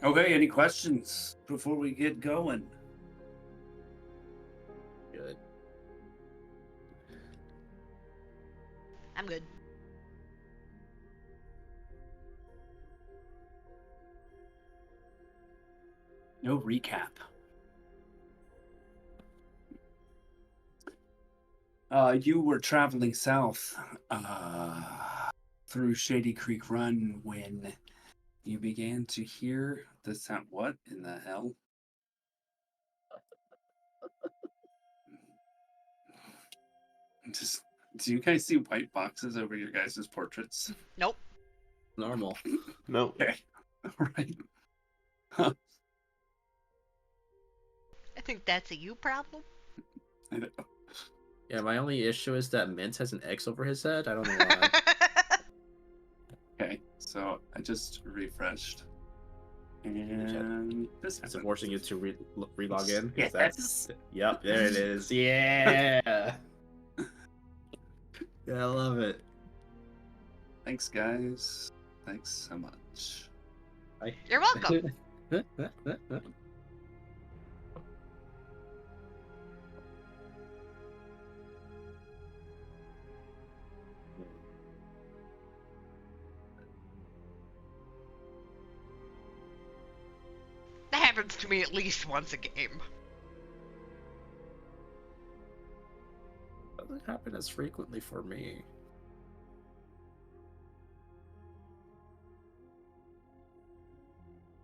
Okay, any questions before we get going? Good. I'm good. No recap. You were traveling south through Shadycreek Run when you began to hear the sound. What in the hell? Just, do you guys see white boxes over your guys' portraits? Nope. Normal. No. Okay. All right. Huh. I think that's a you problem. I know. Yeah, my only issue is that Mint has an X over his head. I don't know why. Okay, so I just refreshed. And this Is it happened. forcing you to re-log in? 'Cause Yes. That's... Yep, there it is. Yeah. Yeah, I love it. Thanks, guys. Thanks so much. You're welcome. That happens to me at least once a game. Doesn't happen as frequently for me.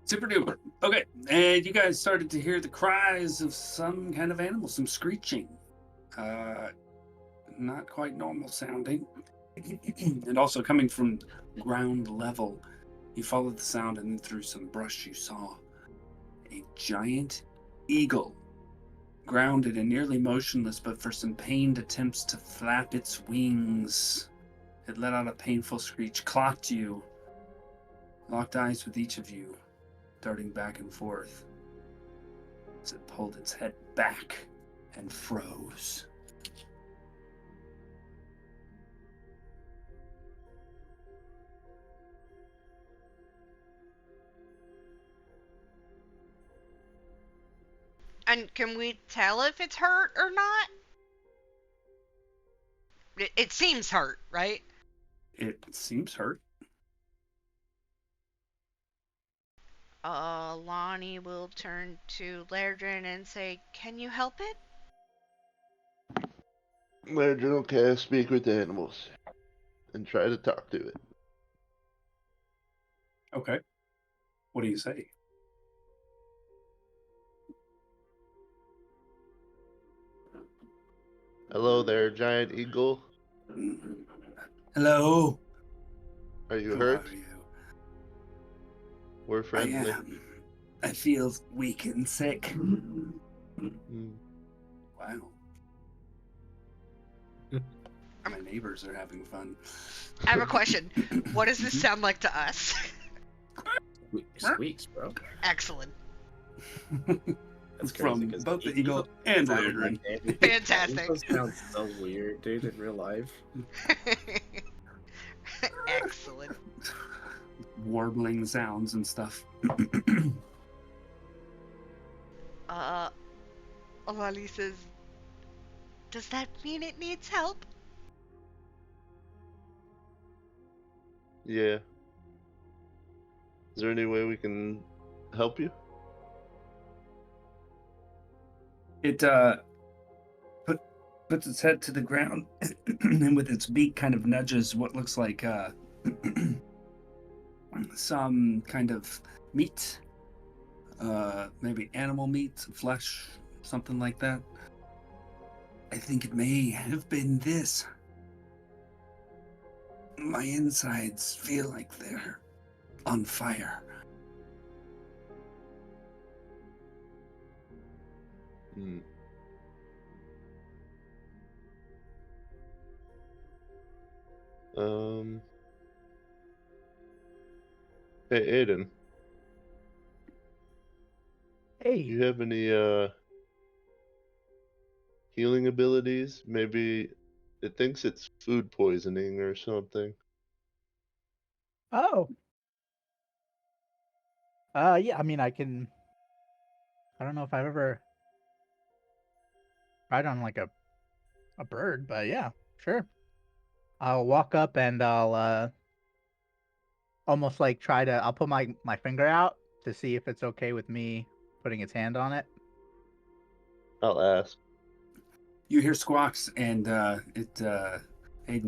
Super duper. Okay, and you guys started to hear the cries of some kind of animal, some screeching. Not quite normal sounding. And also coming from ground level. You followed the sound, and then through some brush you saw a giant eagle, grounded and nearly motionless, but for some pained attempts to flap its wings. It let out a painful screech, clocked you, locked eyes with each of you, darting back and forth as it pulled its head back and froze. And can we tell if it's hurt or not? It seems hurt, right? It seems hurt. Lonnie will turn to Lairdrin and say, "Can you help it?" Lairdrin will cast Speak with Animals and try to talk to it. Okay. What do you say? Hello there, giant eagle. Hello. Are you Who hurt? are you? We're I friendly. am. I feel weak and sick. Mm. Wow. My neighbors are having fun. I have a question. What does this sound like to us? Squeaks, bro. Excellent. That's crazy, From 'cause both the eagle and sounds Lairdrin. like it. Fantastic. Eagle sounds so weird, dude, in real life. Excellent. Warbling sounds and stuff. Olali says, "Does that mean it needs help?" Yeah. Is there any way we can help you? It puts its head to the ground and with its beak kind of nudges what looks like some kind of meat, maybe animal meat, flesh, something like that. I think it may have been this. My insides feel like they're on fire. Hmm. Hey, Aiden. Do Hey, you have any healing abilities? Maybe it thinks it's food poisoning or something. oh, Yeah, I mean, I can. I don't know if I've ever ride on like a bird, but yeah, sure. I'll walk up and I'll almost like try to. I'll put my finger out to see if it's okay with me putting its hand on it. I'll ask. You hear squawks, and Aiden,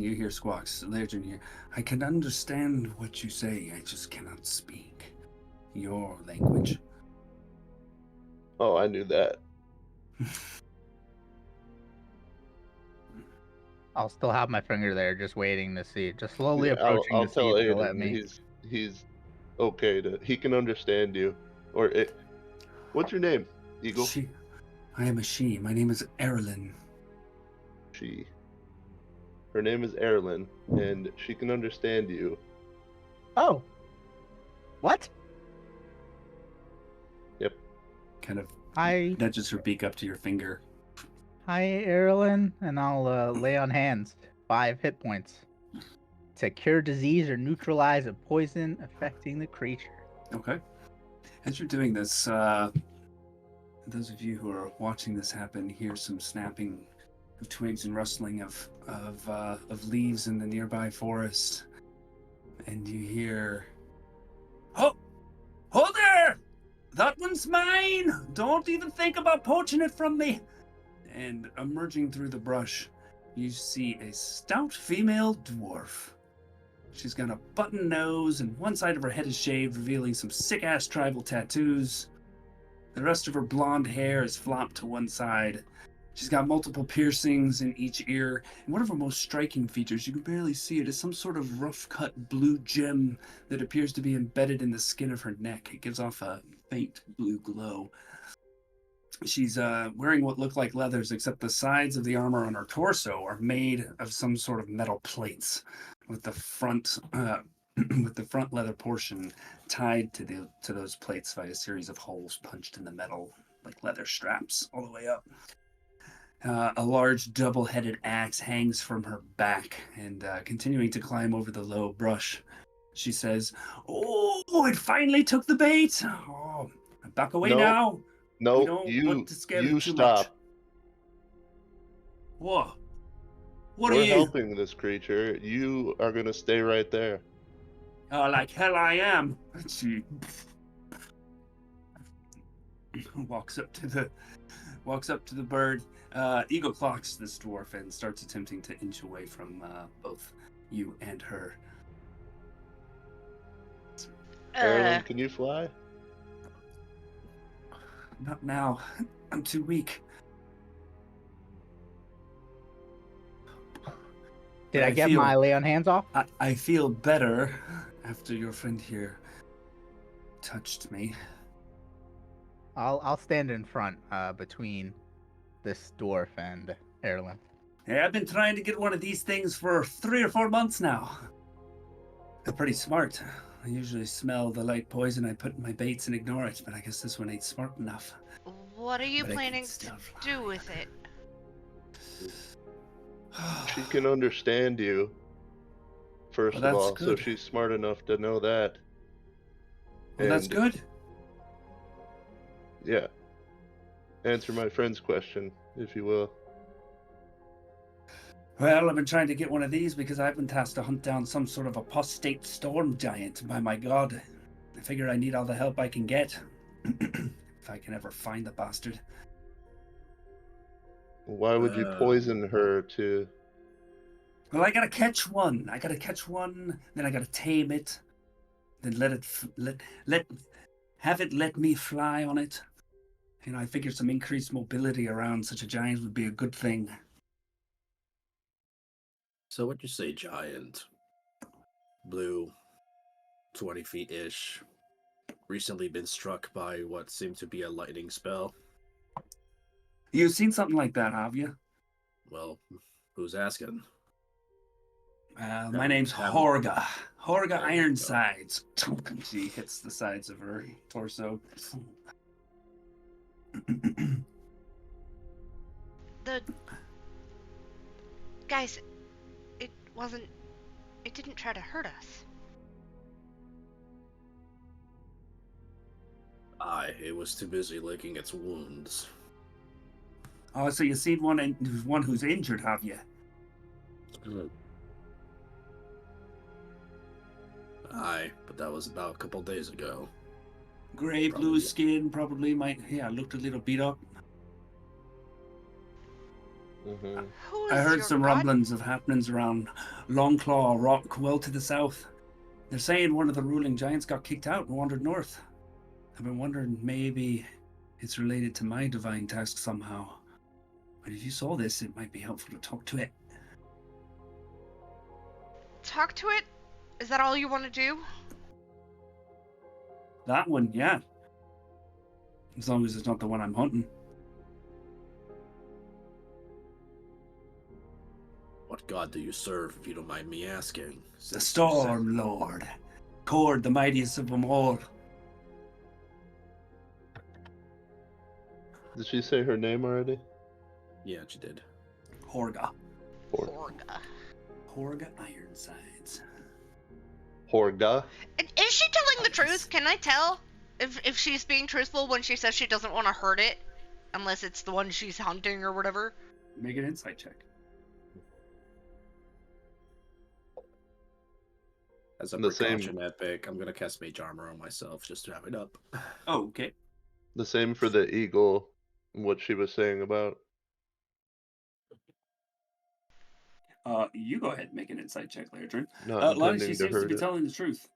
you hear squawks. Legend, you hear, I can understand what you say, I just cannot speak your language. Oh, I knew that. I'll still have my finger there, just waiting to see, just slowly Yeah, approaching I'll to see tell if it'll let Aiden me. he's okay to. He can understand you. Or it. What's your name, Eagle? She, I am a she. My name is Erilyn. She. Her name is Erilyn, and she can understand you. Oh, what? Yep. Kind of Hi, nudges her beak up to your finger. hi, Erilyn, and I'll lay on hands. 5 hit points to cure disease or neutralize a poison affecting the creature. Okay. As you're doing this, those of you who are watching this happen hear some snapping of twigs and rustling of leaves in the nearby forest, and you hear, "Oh, hold there! That one's mine! Don't even think about poaching it from me!" And emerging through the brush, you see a stout female dwarf. She's got a button nose, and one side of her head is shaved, revealing some sick-ass tribal tattoos. The rest of her blonde hair is flopped to one side. She's got multiple piercings in each ear, and one of her most striking features, you can barely see it, is some sort of rough-cut blue gem that appears to be embedded in the skin of her neck. It gives off a faint blue glow. She's wearing what look like leathers, except the sides of the armor on her torso are made of some sort of metal plates, with the front with the front leather portion tied to those plates by a series of holes punched in the metal, like leather straps, all the way up. A large double-headed axe hangs from her back, and continuing to climb over the low brush, she says, "Oh, it finally took the bait! Oh, back away No, now! We No, don't want to scare you it too much." stop. Whoa. What are We're you? helping this creature. You are gonna stay right there. Oh, like hell I am. She walks up to the bird. Eagle clocks this dwarf and starts attempting to inch away from both you and her. Erilyn, can you fly? Not now. I'm too weak. Did But I get feel, my lay on hands off? I feel better after your friend here touched me. I'll stand in front between this dwarf and Erilyn. Hey, I've been trying to get one of these things for 3 or 4 months now. They're pretty smart. I usually smell the light poison I put in my baits and ignore it, but I guess this one ain't smart enough. What are you But I can planning to still fly. do with it? She can understand you, first Well, of that's all, so good. she's smart enough to know that. Well, that's And, good. Yeah. Answer my friend's question, if you will. Well, I've been trying to get one of these because I've been tasked to hunt down some sort of apostate storm giant by my god. I figure I need all the help I can get. If I can ever find the bastard. Why would you poison her to... Well, I gotta catch one. Then I gotta tame it. Then have it let me fly on it. You know, I figured some increased mobility around such a giant would be a good thing. So what you say, giant? Blue, 20 feet-ish. Recently been struck by what seemed to be a lightning spell. You've seen something like that, have you? Well, who's asking? My name's Have- Horga. Horga There you Ironsides. She hits the sides of her torso. The guys, it didn't try to hurt us. Aye, it was too busy licking its wounds. Oh, so you seen one who's injured, have you? Aye, but that was about a couple days ago. Grey blue Probably. skin, probably looked a little beat up. Mm-hmm. Who is I heard your some god? rumblings of happenings around Longclaw Rock, well to the south. They're saying one of the ruling giants got kicked out and wandered north. I've been wondering maybe it's related to my divine task somehow. But if you saw this, it might be helpful to talk to it. Talk to it? Is that all you want to do? That one, yeah. As long as it's not the one I'm hunting. What god do you serve, if you don't mind me asking? The Since you Storm Lord. Cord, the mightiest of them all. Did she say her name already? said- Yeah, she did. Horga. Horga. Horga Ironsides. Horga? And is she telling the truth? Can I tell if she's being truthful when she says she doesn't want to hurt it? Unless it's the one she's hunting or whatever? Make an insight check. As a The same- precaution epic, I'm gonna cast Mage Armor on myself just to have it up. Oh, okay. The same for the eagle, what she was saying about. You go ahead and make an insight check, Lairdrin. Not Lonnie, she intending to seems to hurt be it. telling the truth.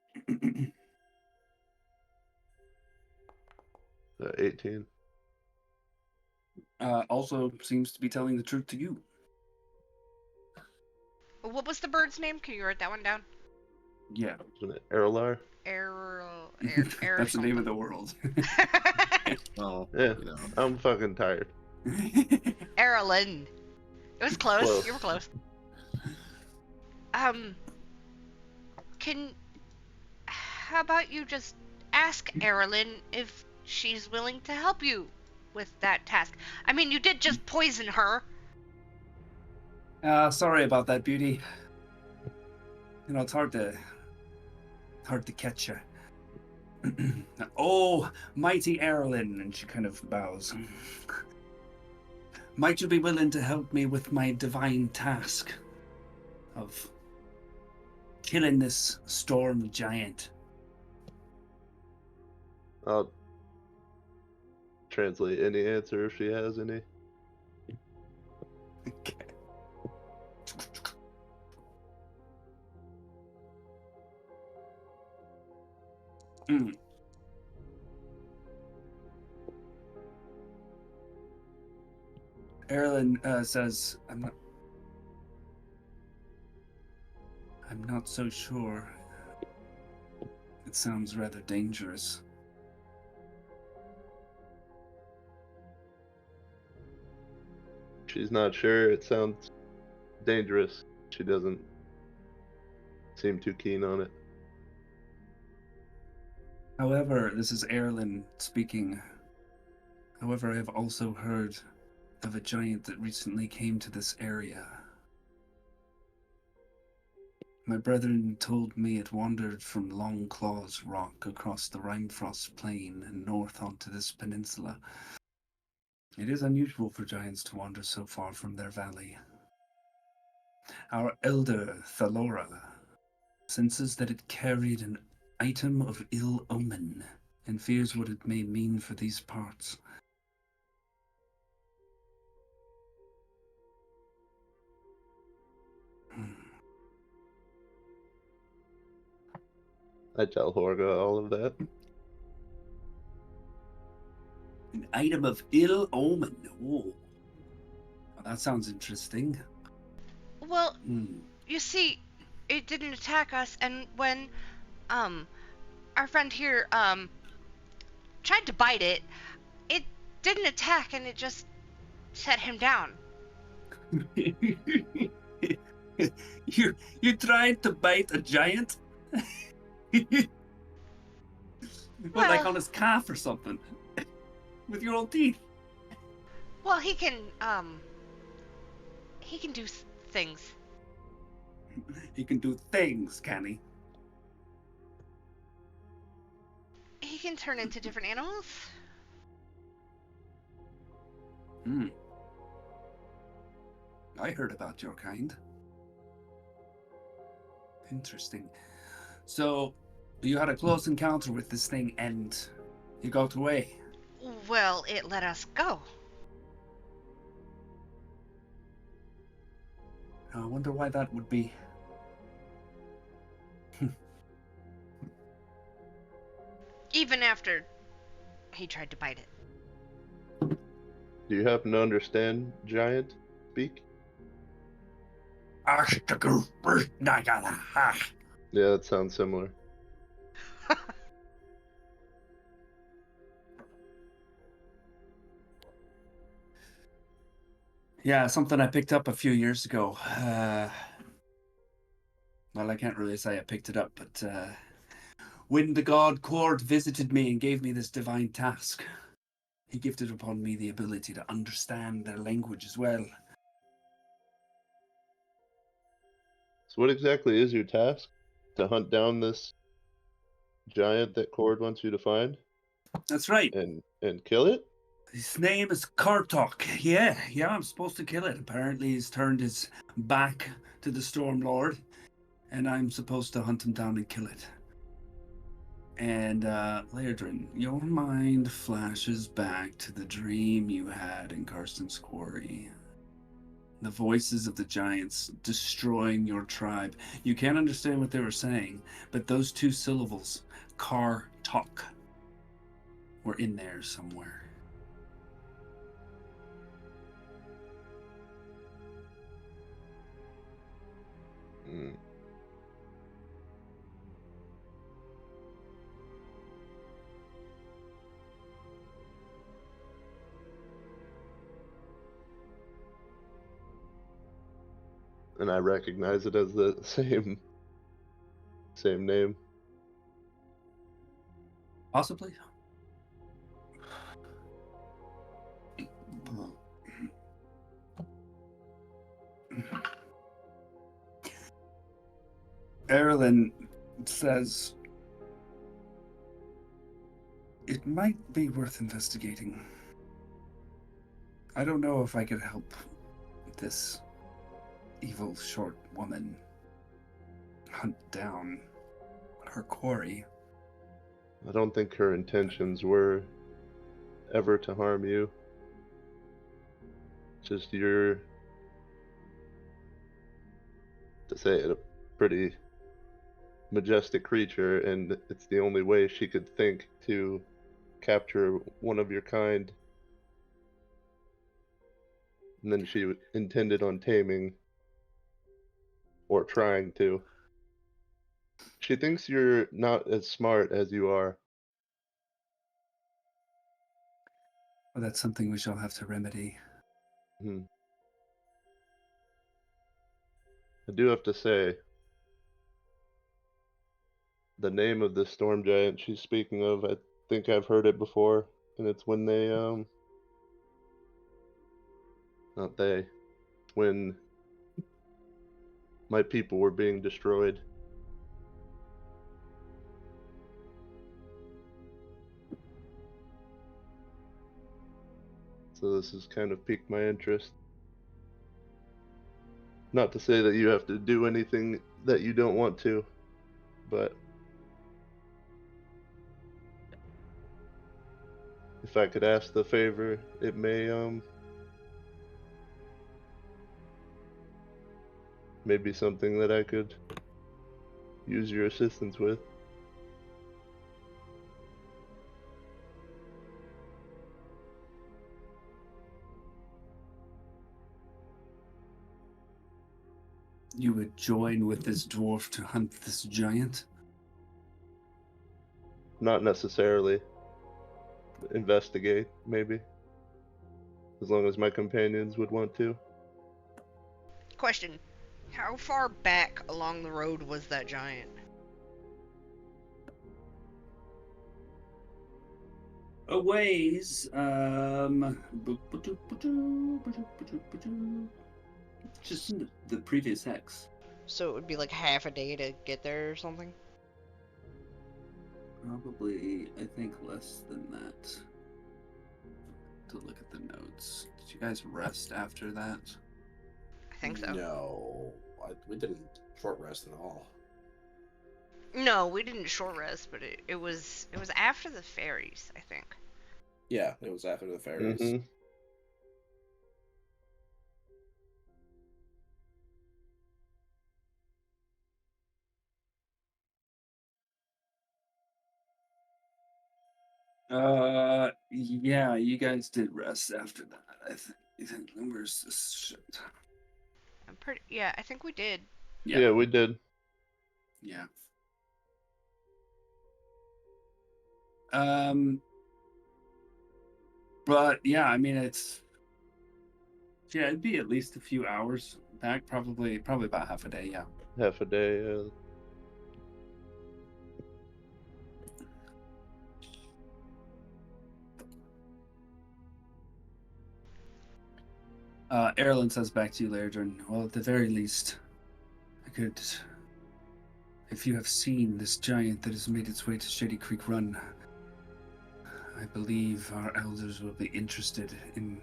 18. Also seems to be telling the truth to you. What was the bird's name? Can you write that one down? Yeah, Wasn't it Erlar? that's the name of the world. Well, Yeah, you know. I'm fucking tired. Erlyn. It was close. Close. You were close. How about you just ask Erlyn if she's willing to help you with that task? I mean, you did just poison her. Sorry about that, beauty. You know, it's hard to catch you. Oh, mighty Erlyn, and she kind of bows. Might you be willing to help me with my divine task of killing this storm giant? I'll translate any answer if she has any. Mm. Erlyn says, I'm not so sure. It sounds rather dangerous. She's not sure. It sounds dangerous. She doesn't seem too keen on it. However, this is Erlyn speaking. However, I have also heard of a giant that recently came to this area. My brethren told me it wandered from Longclaw's rock across the Rimefrost plain and north onto this peninsula. It is unusual for giants to wander so far from their valley. Our elder, Thalora, senses that it carried an item of ill omen and fears what it may mean for these parts. I tell Horga all of that. An item of ill omen. Oh, that sounds interesting. Well, Hmm. you see, it didn't attack us, and when, our friend here, tried to bite it, it didn't attack, and it just set him down. You tried to bite a giant? What, like Well- on his calf or something? With your own teeth? Well, he can do things. He can do things, can he? can turn into different animals. Hmm. I heard about your kind. Interesting. So, you had a close encounter with this thing and you got away. Well, it let us go. I wonder why that would be. Even after he tried to bite it. Do you happen to understand giant speak? Yeah, Yeah, that sounds similar. something I picked up a few years ago. Well, I can't really say I picked it up, but when the god Cord visited me and gave me this divine task, he gifted upon me the ability to understand their language as well. So what exactly is your task? To hunt down this giant that Cord wants you to find That's right. and kill it? His name is Kartok. Yeah, I'm supposed to kill it. Apparently he's turned his back to the Storm Lord, and I'm supposed to hunt him down and kill it. And, Lairdrin, your mind flashes back to the dream you had in Carson's Quarry. The voices of the giants destroying your tribe. You can't understand what they were saying, but those two syllables, Kartok, were in there somewhere. Hmm. And I recognize it as the same name. Possibly. Erlen says it might be worth investigating. I don't know if I could help this evil short woman hunt down her quarry. I don't think her intentions were ever to harm you. Just you're, to say it, a pretty majestic creature, and it's the only way she could think to capture one of your kind. And then she intended on taming, or trying to. She thinks you're not as smart as you are. Well, that's something we shall have to remedy. I do have to say, the name of the storm giant she's speaking of, I think I've heard it before, and it's when they, not they, when my people were being destroyed. So this has kind of piqued my interest. Not to say that you have to do anything that you don't want to, but if I could ask the favor, it may be something that I could use your assistance with. You would join with this dwarf to hunt this giant? Not necessarily. Investigate, maybe. As long as my companions would want to. Question. How far back along the road was that giant? A ways, just in the previous hex. So it would be like half a day to get there or something? Probably, I think, less than that. To look at the notes. Did you guys rest after that? I think so. No, we didn't short rest at all. No, we didn't short rest, but it was after the fairies, I think. Yeah, it was after the fairies. Mm-hmm. Yeah, you guys did rest after that. I think. Where's this shit? I'm pretty. Yeah, I think we did. Yeah, we did. Yeah. But yeah, I mean, it'd be at least a few hours back, probably about half a day. Yeah. Half a day. Erlen says back to you, Lairdren. Well, at the very least, I could. If you have seen this giant that has made its way to Shadycreek Run, I believe our elders will be interested in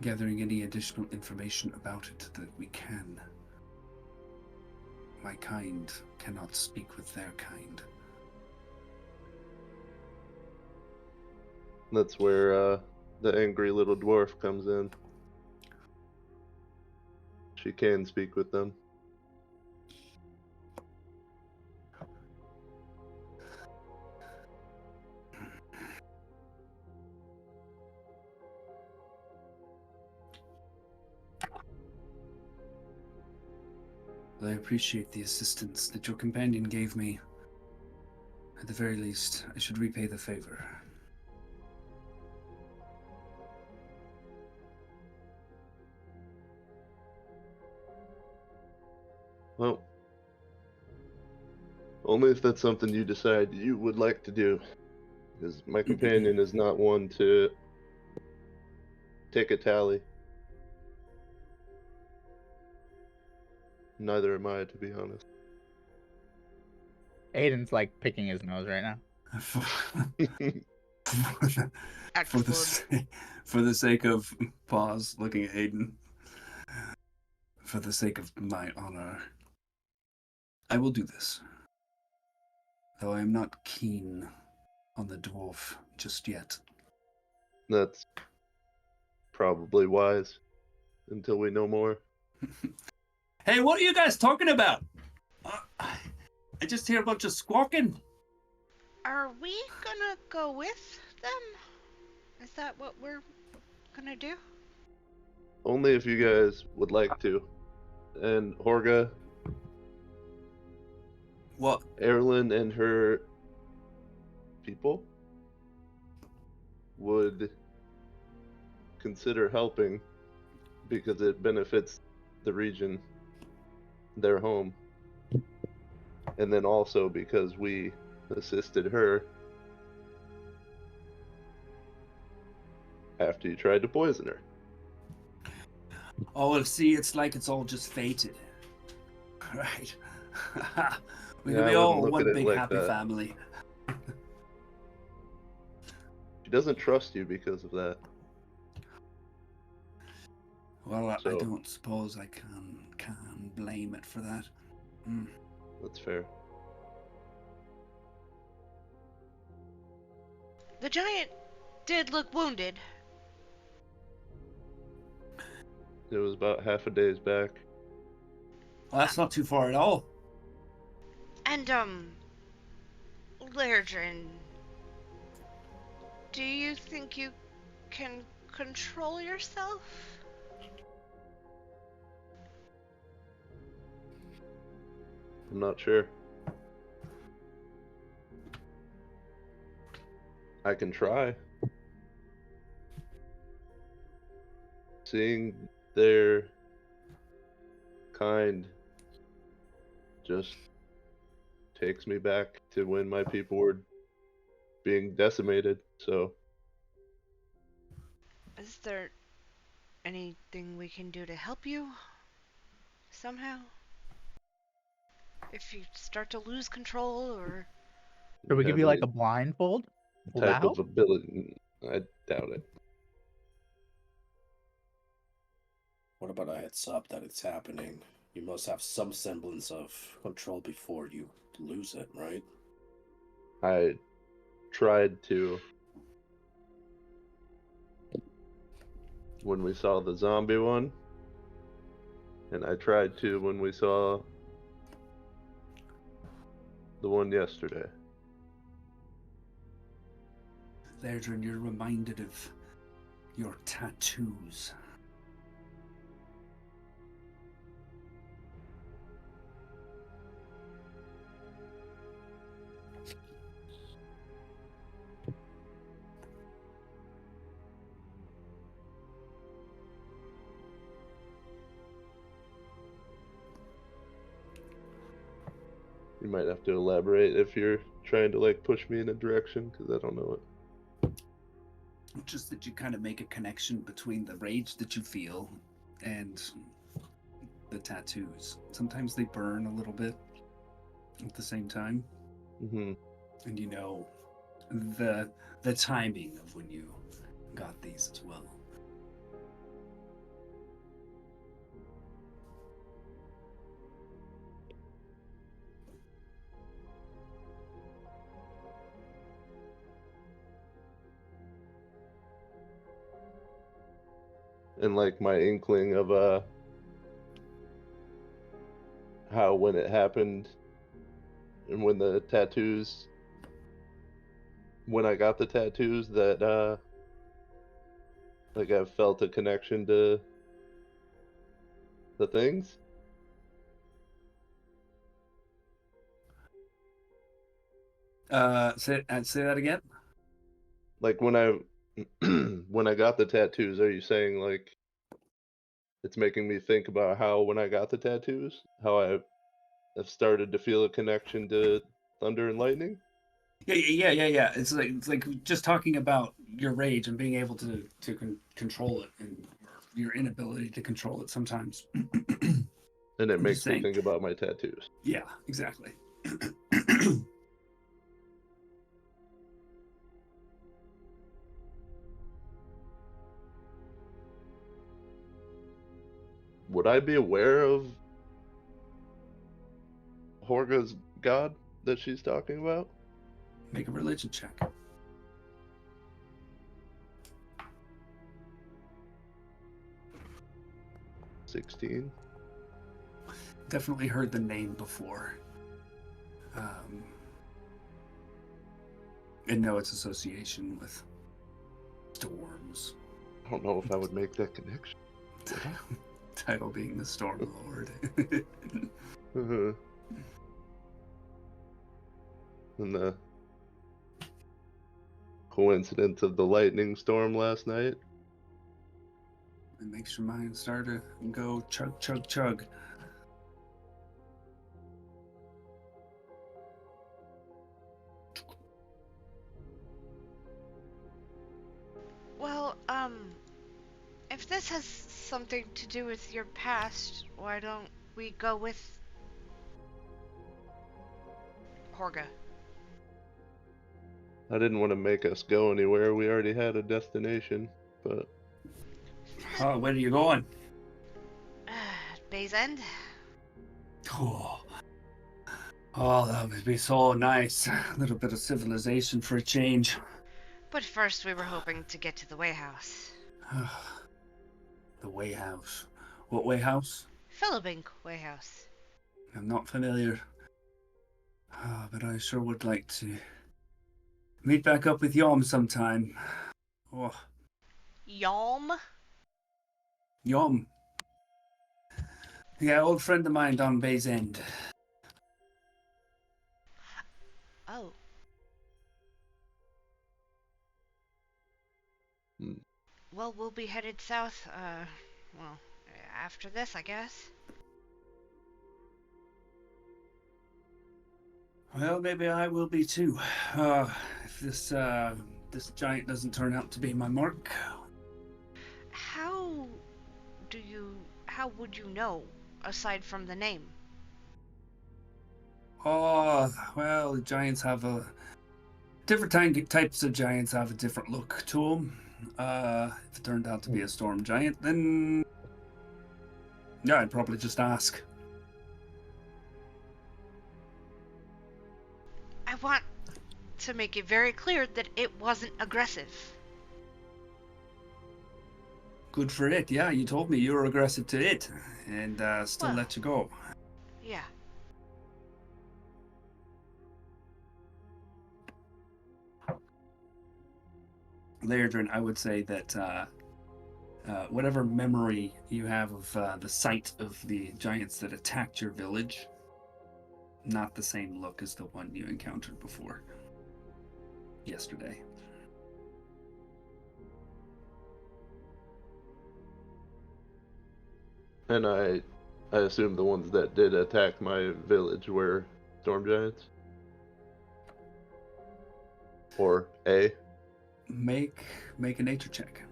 gathering any additional information about it that we can. My kind cannot speak with their kind. That's where the angry little dwarf comes in. She can speak with them. Well, I appreciate the assistance that your companion gave me. At the very least, I should repay the favor. Well, only if that's something you decide you would like to do. Because my companion is not one to take a tally. Neither am I, to be honest. Aiden's like picking his nose right now. For the sake of pause, looking at Aiden. For the sake of my honor, I will do this. Though I am not keen on the dwarf just yet. That's probably wise until we know more. Hey, what are you guys talking about? I just hear a bunch of squawking. Are we gonna go with them? Is that what we're gonna do? Only if you guys would like to. And Horga, What? Erlyn and her people would consider helping because it benefits the region, their home. And then also because we assisted her after you tried to poison her. Oh, well, see, it's like it's all just fated. Right. We Yeah, can I be wouldn't all look one at it big like happy that. family. She doesn't trust you because of that. Well, I So- don't suppose I can blame it for that. Mm. That's fair. The giant did look wounded. It was about half a day's back. Well, that's not too far at all. And, Lairdren, do you think you can control yourself? I'm not sure. I can try. Seeing their kind just takes me back to when my people were being decimated, so Is there anything we can do to help you? Somehow? If you start to lose control, or... Should we give have you like any a blindfold? Will type that help? of ability. I doubt it. What about a heads up that it's happening? You must have some semblance of control before you lose it, right? I tried to when we saw the zombie one, and I tried to when we saw the one yesterday. Lairdren, you're reminded of your tattoos. You might have to elaborate if you're trying to like push me in a direction, because I don't know it. Just that you kind of make a connection between the rage that you feel and the tattoos. Sometimes they burn a little bit at the same time, Mm-hmm. and you know the timing of when you got these as well. And like my inkling of how when it happened and when the tattoos, when I got the tattoos, that like I've felt a connection to the things. Say that again. Like when I when I got the tattoos, are you saying like it's making me think about how when I got the tattoos, how I have started to feel a connection to thunder and lightning? Yeah. It's like just talking about your rage and being able to control it, and your inability to control it sometimes. And it I'm makes just me saying. think about my tattoos. Yeah, exactly. Would I be aware of Horga's god that she's talking about? Make a religion check. $16. Definitely heard the name before. And know its association with storms. I don't know if I would make that connection. Title being the Storm Lord. Uh-huh. And the coincidence of the lightning storm last night. It makes your mind start to go chug, chug, chug. Well, if this has something to do with your past, why don't we go with Horga? I didn't want to make us go anywhere. We already had a destination, but Oh, where are you going? Bay's End? Oh, that would be so nice. A little bit of civilization for a change. But first we were hoping to get to the Way House. The Way House. What Way House? Philibink Way House. I'm not familiar. But I sure would like to meet back up with Yom sometime. Oh, Yalm? Yom. Yeah, old friend of mine down Bay's End. Oh. Well, we'll be headed south, well, after this, I guess. Well, maybe I will be too. If this giant doesn't turn out to be my mark. How would you know, aside from the name? Oh, well, the giants have different types of giants have a different look to them. If it turned out to be a storm giant, then yeah, I'd probably just ask. I want to make it very clear that it wasn't aggressive. Good for it. Yeah, you told me you were aggressive to it, and still Well. let you go. Yeah. Lairdrin, I would say that whatever memory you have of the sight of the giants that attacked your village, not the same look as the one you encountered before yesterday. And I assume the ones that did attack my village were storm giants? Or A? Make a nature check.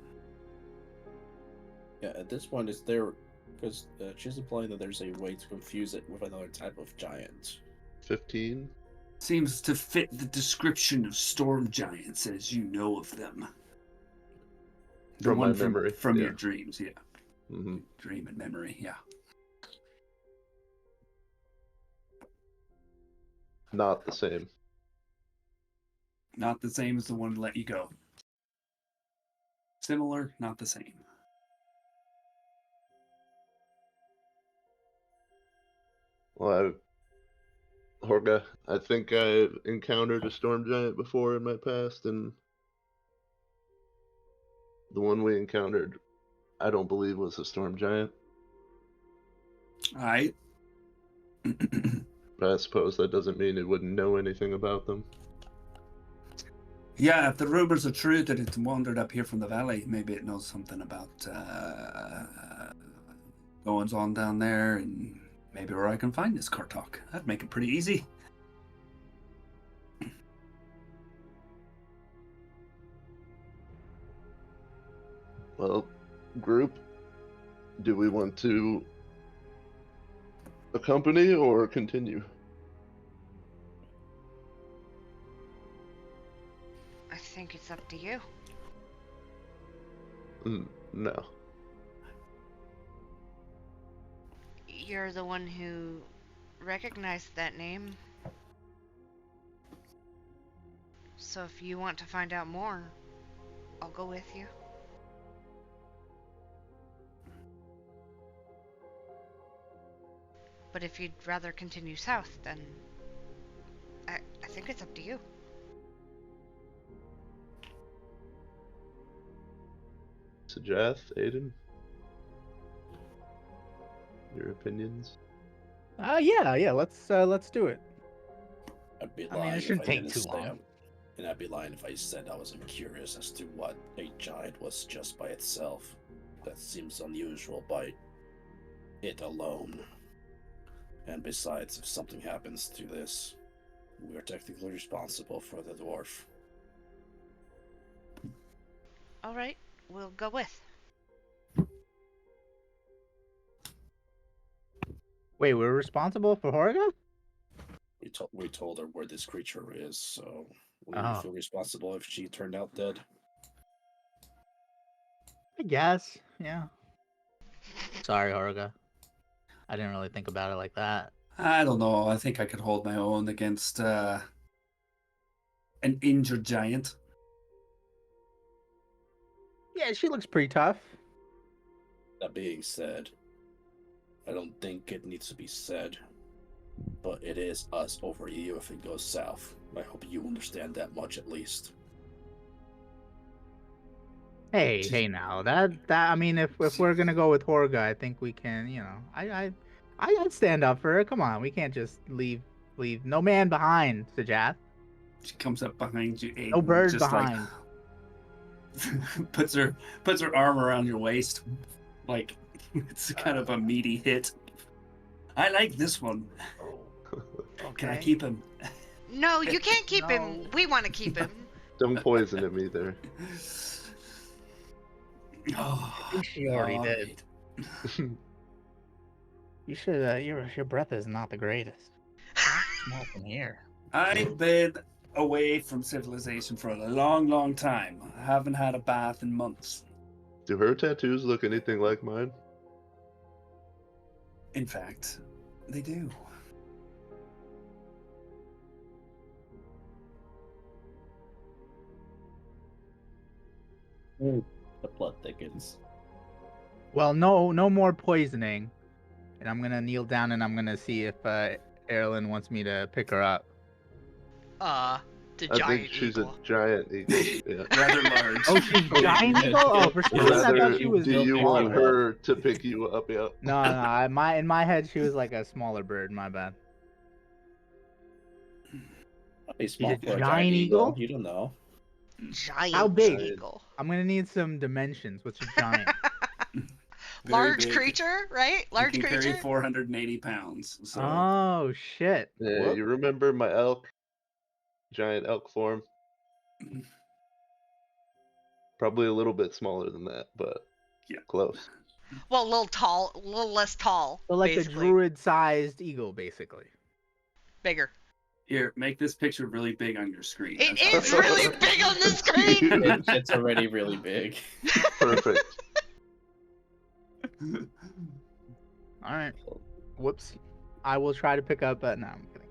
Yeah, at this point, is there... Because she's implying that there's a way to confuse it with another type of giant. 15? Seems to fit the description of storm giants as you know of them. The From my one memory, from yeah. your dreams, yeah. Mm-hmm. Dream and memory, yeah. Not the same. Not the same as the one that let you go. Similar, not the same. Well, Horga, I think I encountered a storm giant before in my past, and the one we encountered, I don't believe was a storm giant. Alright. But I suppose that doesn't mean it wouldn't know anything about them. Yeah, if the rumors are true that it wandered up here from the valley, maybe it knows something about goings on down there, and maybe where I can find this Kartok. That'd make it pretty easy. Well, group, do we want to accompany or continue? I think it's up to you. No. You're the one who recognized that name. So if you want to find out more, I'll go with you. But if you'd rather continue south, then I think it's up to you. Sajath, Aiden? Your opinions? Yeah, let's do it. I'd be I mean, lying it if shouldn't I take didn't too say long. And I'd be lying if I said I wasn't curious as to what a giant was just by itself. That seems unusual by it alone. And besides, if something happens to this, we are technically responsible for the dwarf. Alright, we'll go with. Wait, we're responsible for Horga? We told her where this creature is, so we Oh. feel responsible if she turned out dead. I guess, yeah. Sorry, Horga. I didn't really think about it like that. I don't know. I think I could hold my own against an injured giant. Yeah, she looks pretty tough. That being said, I don't think it needs to be said, but it is us over you if it goes south. I hope you understand that much at least. Hey now, that I mean, if we're gonna go with Horga, I think we can, I'd stand up for her. Come on, we can't just leave no man behind, Sajath. She comes up behind you, Aiden, No bird just behind. like puts her arm around your waist, like it's kind of a meaty hit. I like this one. Can I Okay. keep him? No, you can't keep him. No. We want to keep him. Don't poison him either. Oh, I think she already did. right. You should. Your breath is not the greatest. Smoke in here. I bet away from civilization for a long, long time. I haven't had a bath in months. Do her tattoos look anything like mine? In fact, they do. The blood thickens. Well, no more poisoning. And I'm gonna kneel down and I'm gonna see if Erlen wants me to pick her up. The I giant think she's eagle. a giant eagle. Yeah. Rather large. Oh, she's giant eagle. Oh, for some reason I Rather, thought she was. do you want smaller. her to pick you up? Yeah. No. In my head, she was like a smaller bird. My bad. Pretty small a for a giant giant eagle. eagle? You don't know. Giant How big? eagle. I'm gonna need some dimensions. What's a giant? Very Large big. creature, right? Large You can creature. carry 480 pounds. So Oh shit! Yeah, Whoop. you remember my elk? Giant elk form? Probably a little bit smaller than that, but Yeah. close. Well, a little less tall. So like basically. a druid-sized eagle, basically. Bigger. here, make this picture really big on your screen. It That's is how big really it big on the screen. It's already really big. Perfect. All right. Whoops. I will try to pick up. No, I'm kidding.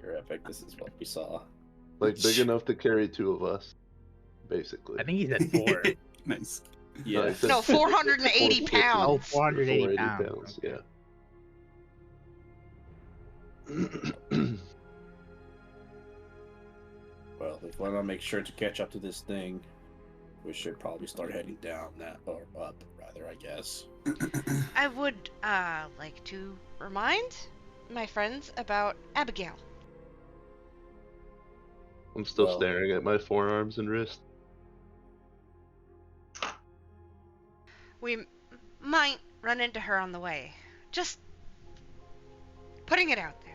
You're epic. This is what we saw. Like big enough to carry two of us, basically. I think he said 4. Nice. Yeah. Like the- No, 480 450 pounds. Oh, 480 480 pounds. yeah. Well, if we want to make sure to catch up to this thing, we should probably start heading down that or up, rather, I guess. I would like to remind my friends about Abigail. I'm still Well- staring at my forearms and wrist. We might run into her on the way. Just putting it out there.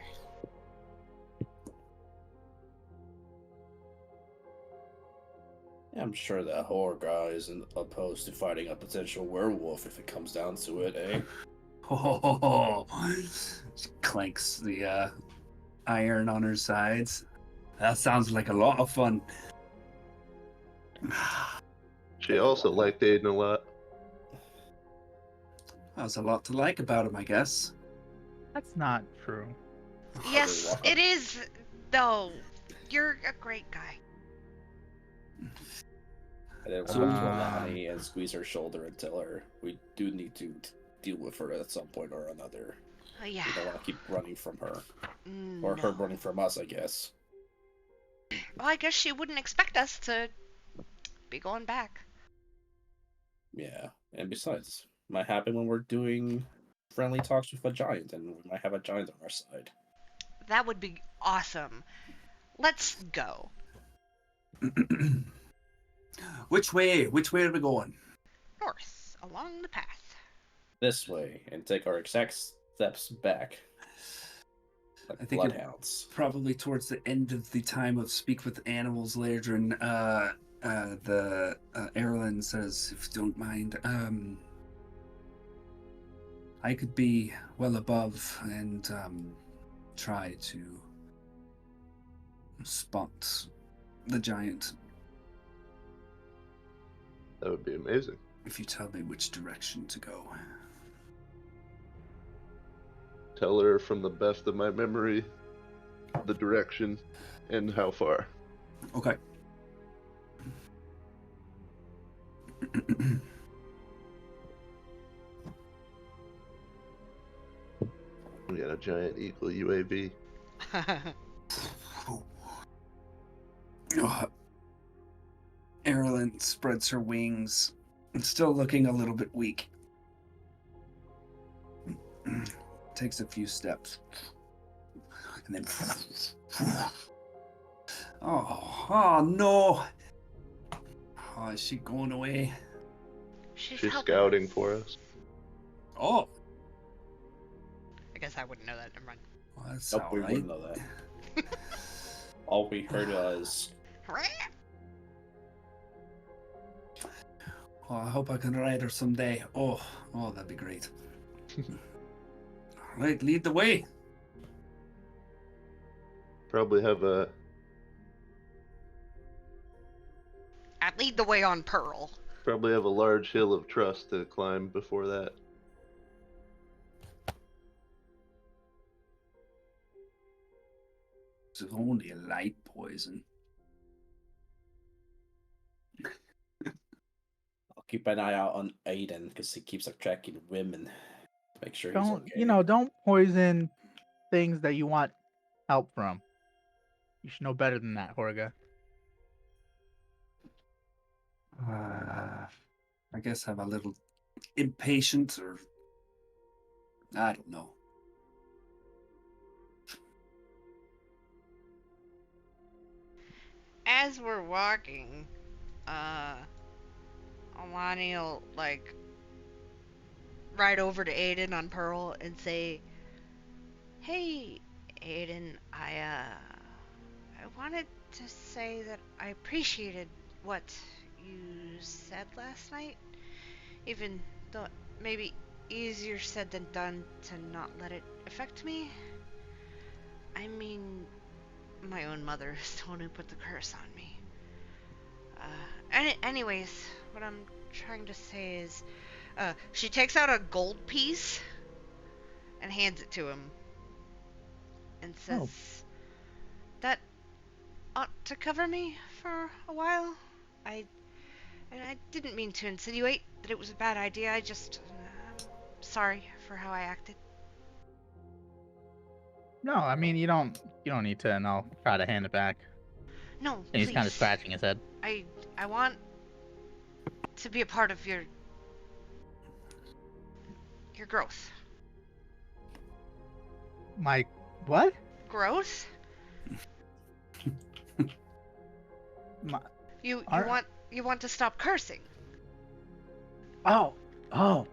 Yeah, I'm sure that horror guy isn't opposed to fighting a potential werewolf if it comes down to it, eh? Oh, she clanks the iron on her sides. That sounds like a lot of fun. She also liked Aiden a lot. That's a lot to like about him, I guess. That's not true. Yes, it is, though. You're a great guy. And then So- walk to Alani and squeeze her shoulder and tell her we do need to deal with her at some point or another. Yeah. We don't want to keep running from her. Or her No. running from us, I guess. Well, I guess she wouldn't expect us to be going back. Yeah. And besides, might happen when we're doing friendly talks with a giant, and we might have a giant on our side. That would be awesome. Let's go. Which way? Which way are we going? North, along the path. This way, and take our exact steps back. Like I think you're- bloodhounds. Probably towards the end of the time of Speak with Animals, Lairdrin, the Erlen says, if you don't mind, I could be well above and try to spot the giant That would be amazing. if you tell me which direction to go. Tell her from the best of my memory the direction and how far. Okay. We got a giant eagle UAV. Erlen spreads her wings, still looking a little bit weak. Takes a few steps. And then... Oh no! Oh, is she going away? She's She's helping scouting us. for us. Oh, I guess I wouldn't know that. Never mind. well, that's Nope, all we right. wouldn't know that. All we heard was, Oh, I hope I can ride her someday. Oh, that'd be great. All right, lead the way. Probably have a I'd lead the way on Pearl. large hill of trust to climb before that. It's only a light poison. I'll keep an eye out on Aiden because he keeps attracting women. Make sure he's Don't okay. don't poison things that you want help from. You should know better than that, Horga. I guess I'm a little impatient, or I don't know. As we're walking, Alani will ride over to Aiden on Pearl and say, "Hey, Aiden, I wanted to say that I appreciated what you said last night, even though it may be easier said than done to not let it affect me. I mean, my own mother is the one who put the curse on me. Anyways, what I'm trying to say is, she takes out a gold piece and hands it to him and says, that ought to cover me for a while. I didn't mean to insinuate that it was a bad idea. I just, sorry for how I acted." No, I mean you don't need to, and I'll try to hand it back. "No, And please. he's kind of scratching his head. I want to be a part of your growth." My what? Growth? My, You Are- want to stop cursing. oh. I'll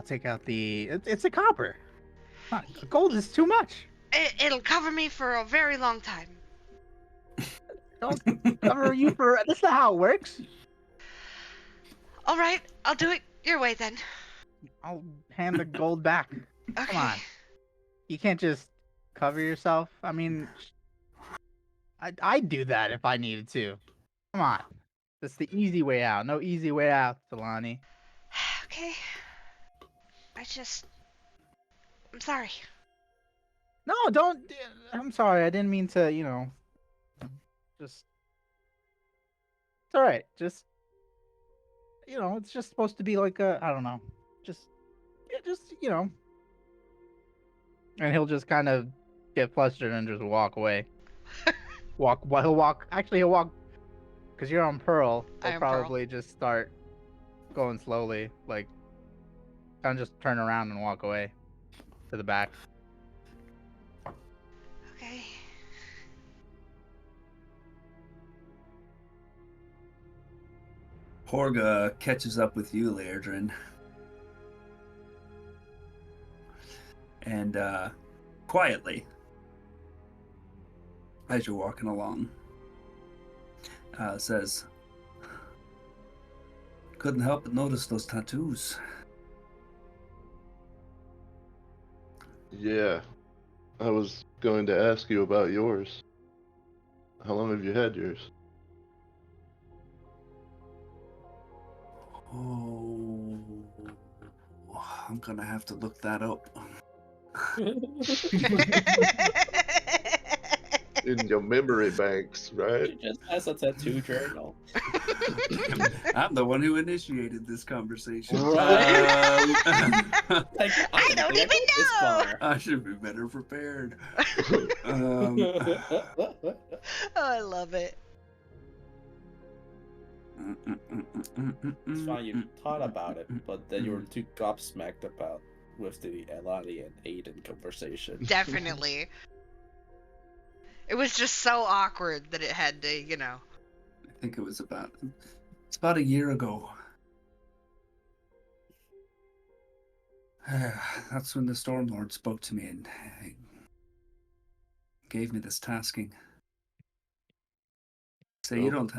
take out the. It's a copper. Gold is too much. It'll cover me for a very long time. Don't cover you for. That's not how it works. All right, I'll do it your way then. I'll hand the gold back. Okay. Come on. You can't just cover yourself. I mean, I'd do that if I needed to. Come on. That's the easy way out. No easy way out, Talani. Okay. I'm sorry. No, don't. I'm sorry. I didn't mean to, just. It's alright. Just. It's just supposed to be like a. I don't know. Just. And he'll just kind of get flustered and just walk away. He'll walk. Actually, he'll walk. Because you're on Pearl, I he'll am Pearl. probably just start going slowly. Like, kind of just turn around and walk away to the back. Okay. Horga catches up with you, Laerdrin. And quietly, as you're walking along, says, "Couldn't help but notice those tattoos." Yeah, I was going to ask you about yours. How long have you had yours? Oh, I'm gonna have to look that up. In your memory banks, right? She just has a tattoo journal. I'm the one who initiated this conversation. Right. Like, I don't even know. I should be better prepared. Oh, I love it. It's fine you thought about it, but then you were too gobsmacked about with the Elani and Aiden conversation. Definitely. It was just so awkward that it had to, I think it's about a year ago. That's when the Stormlord spoke to me and gave me this tasking. Say, you don't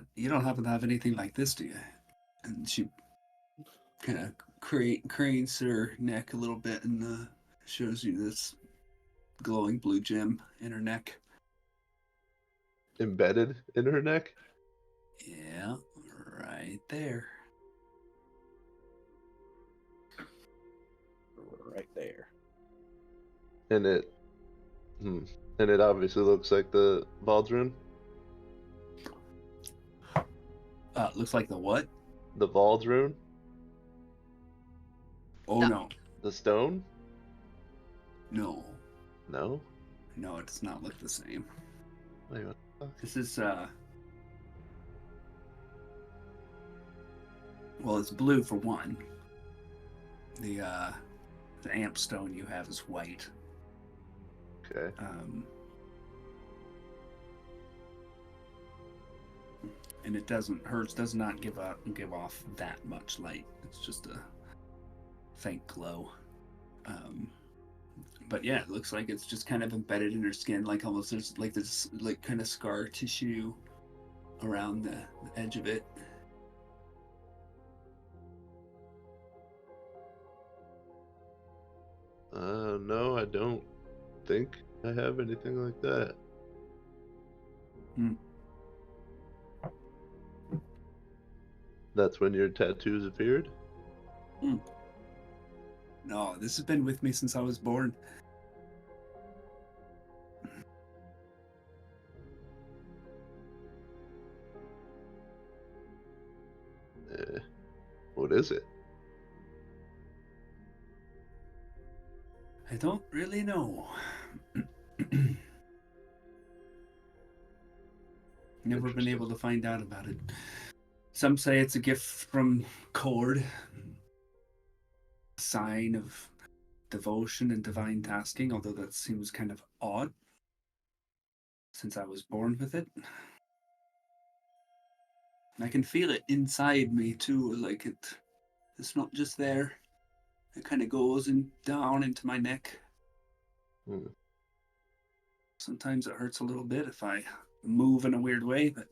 happen to have anything like this, do you? And she kind of cranes her neck a little bit and shows you this glowing blue gem in her neck. Embedded in her neck? Yeah, right there. Right there. And it and it obviously looks like the Valdrun. Looks like the what? The Valdrun? Oh No. no. The stone? No. No? No, it does not look the same. Wait, what the fuck? This is well, it's blue for one. The amp stone you have is white. Okay. And hers does not give off that much light. It's just a faint glow. But yeah, it looks like it's just kind of embedded in her skin, like almost there's like this like kind of scar tissue around the edge of it. No, I don't think I have anything like that. That's when your tattoos appeared? No, this has been with me since I was born. What is it? I don't really know. Never been able to find out about it. Some say it's a gift from Cord, a sign of devotion and divine tasking, although that seems kind of odd since I was born with it. I can feel it inside me too, like it's not just there. It kind of goes down into my neck. Sometimes it hurts a little bit if I move in a weird way, but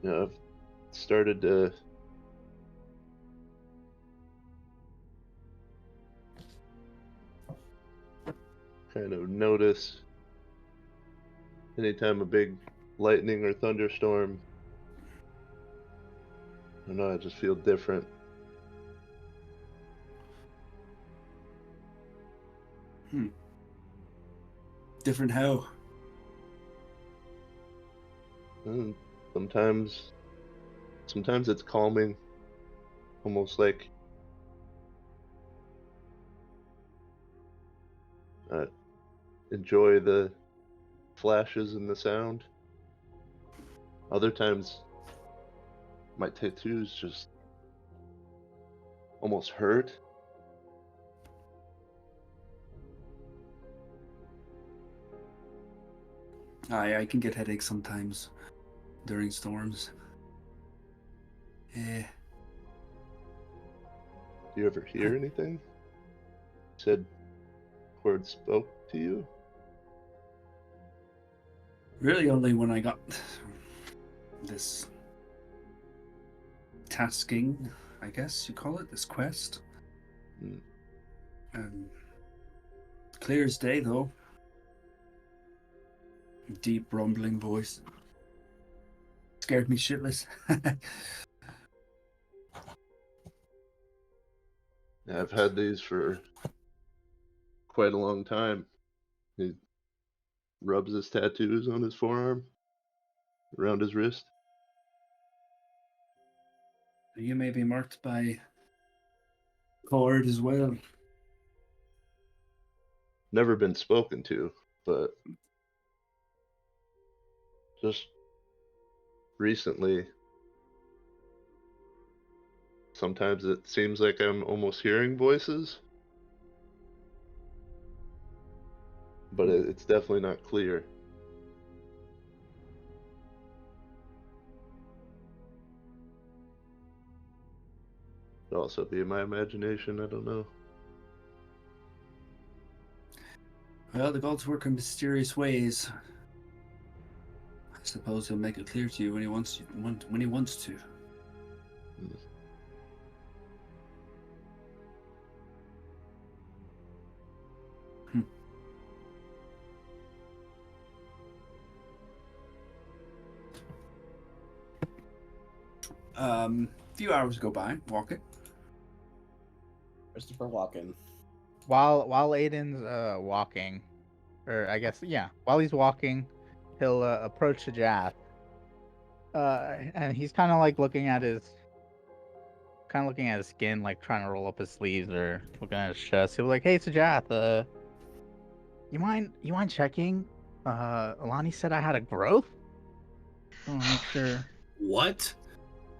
I've started to kind of notice anytime a big lightning or thunderstorm, I don't know, I just feel different. Different how? And sometimes it's calming, almost like I enjoy the flashes and the sound. Other times my tattoos just almost hurt. I can get headaches sometimes during storms. Do you ever hear anything? Said Cord spoke to you? Really only when I got this tasking, I guess you call it, this quest. Clear as day though. Deep rumbling voice. Scared me shitless. I've had these for quite a long time. He rubs his tattoos on his forearm, around his wrist. You may be marked by Cord as well. Never been spoken to, but just recently, sometimes it seems like I'm almost hearing voices, but it's definitely not clear. Could also be my imagination, I don't know. Well, the gods work in mysterious ways. I suppose he'll make it clear to you when he wants to. Few hours go by walking. Christopher Walken. While Aiden's walking, or I guess while he's walking, he'll approach the Jath. And he's kind of like looking at his skin, like trying to roll up his sleeves or looking at his chest. He'll be like, "Hey, Sajath, you mind checking? Alani said I had a growth. I want to make sure." What?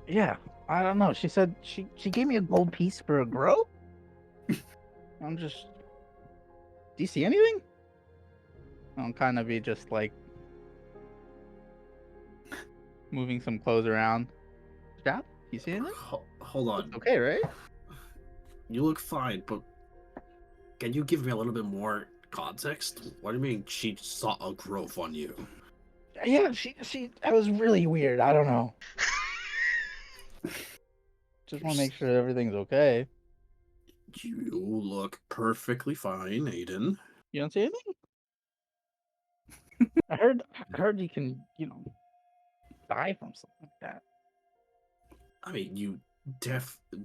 Yeah, I don't know. She said she gave me a gold piece for a growth. I'm just. Do you see anything? I'll kind of be just like moving some clothes around. Sajath, you see anything? Hold on. It's okay, right? You look fine, but can you give me a little bit more context? What do you mean she saw a growth on you? Yeah, she. That was really weird. I don't know. Just want to make sure everything's okay. You look perfectly fine, Aiden. You don't see anything? I heard you can, die from something like that. I mean, you definitely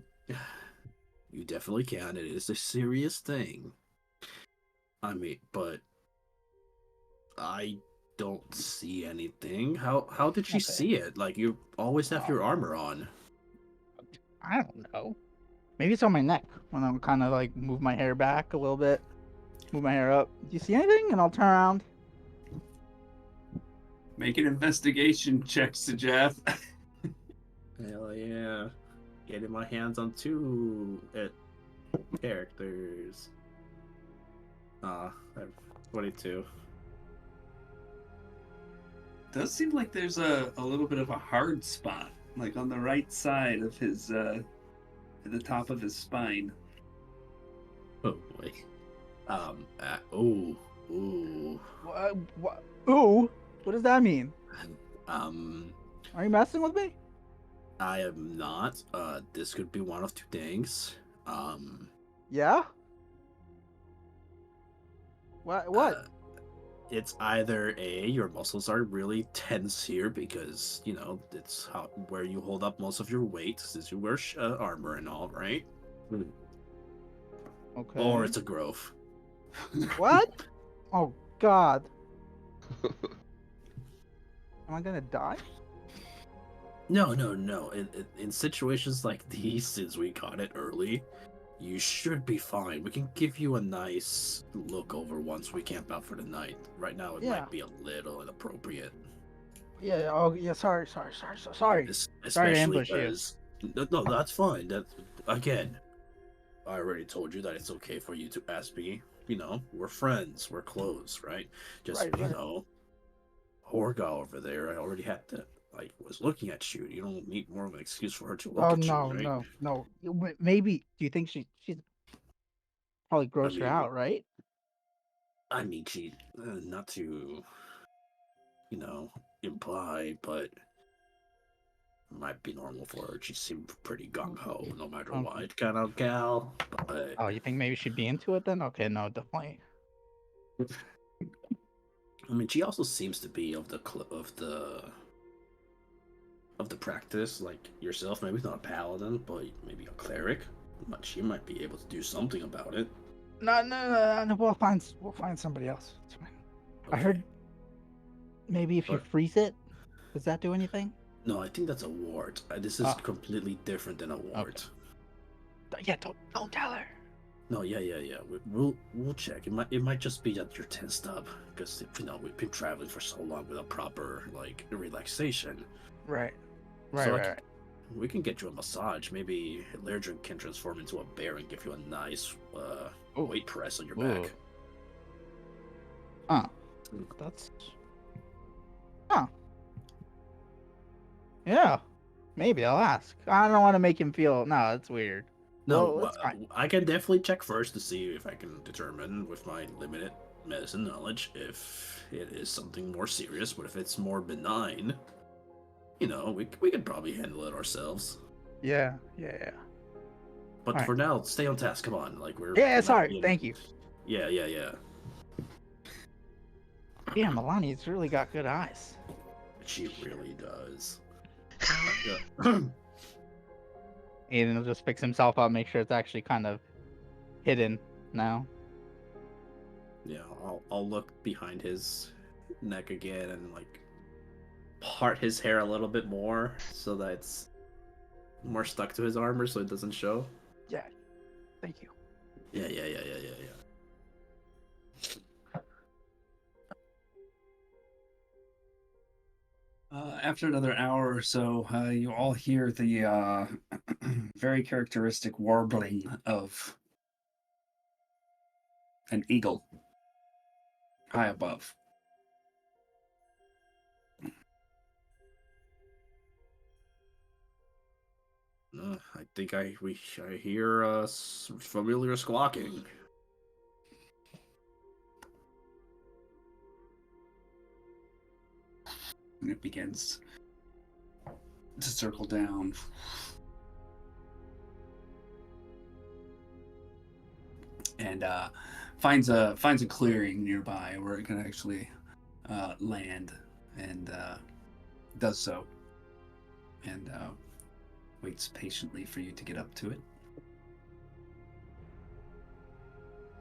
can. It is a serious thing. I mean, but I don't see anything. How did she Okay. see it? Like, you always have your armor on. I don't know. Maybe it's on my neck when I'm kind of like move my hair back a little bit, move my hair up. Do you see anything? And I'll turn around. Make an investigation check, Jeff. Hell yeah. Getting my hands on two characters. I have 22. Does seem like there's a little bit of a hard spot, like on the right side of his, at the top of his spine. Oh boy. Ooh. What? Ooh, what does that mean? Are you messing with me? I am not. This could be one of two things. Yeah. What? It's either A, your muscles are really tense here because, it's where you hold up most of your weight since you wear armor and all, right? Okay. Or it's a growth. What? Oh God. Am I gonna die? No. In situations like these, since we caught it early, you should be fine. We can give you a nice look over once we camp out for the night. Right now, it might be a little inappropriate. Yeah. Oh, yeah. Sorry. Sorry to Especially ambush you. because no, that's fine. That again, I already told you that it's okay for you to ask me. We're friends. We're close, right? Just Right. Horga over there. I already had to. I was looking at you. You don't need more of an excuse for her to look Oh at no, you, right? no. Maybe. Do you think she's probably grossed her mean, out, right? I mean, she not to, imply, but might be normal for her. She seemed pretty gung ho, no matter Okay. what kind of gal. But Oh, you think maybe she'd be into it then? Okay, no, definitely. I mean, she also seems to be of the practice, like yourself. Maybe not a paladin, but maybe a cleric. But she might be able to do something about it. No. We'll find somebody else. It's fine. Okay. I heard maybe if you freeze it, does that do anything? No, I think that's a wart. This is completely different than a wart. Okay. Yeah, don't tell her. No, yeah. We'll check. It might just be that you're tensed up because we've been traveling for so long without proper relaxation. Right. We can get you a massage. Maybe Lerdrin can transform into a bear and give you a nice weight press on your back. That's. Yeah. Maybe I'll ask. I don't want to make him feel. No, it's weird. No, Well, it's fine. I can definitely check first to see if I can determine with my limited medicine knowledge if it is something more serious, but if it's more benign, we could probably handle it ourselves. Yeah. But Alright. for now, stay on task. Come on, we're Yeah, not sorry. being- Thank you. Yeah. Yeah, Milani's really got good eyes. She really does. Aiden will just fix himself up, make sure it's actually kind of hidden now. Yeah, I'll look behind his neck again and part his hair a little bit more so that it's more stuck to his armor so it doesn't show. Yeah. Thank you. Yeah. After another hour or so, you all hear the very characteristic warbling of an eagle high above. I think I hear familiar squawking. And it begins to circle down. And finds a clearing nearby where it can actually land, and does so, and waits patiently for you to get up to it.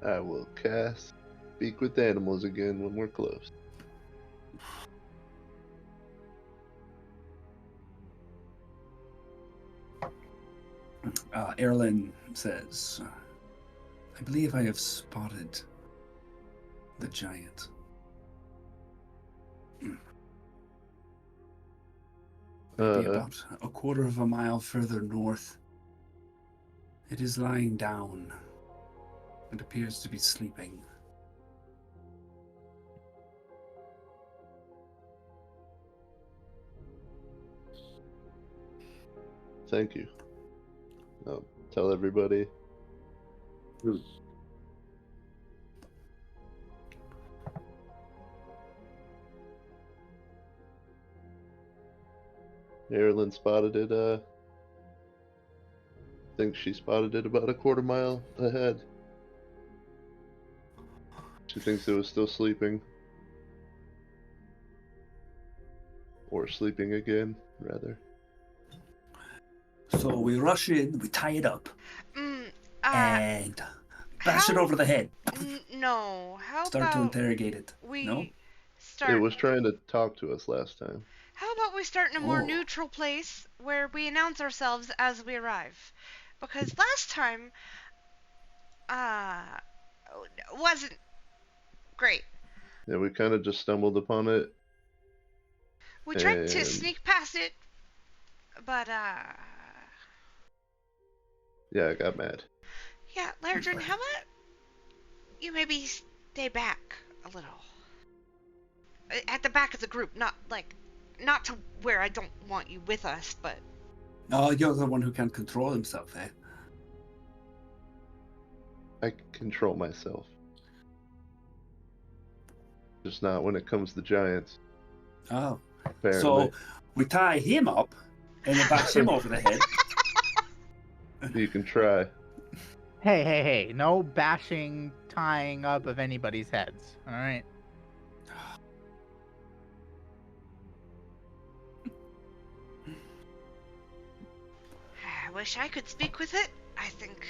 I will cast Speak with Animals again when we're close. Erlin says, I believe I have spotted the giant. Maybe about a quarter of a mile further north. It is lying down. It appears to be sleeping. Thank you. I'll tell everybody. Marilyn spotted it, I think she spotted it about a quarter mile ahead. She thinks it was still sleeping. Or sleeping again, rather. So we rush in, we tie it up, and bash it how- over the head. No. How Start to about interrogate it. we No? start? It was trying to talk to us last time. How about we start in a more Oh. neutral place where we announce ourselves as we arrive? Because last time, wasn't great. Yeah, we kind of just stumbled upon it. We tried to And- sneak past it, but Yeah, I got mad. yeah, Lairdren, how about you maybe stay back a little? At the back of the group, not to where I don't want you with us, but Oh, you're the one who can't control himself, eh? I can control myself. Just not when it comes to giants, Oh. apparently. So we tie him up and then bash him over the head. You can try. Hey. No bashing, tying up of anybody's heads. All right. I wish I could speak with it. I think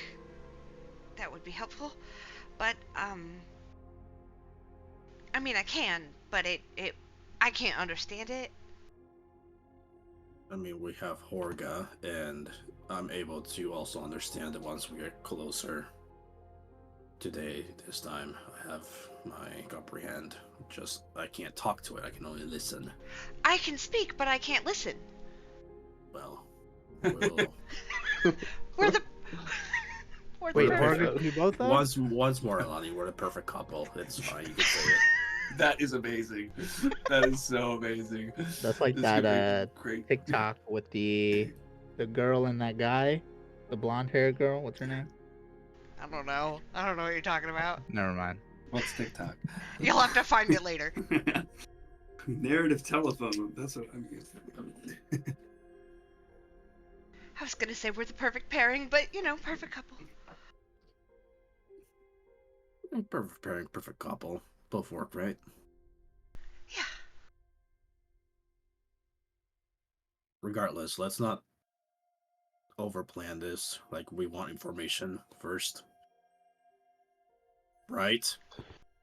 that would be helpful. But I mean, I can, but I can't understand it. I mean, we have Horga, and I'm able to also understand it once we get closer. This time, I have my comprehend. I can't talk to it, I can only listen. I can speak, but I can't listen. Well, we'll... We're the Wait, perfect. Horga, can you both though? once more, Alani, we're the perfect couple. It's fine, you can say it. That is amazing. That is so amazing. That's like This that could be great. TikTok with the girl and that guy, the blonde hair girl. What's her name? I don't know what you're talking about. Never mind. What's TikTok? You'll have to find it later. Narrative telephone. That's what I'm using. I was gonna say we're the perfect pairing, but perfect couple. Perfect pairing, perfect couple. Both work, right? Yeah. Regardless, let's not overplan this. Like, we want information first. Right?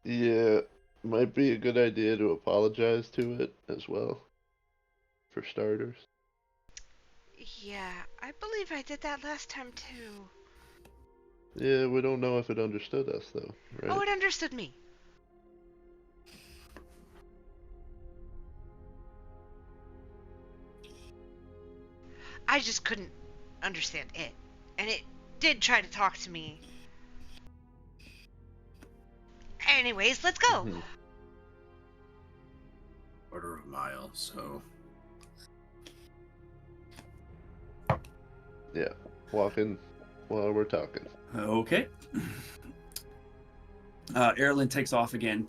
Yeah, might be a good idea to apologize to it as well, for starters. Yeah, I believe I did that last time too. Yeah, we don't know if it understood us though, right? Oh, it understood me. I just couldn't understand it. And it did try to talk to me. Anyways, let's go. Mhm. Quarter of a mile, so... Yeah, walking while we're talking. Okay. Erlen takes off again.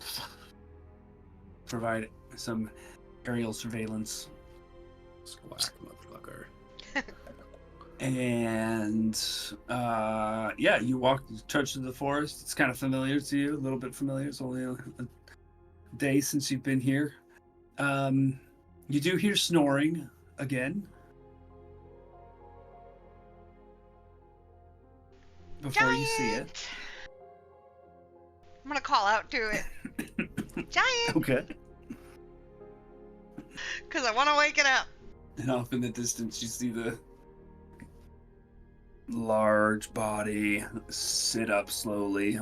Provide some aerial surveillance. Squack, motherfucker. And yeah, you walk trudge through the forest. It's kind of familiar to you, a little bit familiar. It's only a day since you've been here. You do hear snoring again. Before you see it. Giant! I'm gonna call out to it. Giant! Okay. Because I want to wake it up. And off in the distance, you see the large body sit up slowly.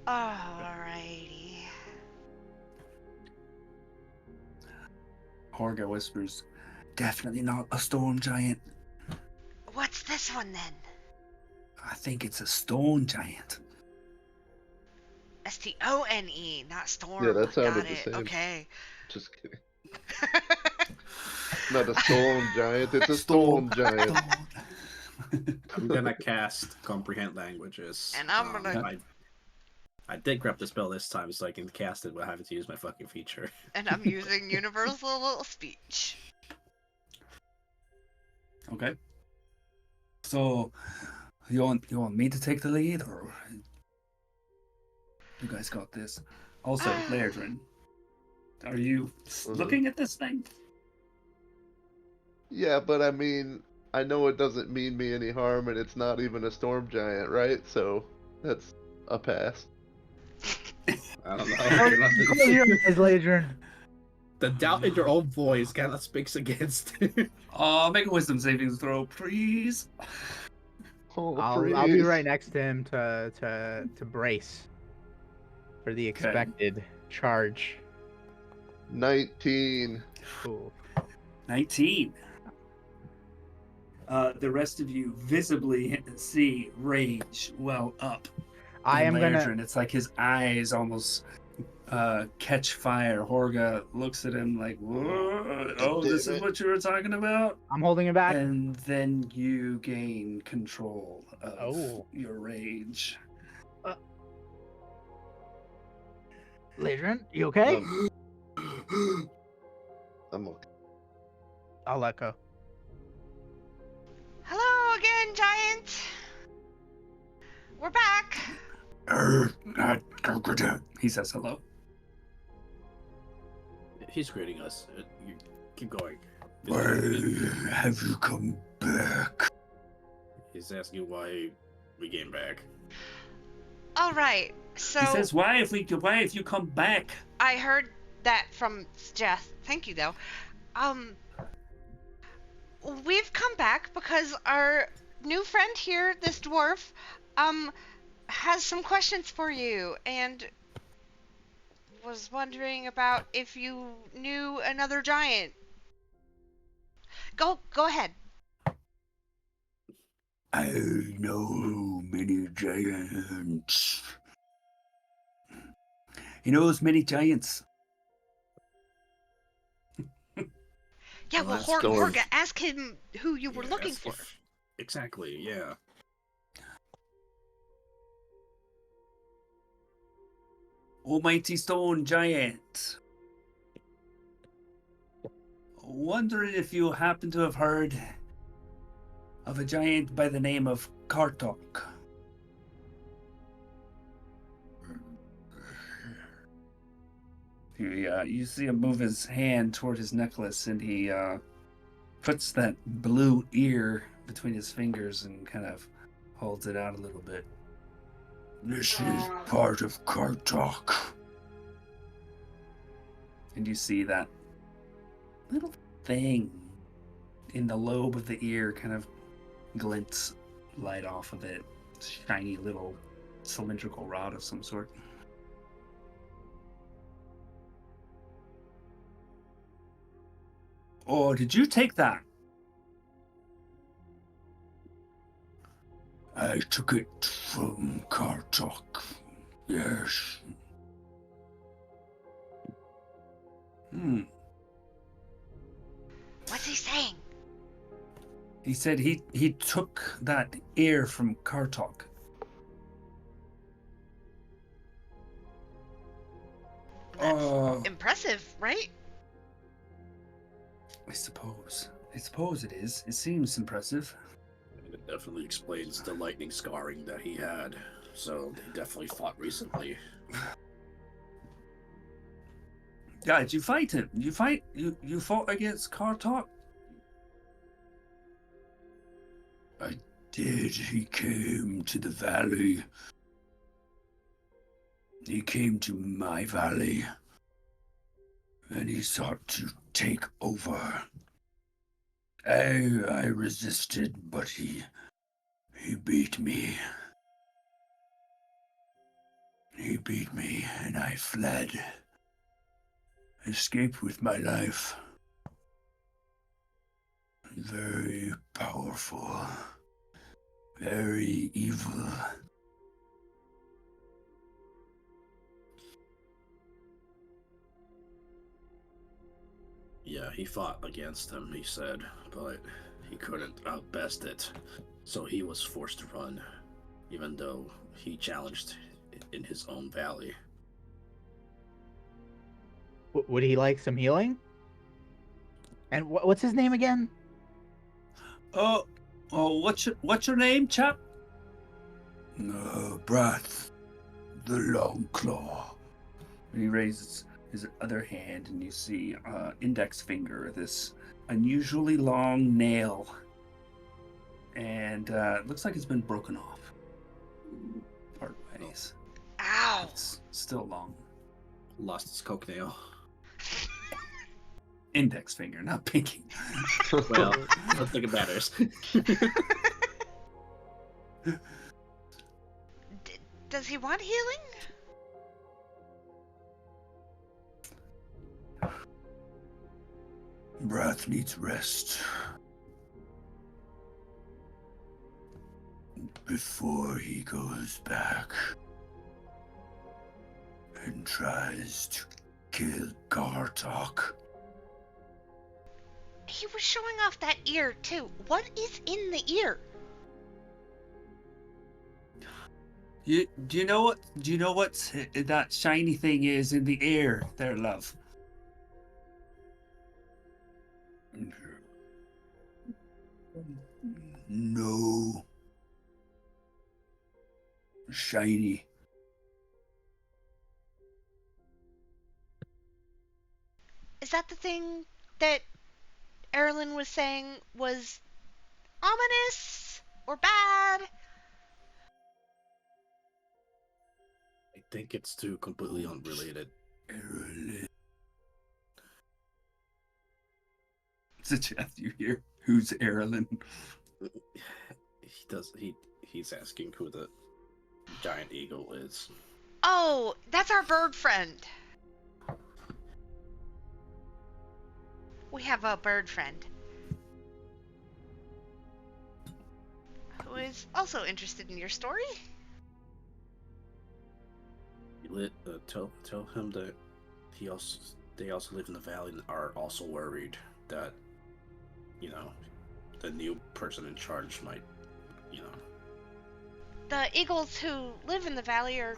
Alrighty. Horga whispers, "Definitely not a storm giant. What's this one then? I think it's a stone giant." Stone, not storm. Yeah, that sounded Got the it. same. Okay. Just kidding. Not a stone giant, it's a stone giant. I'm gonna cast Comprehend Languages. And I'm gonna- I did grab the spell this time so I can cast it without having to use my fucking feature. And I'm using universal speech. Okay. So, you want me to take the lead, or you guys got this? Also, Lairdrin, are you looking at this thing? Yeah, but I mean, I know it doesn't mean me any harm, and it's not even a storm giant, right? So that's a pass. I don't know. Close your eyes, Ladrin. The doubt in your own voice kind of speaks against it. Make a wisdom saving throw, please. Oh, I'll be please. right next to him to brace for the expected charge. 19. Cool. 19. The rest of you visibly see rage well up. I am gonna. Lairdrin. It's like his eyes almost catch fire. Horga looks at him like, "Whoa, oh, this is what you were talking about?" I'm holding him back. And then you gain control of Oh. your rage. Ladrin, you okay? I'm okay. I'll let go. Hello again, Giant. We're back. He says hello. He's greeting us. You keep going. Why have you come back? He's asking why we came back. All right. So He says, why if you come back? I heard that from Jess. Thank you, though. We've come back because our new friend here, this dwarf, has some questions for you and was wondering about if you knew another giant. Go ahead. I know many giants. He knows many giants. Yeah, Well, well, that's going- Horga, ask him who you were Yeah, looking ask for. Exactly, yeah. Almighty Stone Giant. Wondering if you happen to have heard of a giant by the name of Kartok. You see him move his hand toward his necklace, and he puts that blue ear between his fingers and kind of holds it out a little bit. This is part of Kartok. And you see that little thing in the lobe of the ear kind of glints light off of it. Shiny little cylindrical rod of some sort. Oh, did you take that? I took it from Kartok. Yes. What's he saying? He said he took that ear from Kartok. That's impressive, right? I suppose. I suppose it is. It seems impressive. And it definitely explains the lightning scarring that he had. So they definitely fought recently. Yeah, did you fight him? You fought against Kartok? I did. He came to the valley. He came to my valley. And he sought to take over. I resisted, but he beat me. He beat me, and I fled. Escaped with my life. Very powerful. Very evil. Yeah, he fought against him, he said, but he couldn't outbest it. So he was forced to run, even though he challenged in his own valley. Would he like some healing? And what's his name again? Oh, what's your name, chap? Brath, the Long Claw. And he raises his other hand, and you see index finger, this unusually long nail, and it looks like it's been broken off. Part ways. Ow! It's still long. Lost his cokenail. Index finger, not pinky. Well, I don't think it matters. Does he want healing? Brath needs rest. Before he goes back and tries to kill Kartok. He was showing off that ear too. What is in the ear? Do you know what that shiny thing is in the air there, love? No. Shiny. Is that the thing that Erlen was saying was ominous or bad? I think it's two completely unrelated. Is it Jeff you hear? Who's Erlen? He's asking who the giant eagle is. Oh, that's our bird friend. We have a bird friend who is also interested in your story. Tell him that they also live in the valley and are also worried that you know, the new person in charge might, you know. The eagles who live in the valley are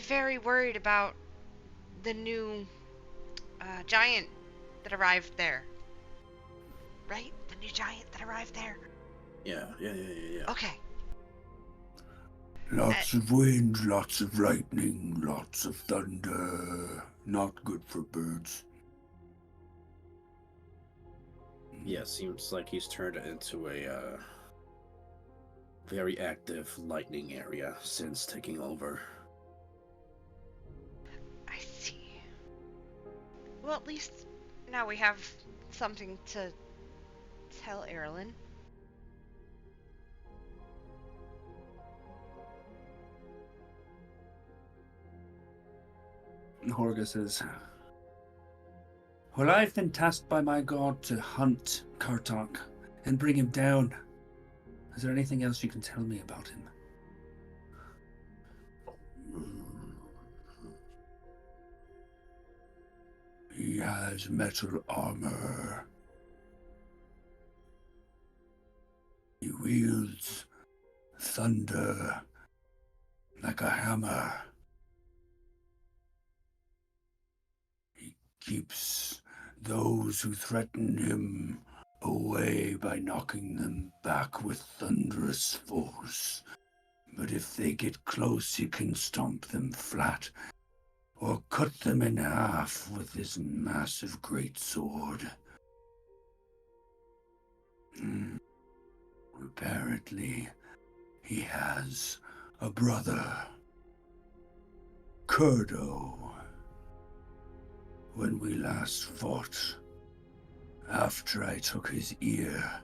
very worried about the new giant that arrived there. Right? The new giant that arrived there. Yeah. Okay. Lots of wind, lots of lightning, lots of thunder. Not good for birds. Yeah, seems like he's turned it into a very active lightning area since taking over. I see. Well, at least now we have something to tell Erilyn. Horga says, well, I've been tasked by my god to hunt Kartok and bring him down. Is there anything else you can tell me about him? He has metal armor. He wields thunder like a hammer. He keeps those who threaten him away by knocking them back with thunderous force. But if they get close, he can stomp them flat or cut them in half with his massive greatsword. Apparently, he has a brother, Kurdo. When we last fought, after I took his ear,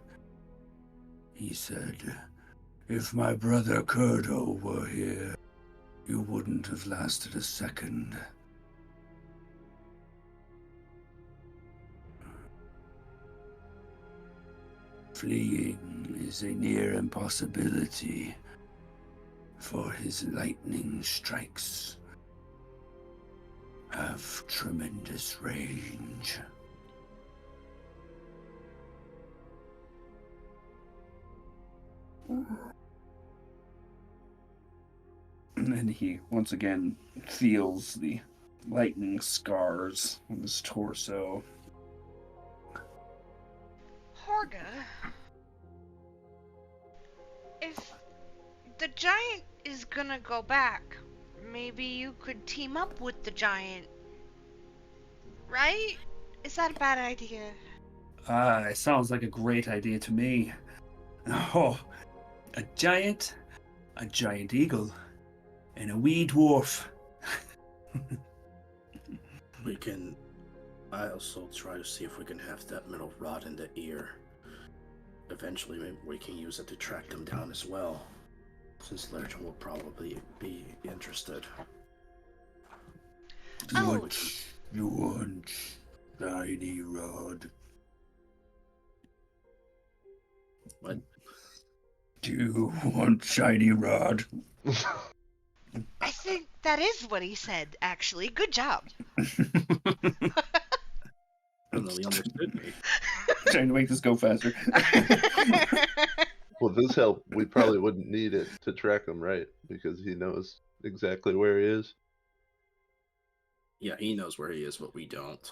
he said, if my brother Kurdo were here, you wouldn't have lasted a second. Fleeing is a near impossibility, for his lightning strikes have tremendous range. And then he once again feels the lightning scars on his torso. Horga, if the giant is gonna go back, maybe you could team up with the giant, right? Is that a bad idea? It sounds like a great idea to me. Oh, a giant eagle, and a wee dwarf. We can. I also try to see if we can have that metal rod in the ear. Eventually, maybe we can use it to track them down as well, since Lerton will probably be interested. Oh. You want shiny rod? What? Do you want shiny rod? I think that is what he said, actually. Good job. I don't know, he understood me. Trying to make this go faster. Well, this help, we probably wouldn't need it to track him, right? Because he knows exactly where he is. Yeah, he knows where he is, but we don't.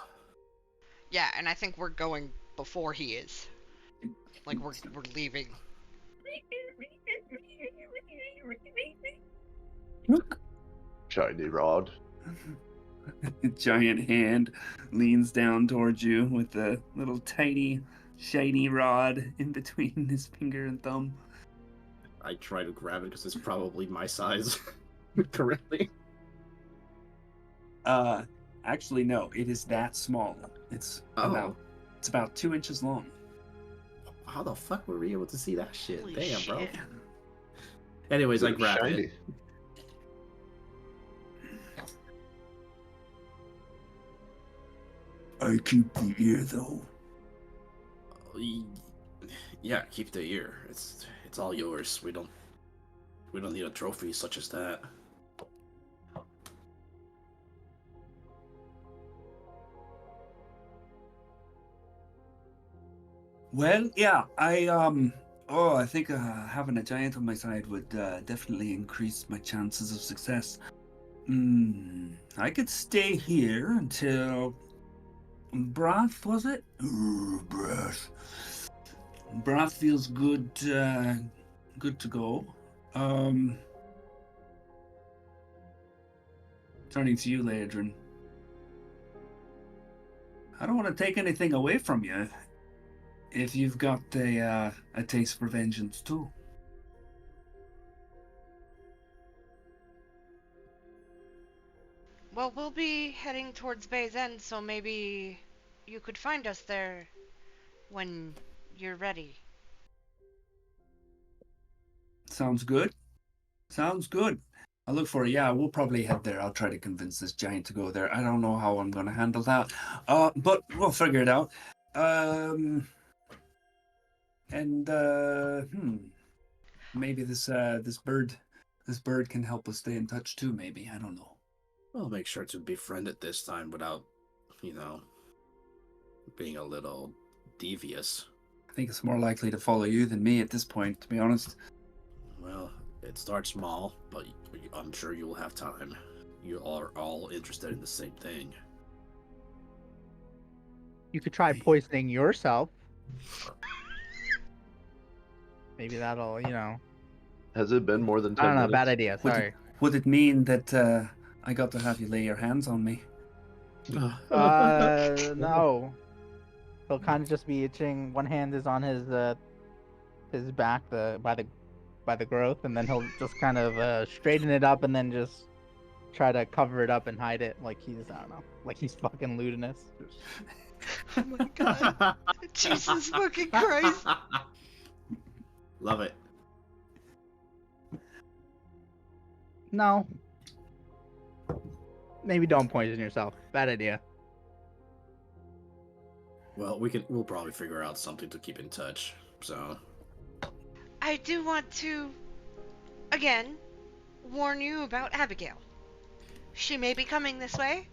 Yeah, and I think we're going before he is. Like, we're leaving. Look. Shiny rod. A giant hand leans down towards you with the little tiny shiny rod in between his finger and thumb. I try to grab it because it's probably my size currently. Actually no, it is that small. It's about 2 inches long. How the fuck were we able to see that shit? Holy Damn, bro. shit. Anyways, I It's grab shiny. it. I keep the ear though. Yeah, keep the ear. It's all yours. We don't need a trophy such as that. Well, yeah, I think having a giant on my side would definitely increase my chances of success. I could stay here until Brath, was it? Ooh, Brath. Brath feels good, good to go. Turning to you, Leodrin. I don't want to take anything away from you if you've got a taste for vengeance too. Well, we'll be heading towards Bay's End, so maybe you could find us there when you're ready. Sounds good. Sounds good. I'll look for it. Yeah, we'll probably head there. I'll try to convince this giant to go there. I don't know how I'm going to handle that, but we'll figure it out. Maybe this bird can help us stay in touch too. Maybe, I don't know. I'll make sure to befriend it this time without, being a little devious. I think it's more likely to follow you than me at this point, to be honest. Well, it starts small, but I'm sure you'll have time. You are all interested in the same thing. You could try poisoning yourself. Maybe that'll, Has it been more than 10 I don't know, minutes? bad idea. Sorry. Would it mean that I got to have you lay your hands on me? No. He'll kind of just be itching. One hand is on his back, by the growth, and then he'll just kind of straighten it up and then just try to cover it up and hide it like he's, I don't know, like he's fucking Ludinus. Oh my god. Jesus fucking Christ. Love it. No. Maybe don't poison yourself. Bad idea. Well, we'll probably figure out something to keep in touch. So I do want to, again, warn you about Abigail. She may be coming this way,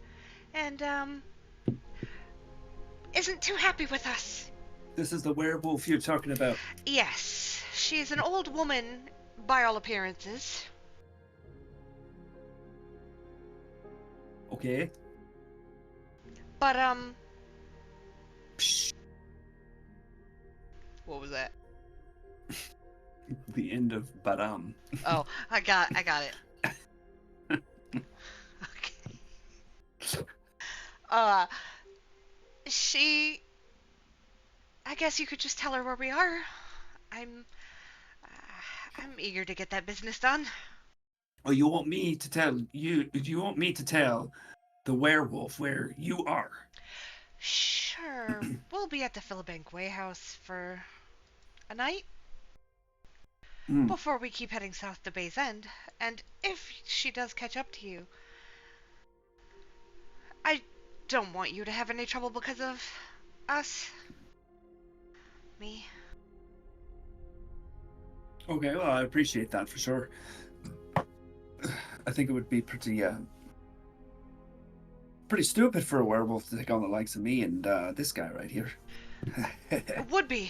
and, isn't too happy with us. This is the werewolf you're talking about. Yes, she's an old woman, by all appearances. Okay. But, Psh, what was that? the end of Badam. Oh, I got it. Okay. I guess you could just tell her where we are. I'm eager to get that business done. Oh, you want me to tell you? You want me to tell the werewolf where you are? Sure. We'll be at the Philibank Way House for a night before we keep heading south to Bay's End. And if she does catch up to you, I don't want you to have any trouble because of us. Me. Okay, well, I appreciate that for sure. I think it would be pretty stupid for a werewolf to take on the likes of me and this guy right here. It would be.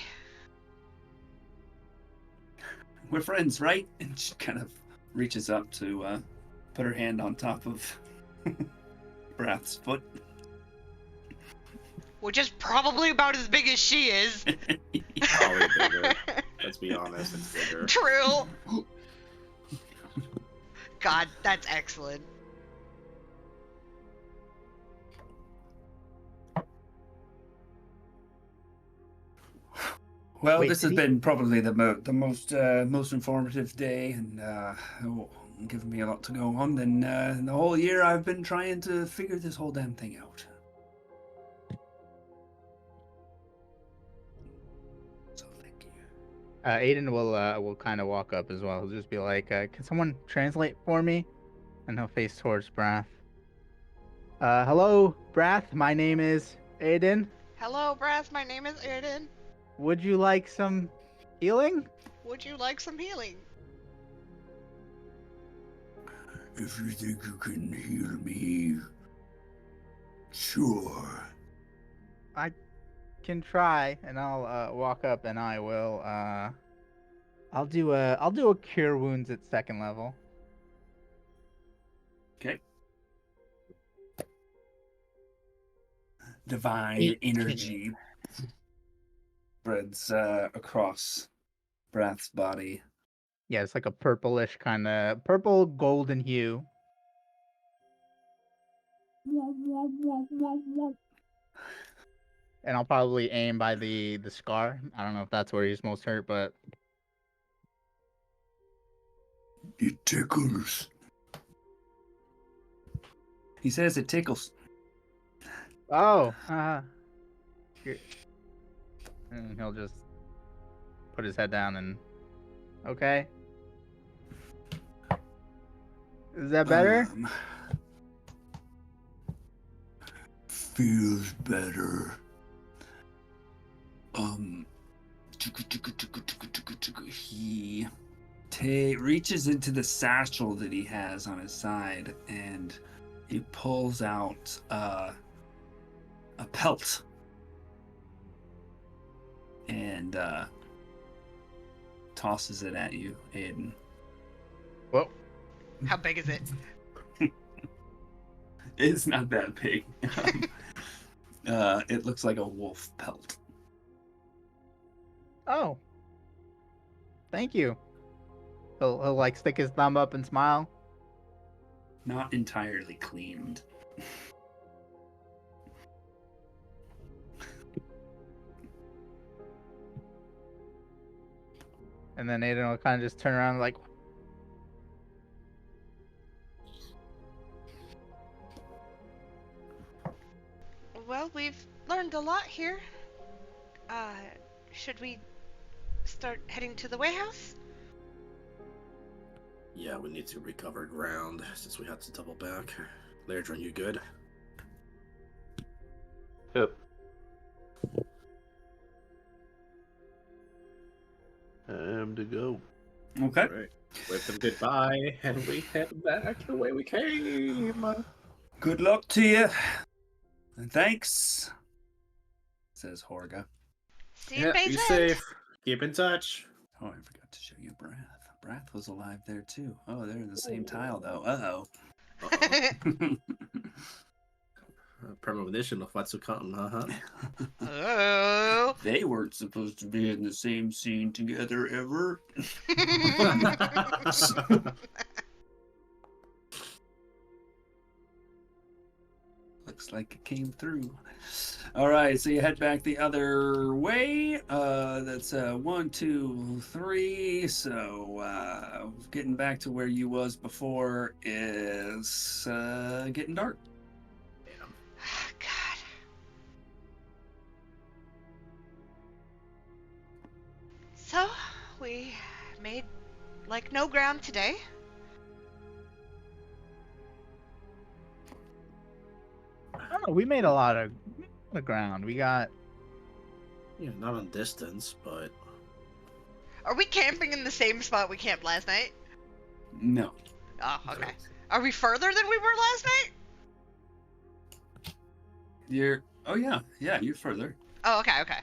We're friends, right? And she kind of reaches up to put her hand on top of Brath's foot. Which is probably about as big as she is. probably bigger. Let's be honest, it's bigger. True. God, that's excellent. Well, Wait, this has been probably the most informative day, and given me a lot to go on. And the whole year I've been trying to figure this whole damn thing out. So thank you. Aiden will kind of walk up as well. He'll just be like, "Can someone translate for me?" And he'll face towards Brath. Hello, Brath. My name is Aiden. Hello, Brass. My name is Aiden. Would you like some healing? Would you like some healing? If you think you can heal me, sure. can try, and I'll walk up and I will I'll do a cure wounds at 2nd level. Okay. Divine energy spreads across Brath's body. Yeah, it's like a purplish kind of purple golden hue. And I'll probably aim by the scar. I don't know if that's where he's most hurt, but It tickles. He says it tickles. oh, here. And he'll just put his head down and okay. Is that better? Feels better. He reaches into the satchel that he has on his side and he pulls out a pelt and tosses it at you, Aiden. Whoa. How big is it? It's not that big. It looks like a wolf pelt. Oh. Thank you. He'll like stick his thumb up and smile. Not entirely cleaned. And then Aiden will kind of just turn around like, Well, we've learned a lot here. Should we start heading to the warehouse? Yeah, we need to recover ground since we had to double back. Lairdron, you good? Yep. I am to go. Okay. Alright. Wave them goodbye, and we head back the way we came. Good luck to you. And thanks, says Horga. See you, Yeah, Base be End. safe. Keep in touch. Oh, I forgot to show you Brath. Brath was alive there too. Oh, they're in the same tile though. Uh-oh. Uh-oh. Premonition of what's to come, Oh. They weren't supposed to be in the same scene together ever. Looks like it came through. All right, so you head back the other way. That's 1, 2, 3. So getting back to where you was before is getting dark. God. So, we made like no ground today. I don't know, we made a lot of ground. We got Yeah, not on distance, but Are we camping in the same spot we camped last night? No. Oh, okay. Are we further than we were last night? You're. Oh yeah, you're further. Oh, okay, okay.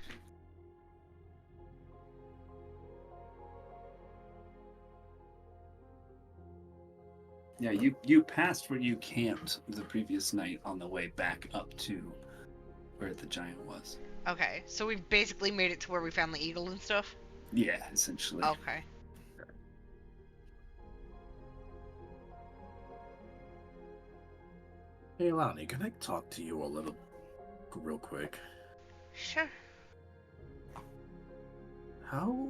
Yeah, you passed where you camped the previous night on the way back up to where the giant was. Okay, so we basically made it to where we found the eagle and stuff? Yeah, essentially. Okay. hey, Lonnie, can I talk to you a little, real quick? Sure. How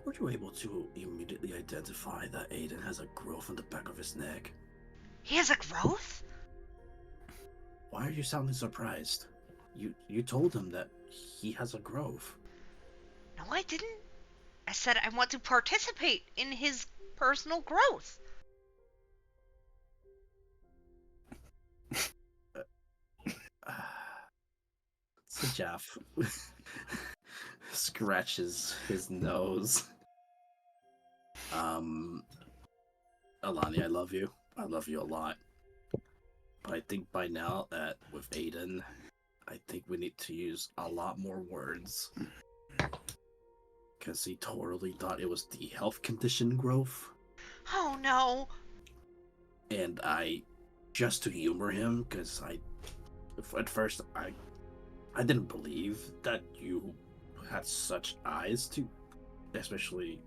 were you able to immediately identify that Aiden has a growth on the back of his neck? He has a growth? Why are you sounding surprised? You told him that he has a growth. No, I didn't. I said I want to participate in his personal growth. So Jeff scratches his nose. Alani, I love you. I love you a lot. But I think by now that with Aiden, I think we need to use a lot more words. Because he totally thought it was the health condition growth. Oh no. And just to humor him, because at first I didn't believe that you had such eyes to, especially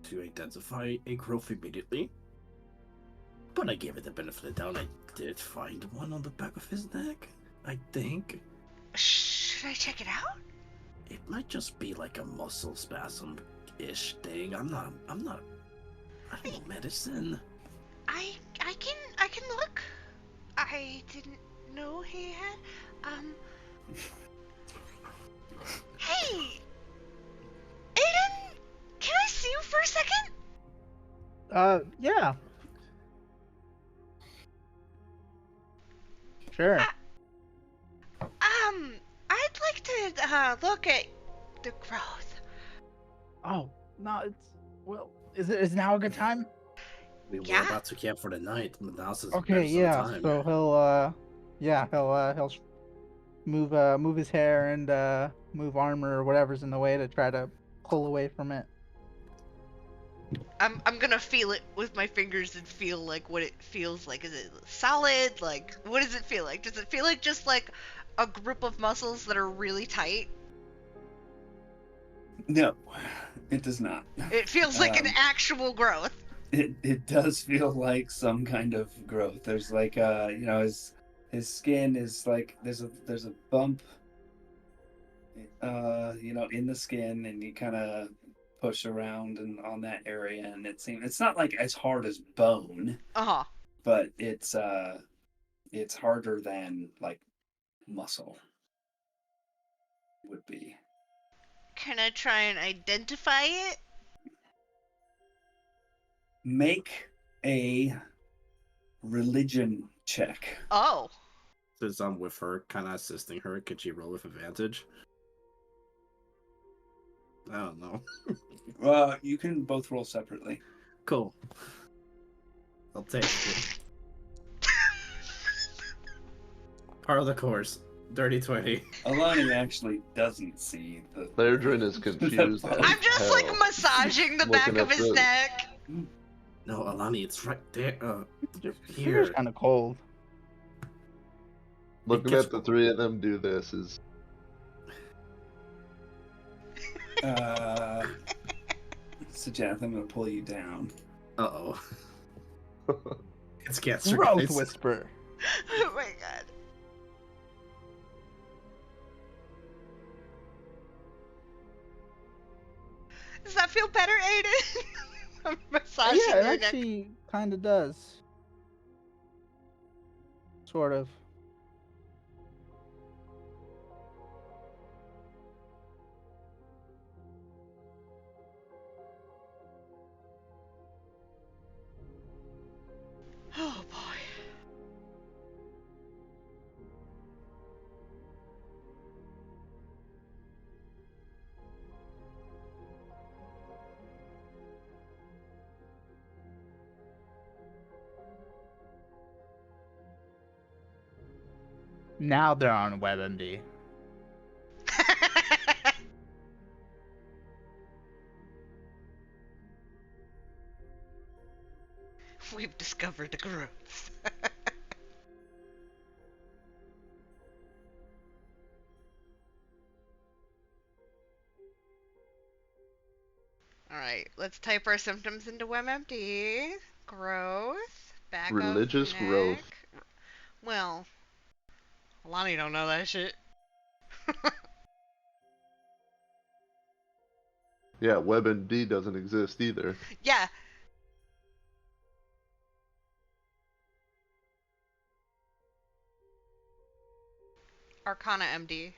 to identify a growth immediately. But I gave it the benefit of the doubt. I did find one on the back of his neck, I think. Should I check it out? It might just be like a muscle spasm-ish thing. I don't know medicine. I can look. I didn't know he had. Hey, Aiden, can I see you for a second? Yeah. Sure. I'd like to look at the growth. Oh, no, is now a good time? We were Yeah. about to camp for the night, but now's the Okay, yeah. time. So he'll move his hair and move armor or whatever's in the way to try to pull away from it. I'm gonna feel it with my fingers and feel like what it feels like. Is it solid? Like, what does it feel like? Does it feel like just like a group of muscles that are really tight? No, it does not. It feels like an actual growth. It does feel like some kind of growth. There's like his skin is like there's a bump in the skin, and you kind of push around and on that area, and it's not like as hard as bone, but it's harder than like muscle would be. Can I try and identify it? Make a religion check. Oh. Since I'm with her, kind of assisting her, could she roll with advantage? I don't know. You can both roll separately. Cool. I'll take it. Part of the course. Dirty 20. Alani actually doesn't see the... Lairdrin is confused. I'm just like massaging the back of his neck. No, Alani, it's right there. Your Here. finger's kind of cold. Looking at the three of them do this is... So, Jeff, I'm going to pull you down. Uh-oh. It's cancer. Growth whisper. Oh my god. Does that feel better, Aiden? I'm massaging Yeah, it your neck. actually kind of does. Sort of. Oh boy. Now they're on WebMD. We've discovered the growths. Alright, let's type our symptoms into WebMD. Growth. Back Religious of growth. neck. Well, Alani don't know that shit. Yeah, WebMD doesn't exist either. Yeah. Arcana MD.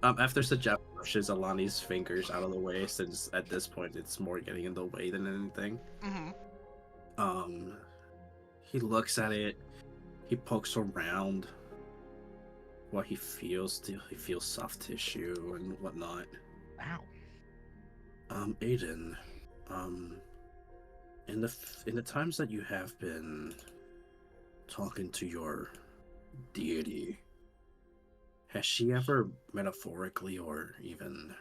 After Sajab pushes Alani's fingers out of the way, since at this point it's more getting in the way than anything. Mm-hmm. He looks at it. He pokes around. What he feels soft tissue and whatnot. Wow. Aiden, in the times that you have been talking to your deity, has she ever metaphorically or even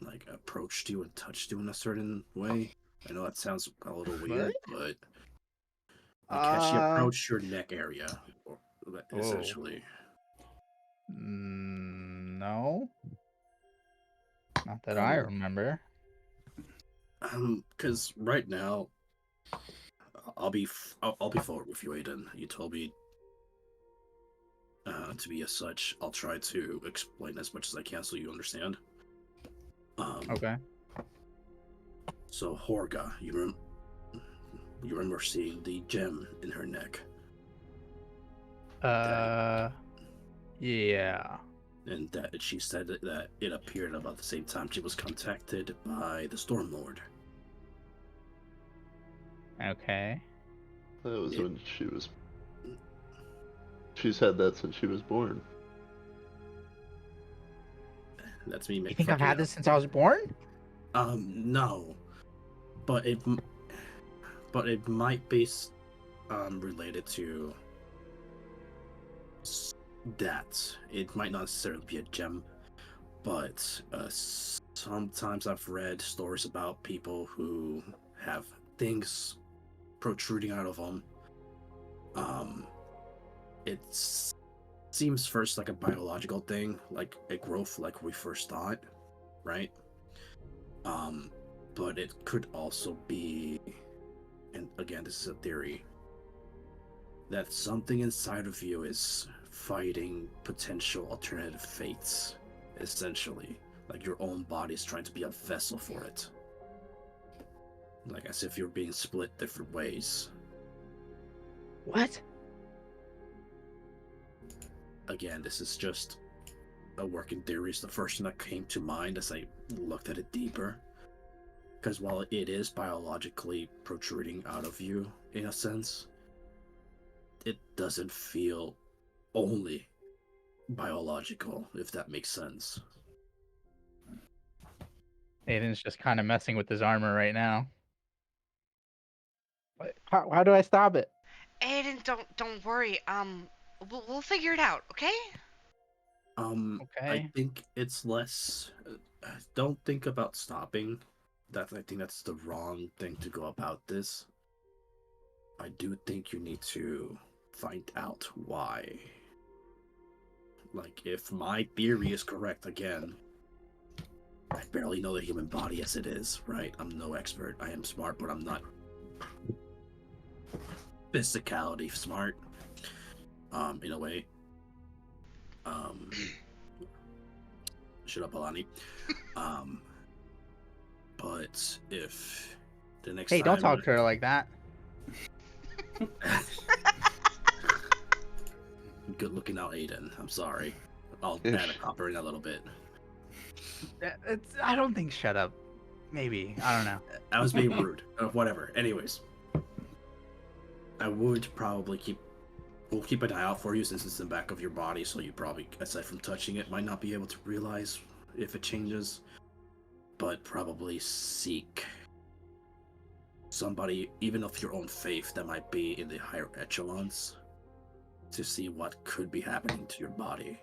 like approached you and touched you in a certain way? I know that sounds a little weird, but like, has she approached your neck area, or, essentially? No. Not that I remember. Because right now, I'll be forward with you, Aiden. You told me to be as such. I'll try to explain as much as I can so you understand. Okay. So Horga, you remember seeing the gem in her neck? Yeah. And that she said that it appeared about the same time she was contacted by the Stormlord. Okay. That was when she was. She's had that since she was born. That's me. You think I've had this since I was born? No, but it might be related to that. It might not necessarily be a gem, but sometimes I've read stories about people who have things protruding out of them. It seems first like a biological thing, like a growth, like we first thought, right? But it could also be, and again, this is a theory, that something inside of you is fighting potential alternative fates, essentially. Like your own body is trying to be a vessel for it. Like as if you're being split different ways. What? Again, this is just a working theory. It's the first thing that came to mind as I looked at it deeper. Because while it is biologically protruding out of you, in a sense, it doesn't feel only biological, if that makes sense. Aiden's just kind of messing with his armor right now. How do I stop it? Aiden, don't worry. We'll figure it out, okay? Okay. I think it's less. Don't think about stopping. I think that's the wrong thing to go about this. I do think you need to find out why. Like, if my theory is correct, again, I barely know the human body as it is, right? I'm no expert. I am smart, but I'm not physicality smart. In a way. Shut up, Alani. But if the next Hey, time... don't talk to her like that. Good looking out, Aiden. I'm sorry. I'll add a copper in a little bit. I don't think shut up. Maybe. I don't know. I was being rude. Whatever. Anyways. I would probably we'll keep an eye out for you since it's in the back of your body, so you probably, aside from touching it, might not be able to realize if it changes. But probably seek somebody, even of your own faith, that might be in the higher echelons, to see what could be happening to your body.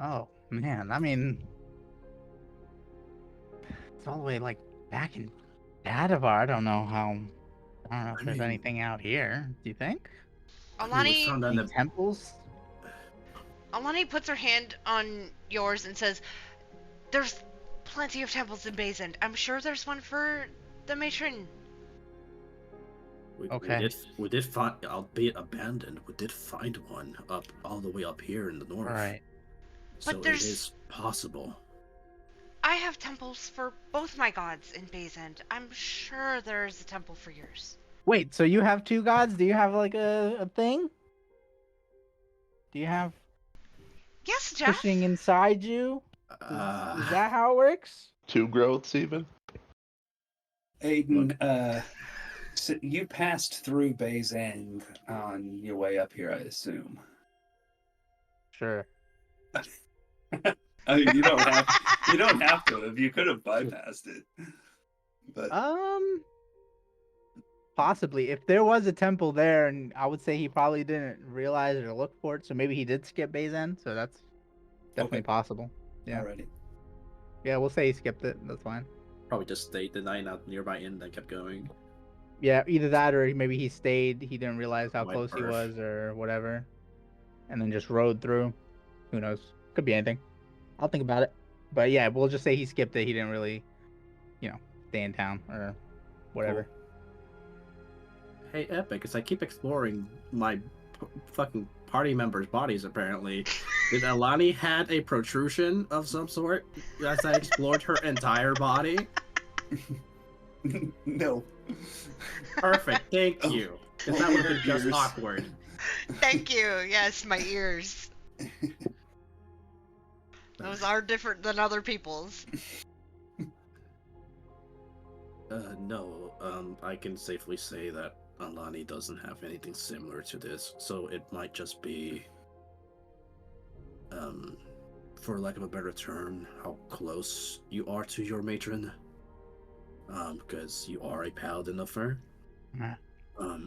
Oh, man. I mean, it's all the way, like, back in Dadavar. I don't know if there's anything out here. Do you think? Alani, Any temples? Alani puts her hand on yours and says, "There's plenty of temples in Bazend. I'm sure there's one for the matron." Okay. We did find, albeit abandoned, we did find one all the way up here in the north. Right. So But there's... it is possible. I have temples for both my gods in Bazend. I'm sure there's a temple for yours. Wait, so you have two gods? Do you have like a thing? Do you have? Yes, Jeff. pushing inside you? Is that how it works? 2 growths even? Aiden, so you passed through Bay's End on your way up here, I assume. Sure. I mean, you don't have to. If you could have bypassed it, but Possibly. If there was a temple there, and I would say he probably didn't realize or look for it, so maybe he did skip Bay's End. So that's definitely Okay. possible. Yeah. Alrighty. Yeah, we'll say he skipped it. That's fine. Probably just stayed the night out nearby inn, then kept going. Yeah, either that or maybe he stayed. He didn't realize how Might close he perf. was or whatever, and then just rode through. Who knows? Could be anything. I'll think about it. But yeah, we'll just say he skipped it. He didn't really, stay in town or whatever. Cool. Hey, Epic, as I keep exploring my fucking party members' bodies, apparently, did Alani had a protrusion of some sort as I explored her entire body? No. Perfect, thank you. Because that would have been just Ears. awkward. Thank you. Yes, my ears. Those are different than other people's. No, I can safely say that Alani doesn't have anything similar to this, so it might just be, for lack of a better term, how close you are to your matron. Because you are a paladin of her.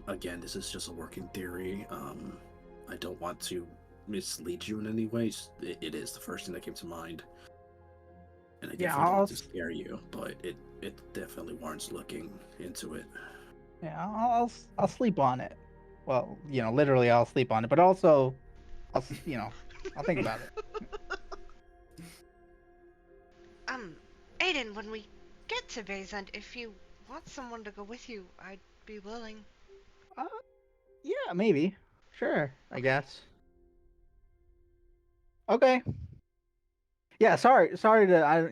Again, this is just a working theory. I don't want to mislead you in any ways. It is the first thing that came to mind. And I definitely don't want to scare you, but it definitely warrants looking into it. Yeah, I'll sleep on it. Well, literally I'll sleep on it, but also I'll think about it. Aiden, when we get to Bay's End, if you want someone to go with you, I'd be willing. Yeah, maybe. Sure, I guess. Okay. Yeah, sorry to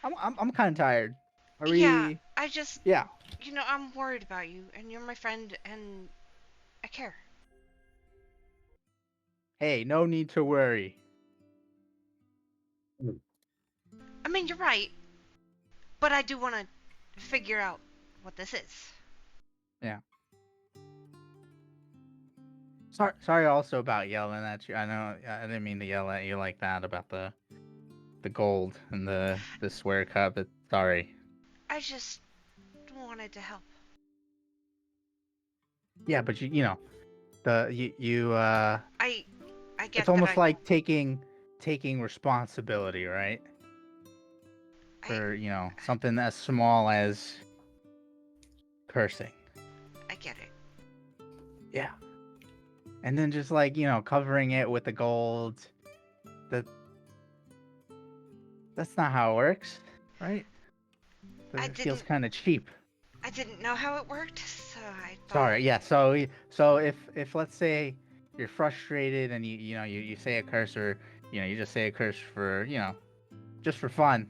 I'm kind of tired. Are we? Yeah, I just, Yeah. I'm worried about you, and you're my friend, and I care. Hey, no need to worry. I mean, you're right, but I do want to figure out what this is. Yeah. Sorry also about yelling at you. I know I didn't mean to yell at you like that about the gold and the swear cup. Sorry. I just wanted to help. Yeah, but you I get it's almost that like taking responsibility, right? I For, something as small as cursing. get it. Yeah. And then just covering it with the gold. That's not how it works, right? It feels kind of cheap. I didn't know how it worked, so I thought... Sorry, yeah. So if let's say you're frustrated and you say a curse or you just say a curse for just for fun.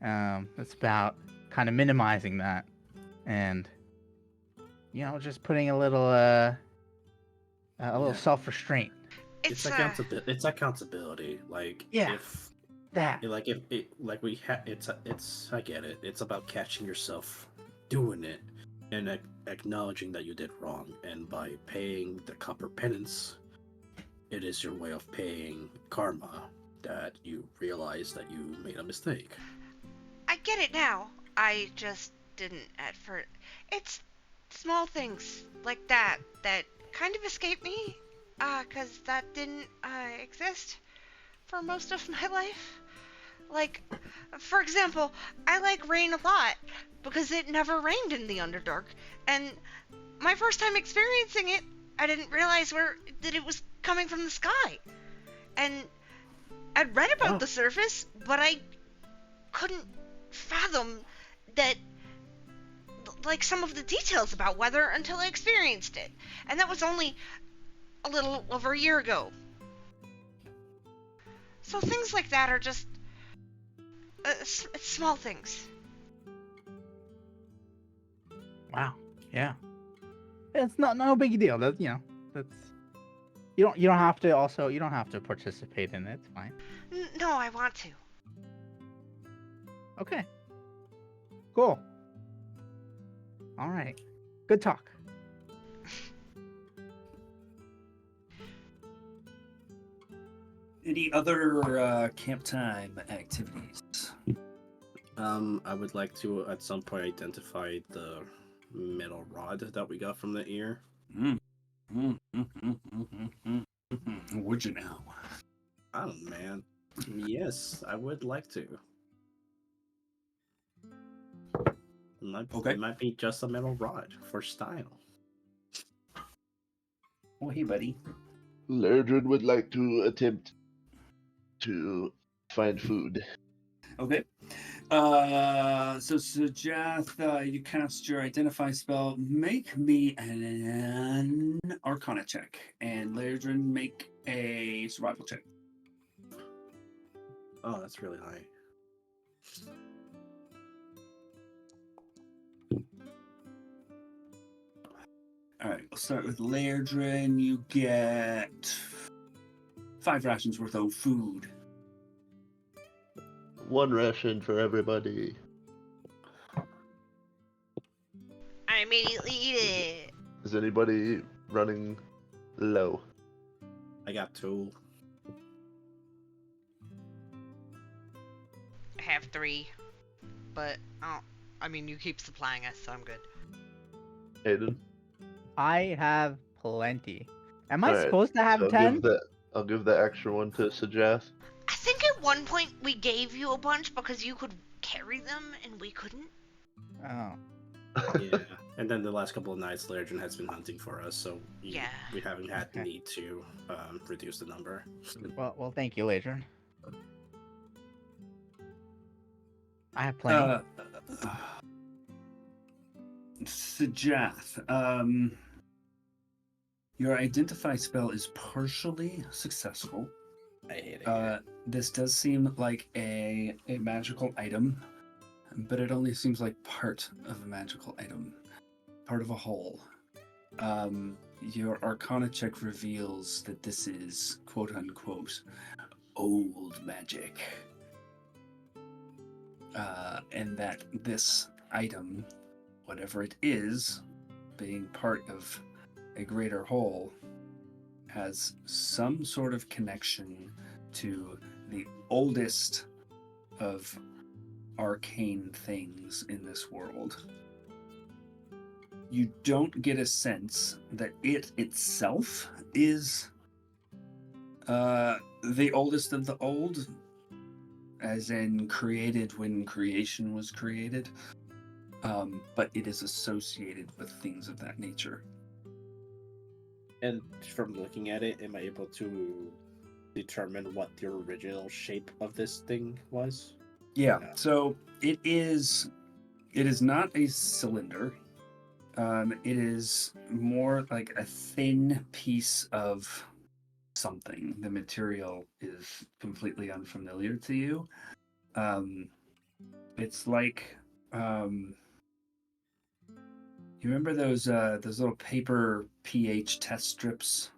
It's about kind of minimizing that and just putting a little self-restraint. It's accountability. Like Yeah. if That. I get it. It's about catching yourself doing it and acknowledging that you did wrong. And by paying the copper penance, it is your way of paying karma that you realize that you made a mistake. I get it now. I just didn't at first. It's small things like that kind of escape me, cause that didn't exist for most of my life. Like, for example, I like rain a lot because it never rained in the Underdark, and my first time experiencing it, I didn't realize that it was coming from the sky. And I'd read about the surface, but I couldn't fathom that, like, some of the details about weather until I experienced it. And that was only a little over a year ago. So things like that are just small things. Wow. Yeah. It's no big deal. That's You don't have to also you don't have to participate in it. It's fine. No, I want to. Okay. Cool. All right. Good talk. Any other camp time activities? I would like to at some point identify the metal rod that we got from the ear. Would you now? I don't know, man. Yes, I would like to. Okay. It might be just a metal rod for style. Oh, hey, buddy. Lerdred would like to attempt to find food. Okay. So Sujath, you cast your identify spell. Make me an Arcana check, and Lairdrin make a survival check. Oh, that's really high. All right, we'll start with Lairdrin. You get 5 rations worth of food. 1 ration for everybody. I immediately eat it. Is anybody running low? I got 2. I have 3, but I mean, you keep supplying us, so I'm good. Aiden? I have plenty. Am I Alright, supposed to have so 10? I'll give the extra one to Sujath. I think at one point we gave you a bunch because you could carry them and we couldn't. Oh. Yeah, and then the last couple of nights, Lairdrin has been hunting for us, so Yeah. we haven't had the Okay. need to reduce the number. Well, thank you, Ladron. I have plenty. Sujath, your identify spell is partially successful. I hate it. This does seem like a magical item, but it only seems like part of a magical item, part of a whole. Your Arcana check reveals that this is quote unquote old magic, and that this item, whatever it is, being part of a greater whole, has some sort of connection to the oldest of arcane things in this world. You don't get a sense that it itself is the oldest of the old, as in created when creation was created, but it is associated with things of that nature. And from looking at it, am I able to determine what the original shape of this thing was? Yeah, so it is not a cylinder. It is more like a thin piece of something. The material is completely unfamiliar to you. It's like you remember those little paper pH test strips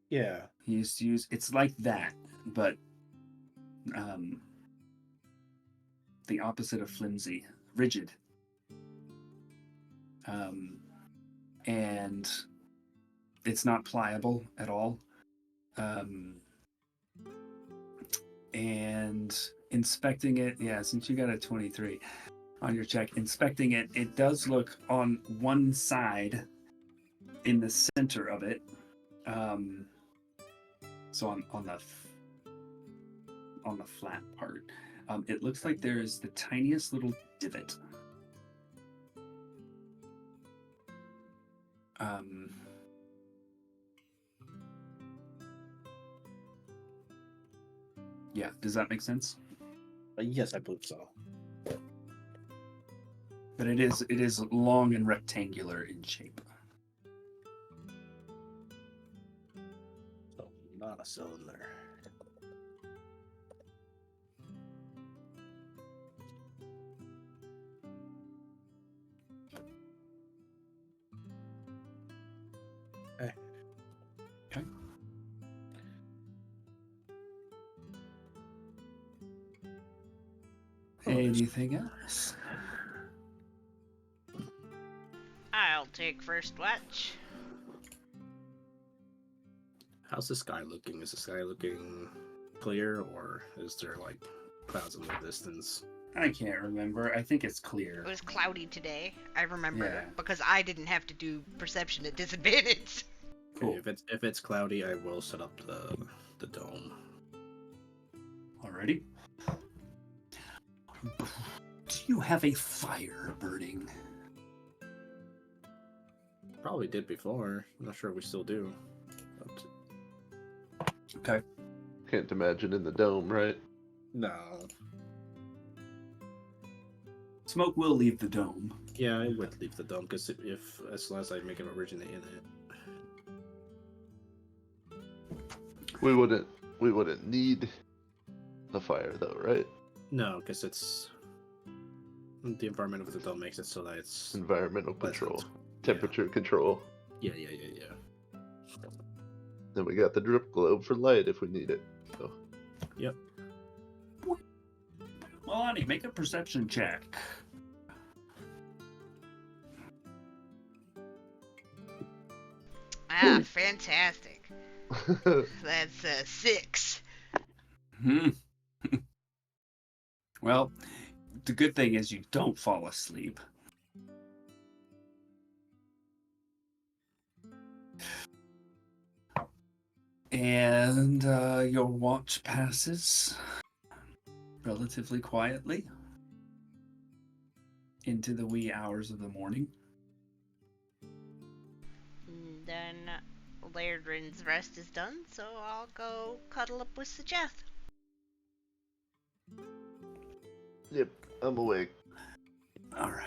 Yeah. you used to use? It's like that, but the opposite of flimsy, rigid. And it's not pliable at all. And inspecting it, yeah, since you got a 23 on your check, inspecting it, it does look on one side in the center of it. So on the flat part, it looks like there's the tiniest little divot. Yeah, does that make sense? Yes, I believe so. But it is long and rectangular in shape. So not a cylinder. Okay. Anything else? I'll take first watch. How's the sky looking? Is the sky looking clear, or is there like clouds in the distance? I can't remember. I think it's It clear. was cloudy today. I remember Yeah. because I didn't have to do perception at disadvantage. Cool. Okay, if it's cloudy, I will set up the dome. Alrighty. Do you have a fire burning? Probably did before. I'm not sure we still do. But Okay. Can't imagine in the dome, right? no. Smoke will leave the dome. Yeah, I would leave the dome because if as long as I make it originate in it. We wouldn't need the fire though, right? No, because it's the environment of the dome makes it so that it's Environmental pleasant. control, temperature control. Yeah. Then we got the drip globe for light if we need it. So Yep. Melanie, make a perception check. Ah, fantastic. That's 6. Hmm. Well, the good thing is you don't fall asleep. And your watch passes relatively quietly into the wee hours of the morning. Then Lairdrin's rest is done, so I'll go cuddle up with Sejeth. yep, I'm awake. All right.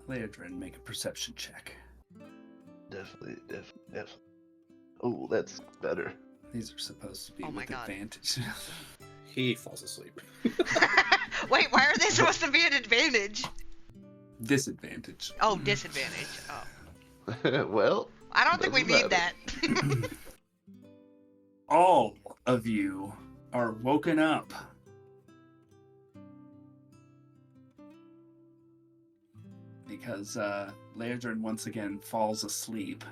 Leodrin, make a perception check. Definitely. Oh, that's better. These are supposed to be Oh my with God. advantage. He falls asleep. Wait, why are they supposed to be an advantage? Disadvantage. Oh, disadvantage. Oh. Well, I don't think we doesn't need matter. that. All of you are woken up. Because Leodrin once again falls asleep.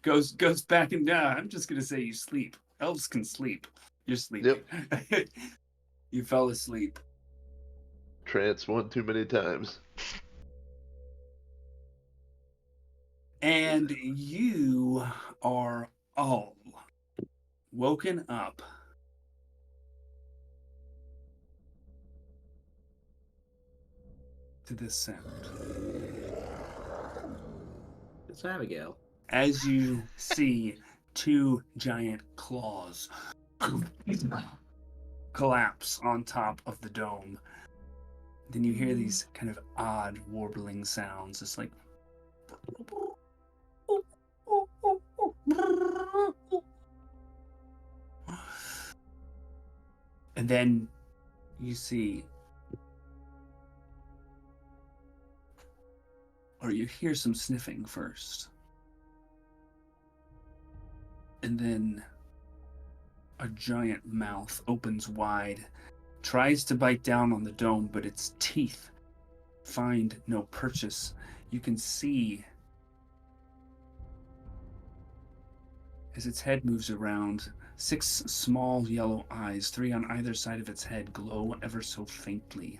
Goes back and down. I'm just gonna say you sleep. Elves can sleep. You're sleeping. Yep. You fell asleep. Trance one too many times. And you are all woken up to this sound. It's Abigail. As you see two giant claws collapse on top of the dome. Then you hear these kind of odd warbling sounds. It's like and then you see or you hear some sniffing first. And then a giant mouth opens wide, tries to bite down on the dome, but its teeth find no purchase. You can see as its head moves around, 6 small yellow eyes, 3 on either side of its head, glow ever so faintly.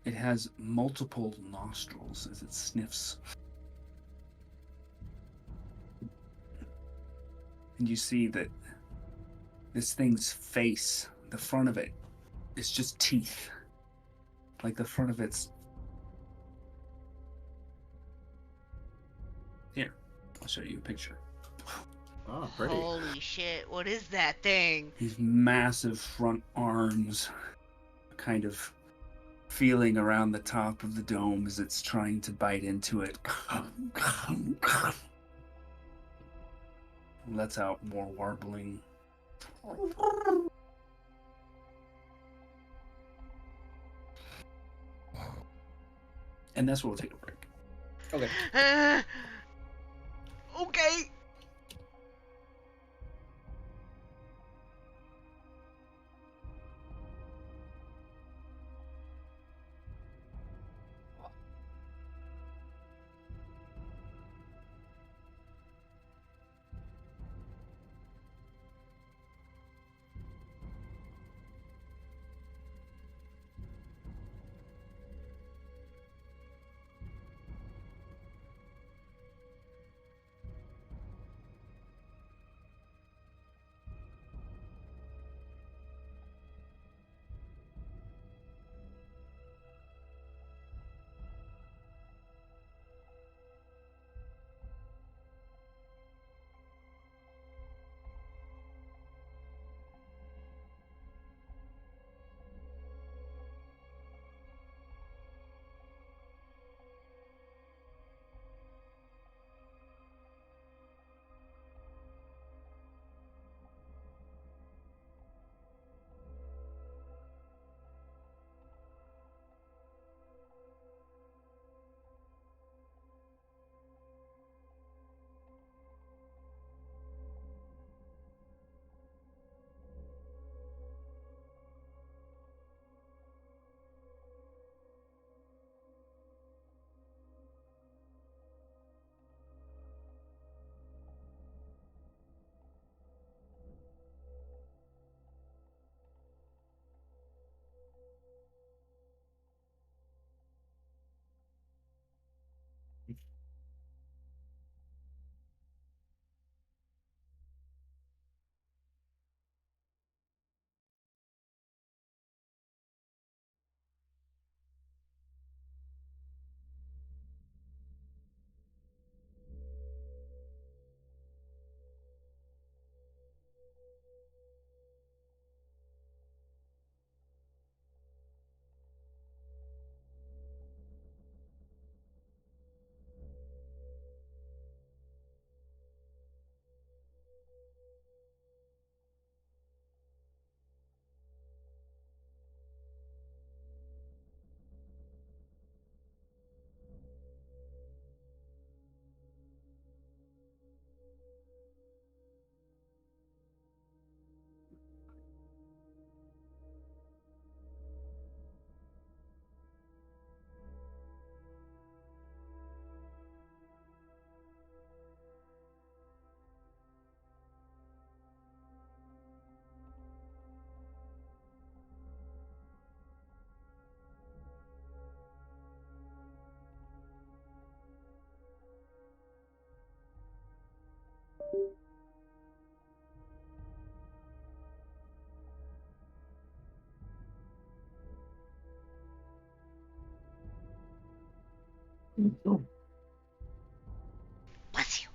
It has multiple nostrils as it sniffs. And you see that this thing's face, the front of it, is just teeth. Like the front of its... Here, I'll show you a picture. Oh, pretty. Holy shit, what is that thing? These massive front arms kind of feeling around the top of the dome as it's trying to bite into it. Lets out more warbling. And that's where we'll take a break. Okay. Okay. Bless you.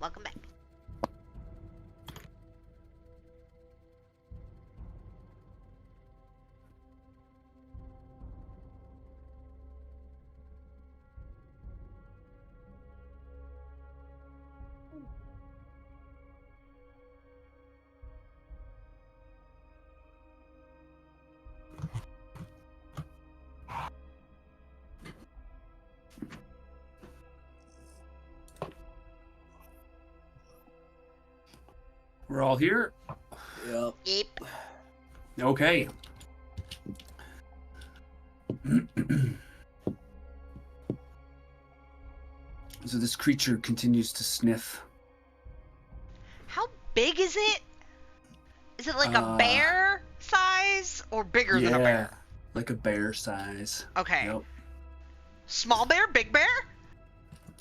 Welcome back. We're all here? Yep. Yep. Okay. So this creature continues to sniff. How big is it? Is it like a bear size or bigger than a bear? Like a bear size. Okay. Yep. Small bear? Big bear?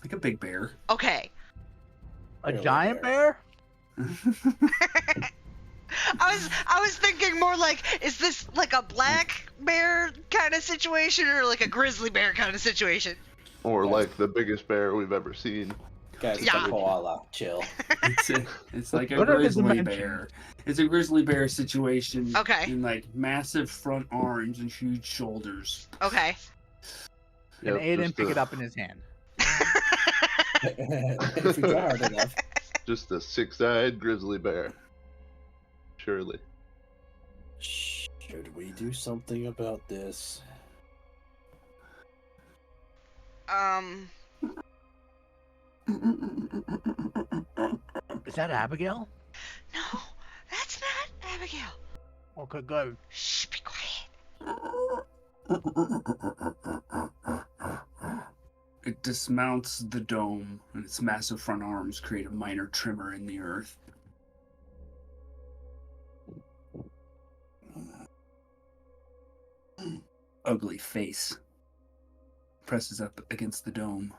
Like a big bear. Okay. A Really giant bear? I was thinking more like, is this like a black bear kind of situation or like a grizzly bear kind of situation? Or like the biggest bear we've ever seen. Guys, it's Yeah. a koala. Chill. It's like a What are the grizzly dimensions? bear. It's a grizzly bear situation. Okay. In like massive front arms and huge shoulders. Okay. Can Yep, Aiden just pick a- it up in his hand? If we try hard enough. Just a six-eyed grizzly bear. Surely. Should we do something about this? Is that Abigail? No, that's not Abigail. Okay, good. Shh, be quiet. It dismounts the dome, and its massive front arms create a minor tremor in the earth. Ugly face presses up against the dome.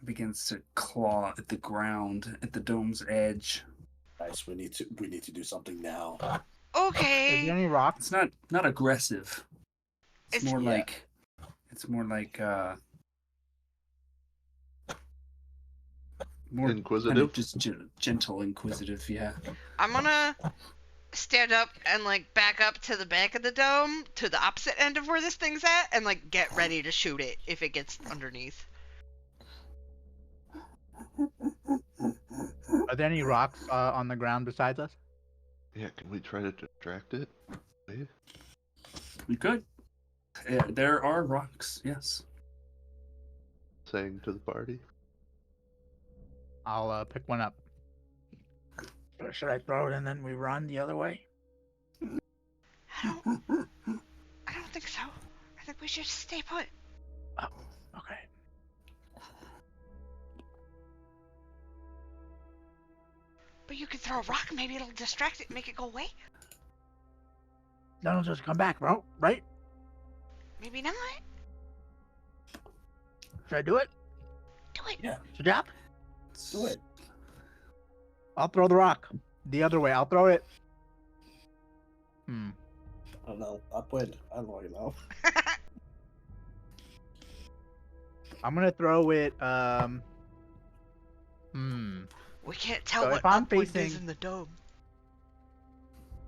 Begins to claw at the ground at the dome's edge. Guys, we need to do something now. Is Okay. there any rocks? It's not aggressive. It's It's- more Yeah. like more kind Inquisitive? of just gentle inquisitive, yeah. I'm gonna stand up and like back up to the back of the dome to the opposite end of where this thing's at and like get ready to shoot it if it gets underneath. Are there any rocks on the ground besides us? Yeah, can we try to distract it? Maybe? We could. Yeah, there are rocks, yes. Saying to the party. I'll pick one up. Or should I throw it and then we run the other way? I don't think so. I think we should stay put. Oh, okay. But you could throw a rock, maybe it'll distract it and make it go away. Then it'll just come back, bro. Right? Maybe not. Should I do it? Do it. Yeah, Good job. do it. I'll throw the rock. The other way. I'll throw it. I don't know. Upwind. I don't know. I'm gonna throw it. We can't tell So what if I'm upwind is facing- in the dome.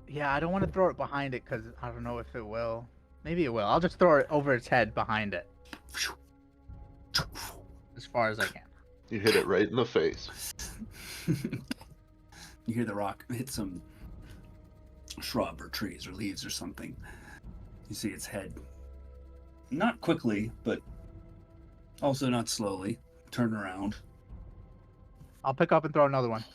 Yeah, I don't want to throw it behind it because I don't know if it will. Maybe it will. I'll just throw it over its head behind it. As far as I can. You hit it right in the face. You hear the rock hit some shrub or trees or leaves or something. You see its head. Not quickly, but also not slowly. Turn around. I'll pick up and throw another one.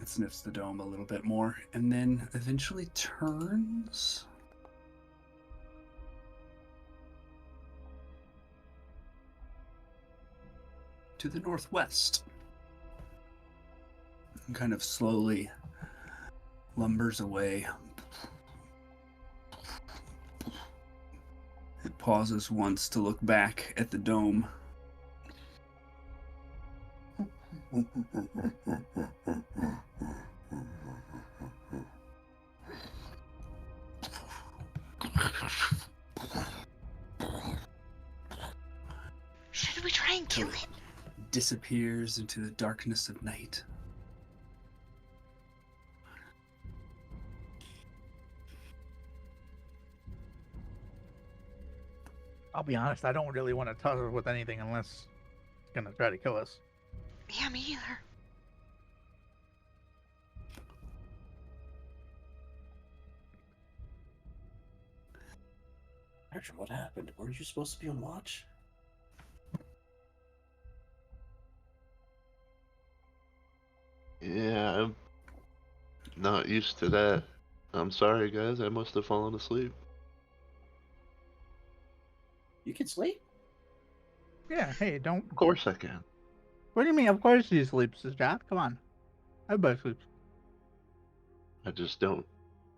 It sniffs the dome a little bit more and then eventually turns. To the northwest. And kind of slowly lumbers away. It pauses once to look back at the dome Should we try and kill it? Disappears into the darkness of night. I'll be honest, I don't really want to tussle with anything unless it's gonna try to kill us. Yeah, me either. Archer, what happened? Weren't you supposed to be on watch? Yeah, I'm not used to that. I'm sorry, guys. I must have fallen asleep. You can sleep? Yeah, hey, don't. Of course I can. What do you mean? Of course he sleeps, Jack. Come on. Everybody sleeps. I just don't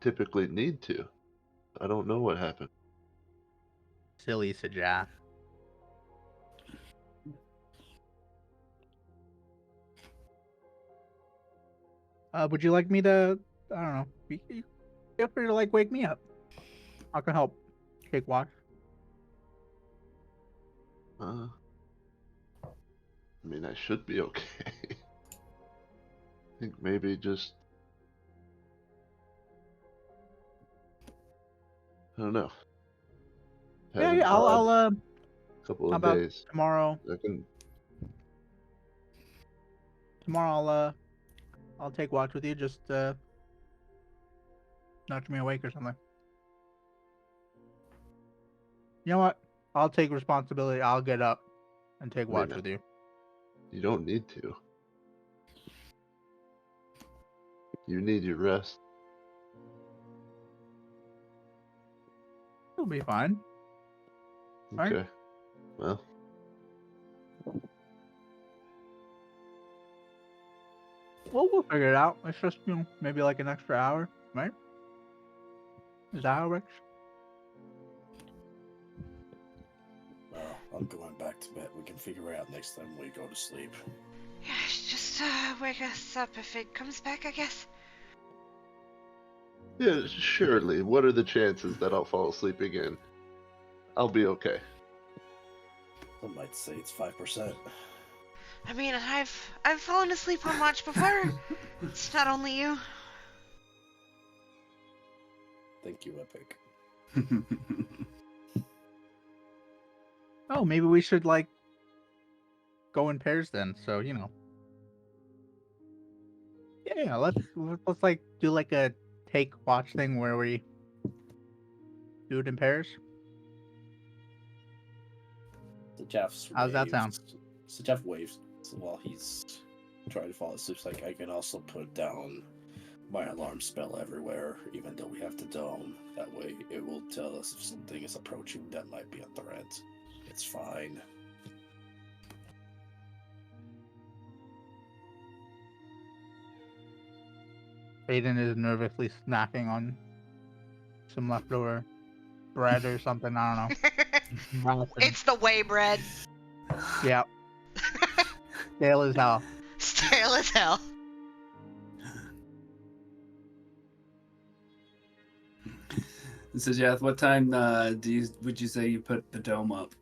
typically need to. I don't know what happened. Silly Sajah. Would you like me to? I don't know. Feel free to like wake me up. I can help take watch. I mean, I should be okay. I think maybe just. I don't know. Yeah, Had yeah. an I'll odd couple how of about days. tomorrow? I can. Tomorrow I'll take watch with you. Just nudge me awake or something. You know what? I'll take responsibility. I'll get up and take watch with you. You don't need to. You need your rest. It'll be fine. Right. Okay. Well, Well, we'll figure it out. It's just, maybe like an extra hour, right? Is that how it works? Well, I'm going back to bed. We can figure it out next time we go to sleep. Yeah, just wake us up if it comes back, I guess. yeah, surely. What are the chances that I'll fall asleep again? I'll be okay. Some might say it's 5%. I mean, I've fallen asleep on watch before. It's not only you. Thank you, Epic. Oh, maybe we should like go in pairs then. So Yeah, let's like do like a take watch thing where we do it in pairs. So Jeff's How's that sound? So Jeff waves while he's trying to fall asleep. It's like I can also put down my alarm spell everywhere, even though we have the dome. That way it will tell us if something is approaching that might be a threat. It's fine. Aiden is nervously snacking on some leftover bread or something. I don't know. It's the whey bread. Yeah. Stale as hell. Stale as hell. So, Jeff, what time would you say you put the dome up?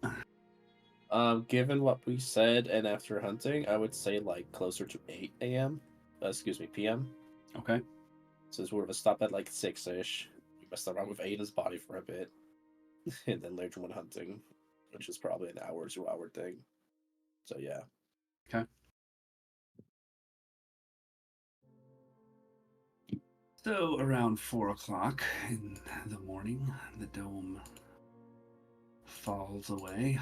Given what we said and after hunting, I would say like closer to 8 a.m. PM. Okay. Since we're gonna stop at like 6-ish, we messed around with Aiden's body for a bit, and then later went hunting, which is probably an hour, 2-hour thing. So yeah. Okay. So around 4 o'clock in the morning, the dome falls away.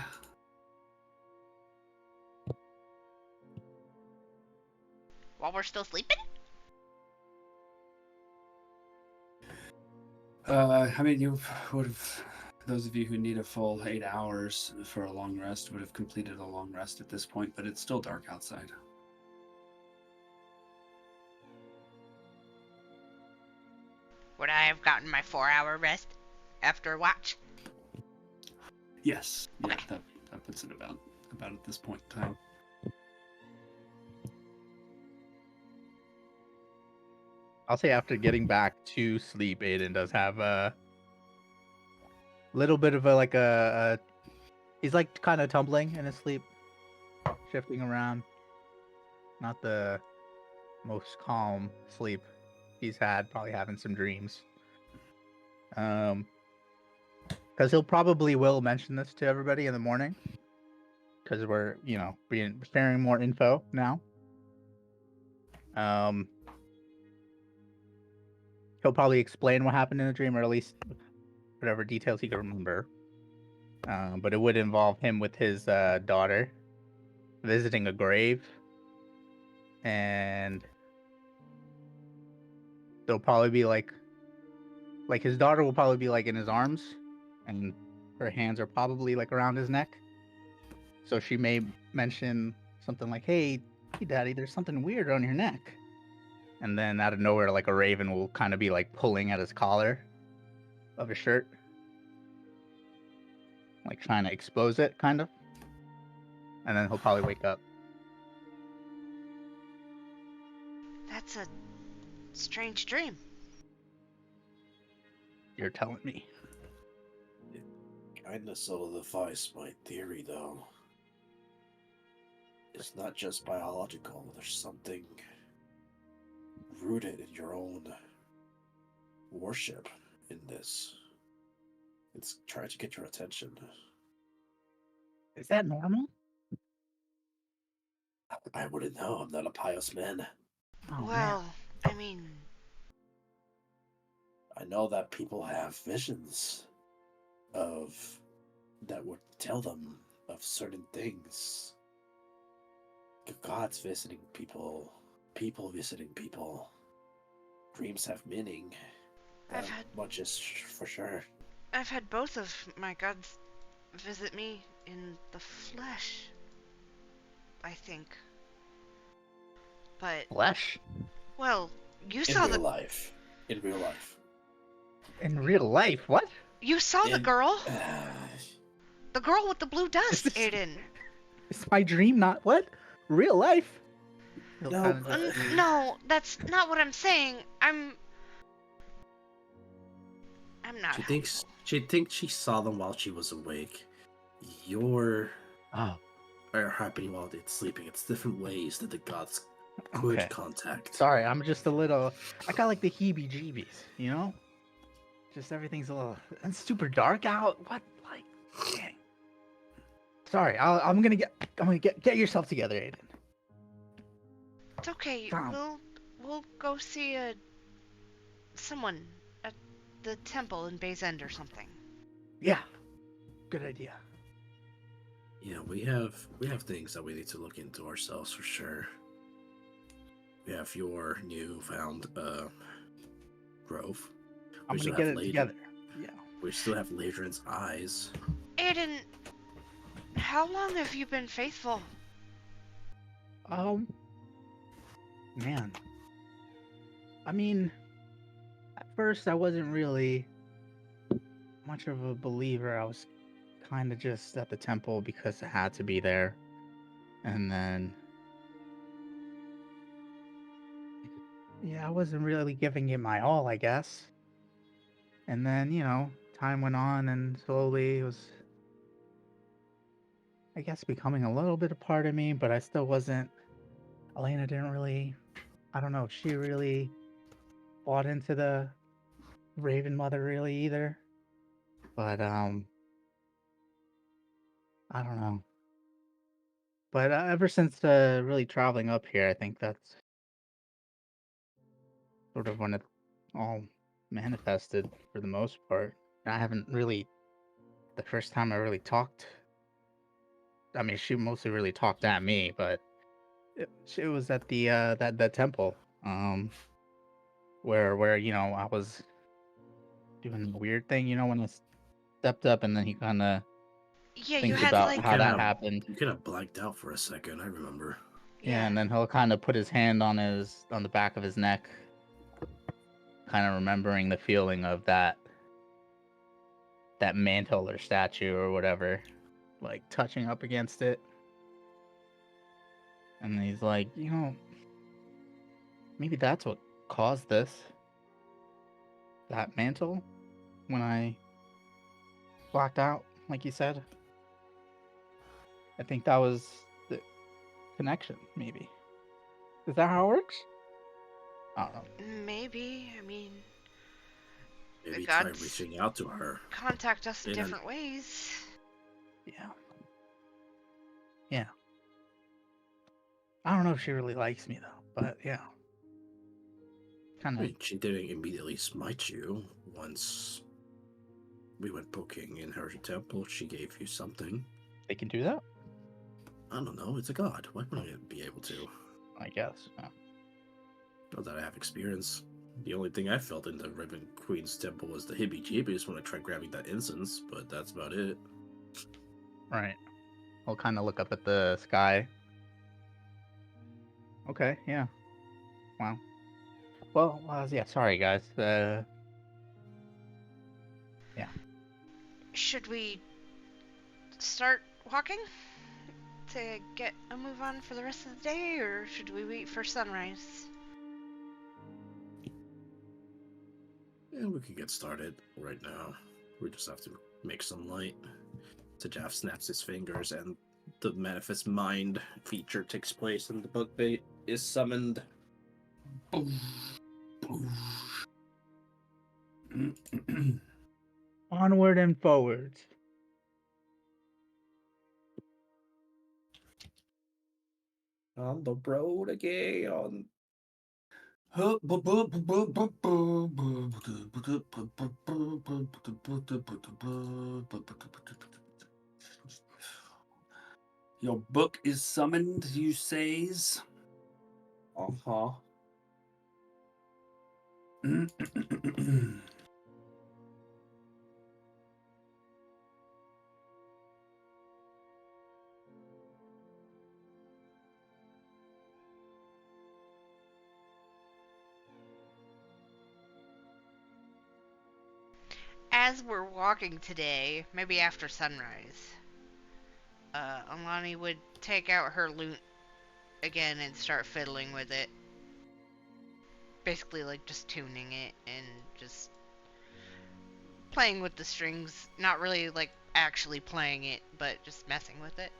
While we're still sleeping? I mean, you would have, those of you who need a full 8 hours for a long rest would have completed a long rest at this point, but it's still dark outside. Would I have gotten my 4-hour rest after watch? Yes. Yeah, Okay. that puts it about at this point in time. I'll say after getting back to sleep, Aiden does have a little bit of a he's like kind of tumbling in his sleep, shifting around. Not the most calm sleep he's had, probably having some dreams. Because he'll probably will mention this to everybody in the morning. Because we're, sharing more info now. He'll probably explain what happened in the dream, or at least whatever details he can remember. But it would involve him with his daughter visiting a grave, and they'll probably be like his daughter will probably be like in his arms, and her hands are probably like around his neck. So she may mention something like, hey, Daddy, there's something weird on your neck. And then out of nowhere, like a raven will kind of be like pulling at his collar of his shirt. Like trying to expose it, kind of. And then he'll probably wake up. That's a strange dream. You're telling me. Kinda solidifies my theory, though. It's not just biological, there's something rooted in your own worship in this. It's trying to get your attention. Is that normal? I wouldn't know, I'm not a pious man. Oh, well, man. I mean, I know that people have visions that would tell them of certain things. Gods visiting people, people visiting people. Dreams have meaning. I've had much is for sure. I've had both of my gods visit me in the flesh, I think. But Flesh? well, you In saw real the life. In real life. In real life? What? you saw the In- girl, the girl with the blue dust, this- Aiden. It's my dream, not what? Real life? He'll No, kinda but- just- No, that's not what I'm saying. I'm not. She thinks she saw them while she was awake. You're Oh, are happening while it's sleeping. It's different ways that the gods could okay. contact. Sorry, I'm just a little... I got like the heebie-jeebies, you know? Just everything's a little... It's super dark out. What? Like, dang. Sorry, I'm gonna get yourself together, Aiden. It's okay. Tom. We'll go see someone at the temple in Bay's End or something. Yeah, good idea. Yeah, we have things that we need to look into ourselves for sure. We have your newfound grove. I'm We gonna still get have it together. Yeah. We still have Ladrin's eyes. Aiden, how long have you been faithful? Man. I mean, at first I wasn't really much of a believer. I was kind of just at the temple because I had to be there. And then, yeah, I wasn't really giving it my all, I guess. And then, time went on and slowly it was, I guess, becoming a little bit a part of me, but I still wasn't. Elena didn't really, I don't know, she really bought into the Raven Mother really either. But, I don't know. But ever since really traveling up here, I think that's sort of when it all manifested for the most part. I haven't really, the first time I really talked, I mean, she mostly really talked at me, but it was at the that temple, where I was doing the weird thing, when I stepped up and then he kind of Yeah, you thinks had about like how that happened. You kind of blanked out for a second, I remember. Yeah, and then he'll kind of put his hand on the back of his neck, kind of remembering the feeling of that mantle or statue or whatever, like touching up against it. And he's like, maybe that's what caused this. That mantle, when I blacked out, like you said. I think that was the connection, maybe. Is that how it works? I don't know. Maybe. I mean, Maybe the try gods reaching out to her. contact us in In an- different ways. Yeah. Yeah. I don't know if she really likes me though, but yeah. Kind I of. mean, she didn't immediately smite you. Once we went poking in her temple, she gave you something. They can do that, I don't know, it's a god. Why wouldn't it be able to? I guess. Yeah. Not that I have experience. The only thing I felt in the Raven Queen's temple was the heebie-jeebies when I tried grabbing that incense, but that's about it. Right. I'll kind of look up at the sky. Okay. Yeah. Wow. Well, yeah. Sorry, guys. Yeah. Should we start walking to get a move on for the rest of the day, or should we wait for sunrise? Yeah, we can get started right now. We just have to make some light. Sajaf snaps his fingers and the manifest mind feature takes place and the bug bait is summoned. Onward and forward. On the road again. Your book is summoned, you says? Uh-huh. As we're walking today, maybe after sunrise, Alani would take out her lute again and start fiddling with it. Basically, like, just tuning it and just playing with the strings. Not really, like, actually playing it, but just messing with it.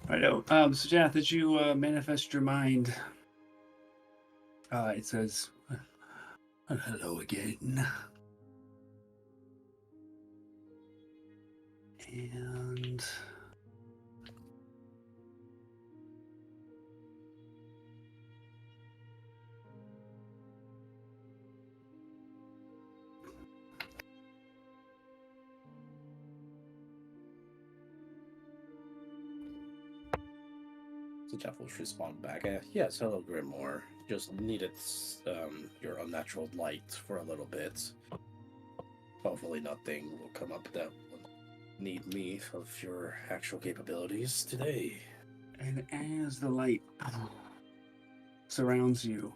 Righto. So, Jath, as you manifest your mind, it says, hello again. And So Jeff will respond back. Yes, hello, Grimoire. Just needed your unnatural light for a little bit. Hopefully nothing will come up that will need me of your actual capabilities today. And as the light surrounds you,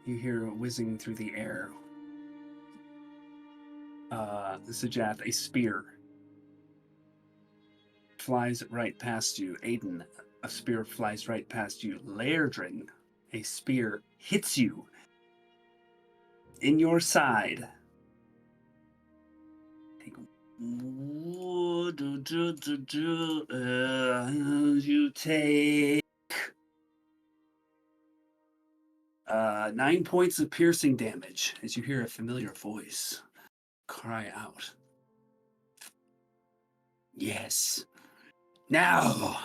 you hear whizzing through the air. Sajath, a spear flies right past you. Aiden, a spear flies right past you. Lairdrin, a spear hits you in your side. You take 9 points of piercing damage as you hear a familiar voice cry out. Yes. Now.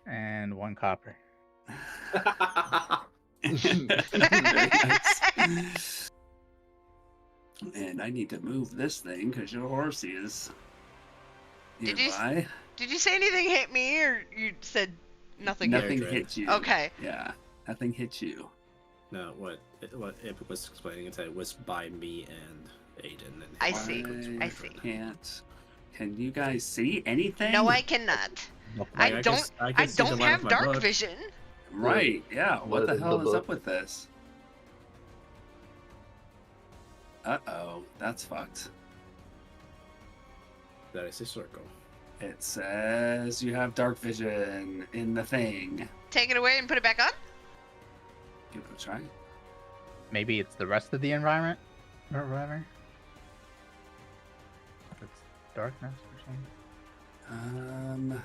And 1 copper. Nice. And I need to move this thing because your horsey is nearby. Did you say anything hit me, or you said nothing? Nothing Lairdrin. hit you. Okay. Yeah, nothing hit you. No, what Epic was explaining is that it was by me and Aiden. And I see. I see. Can't. Can you guys see anything? No, I cannot. Like, I don't see the have line of my dark book. vision. Right, yeah. What the What is hell the is book? up with this? Uh-oh, that's fucked. That is a circle. It says you have dark vision in the thing. Take it away and put it back on? Give it a try. Maybe it's the rest of the environment or whatever. It's darkness or something.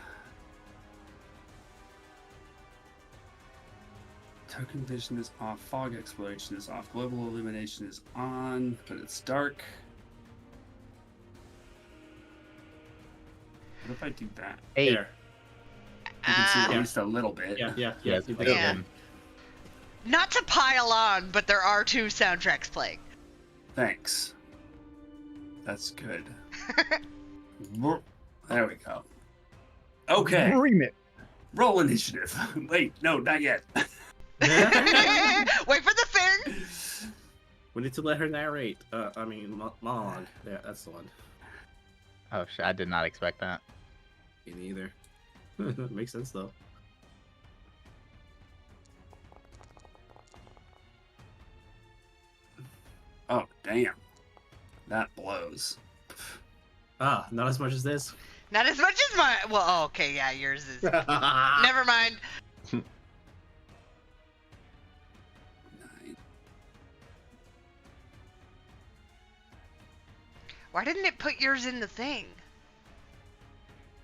Token vision is off. Fog exploration is off. Global illumination is on, but it's dark. What if I do that? 8. There. You can see at Yeah. least a little bit. Yeah. Yes, you like did. Yeah. Not to pile on, but there are 2 soundtracks playing. Thanks. That's good. There we go. Okay. Remit. Roll initiative. Wait, no, not yet. Wait for the fin. We need to let her narrate. Monologue. Yeah, that's the one. Oh shit! I did not expect that. Me neither. Makes sense though. Oh, damn. That blows. Ah, not as much as this. Not as much as mine. Well, oh, okay, yeah, yours is. Never mind. 9. Why didn't it put yours in the thing?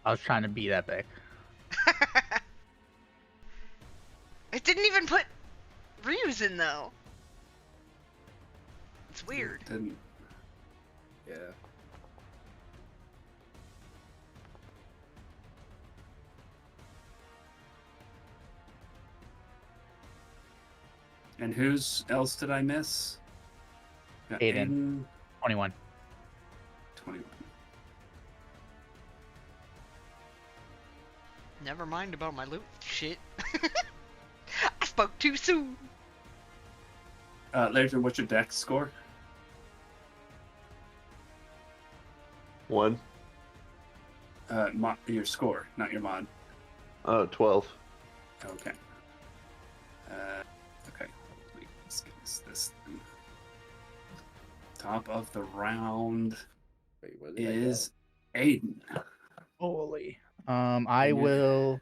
I was trying to beat Epic. It didn't even put Ryu's in though. It's weird. Didn't. Yeah. And whose else did I miss? Got Aiden. 21. 21. Never mind about my loot shit. I spoke too soon. Later, what's your dex score? 1. Your score, not your mod. 12. Okay. Okay. Let's get this thing. Top of the round Wait, where did I is Aiden. Holy. I Yeah. will.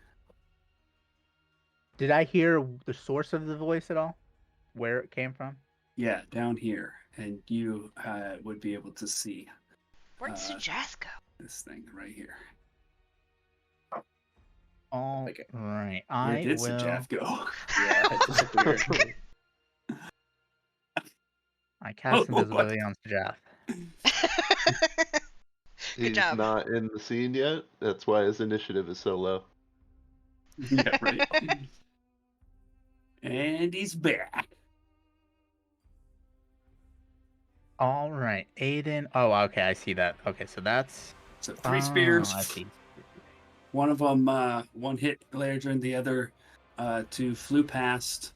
Did I hear the source of the voice at all? Where it came from? Yeah, down here, and you would be able to see Where'd Sujas go? this thing right here. All Okay. right. Where I did will. Sajaf go? go? Yeah, it disappeared. I cast Oh, what? invisibility on Sajaf. Good He's job. not in the scene yet. That's why his initiative is so low. Yeah, right. And he's back. All right, Aiden. Oh, okay, I see that. Okay, so that's. So 3 spears. I see. One of them, one hit Laerdrin, the other 2 flew past.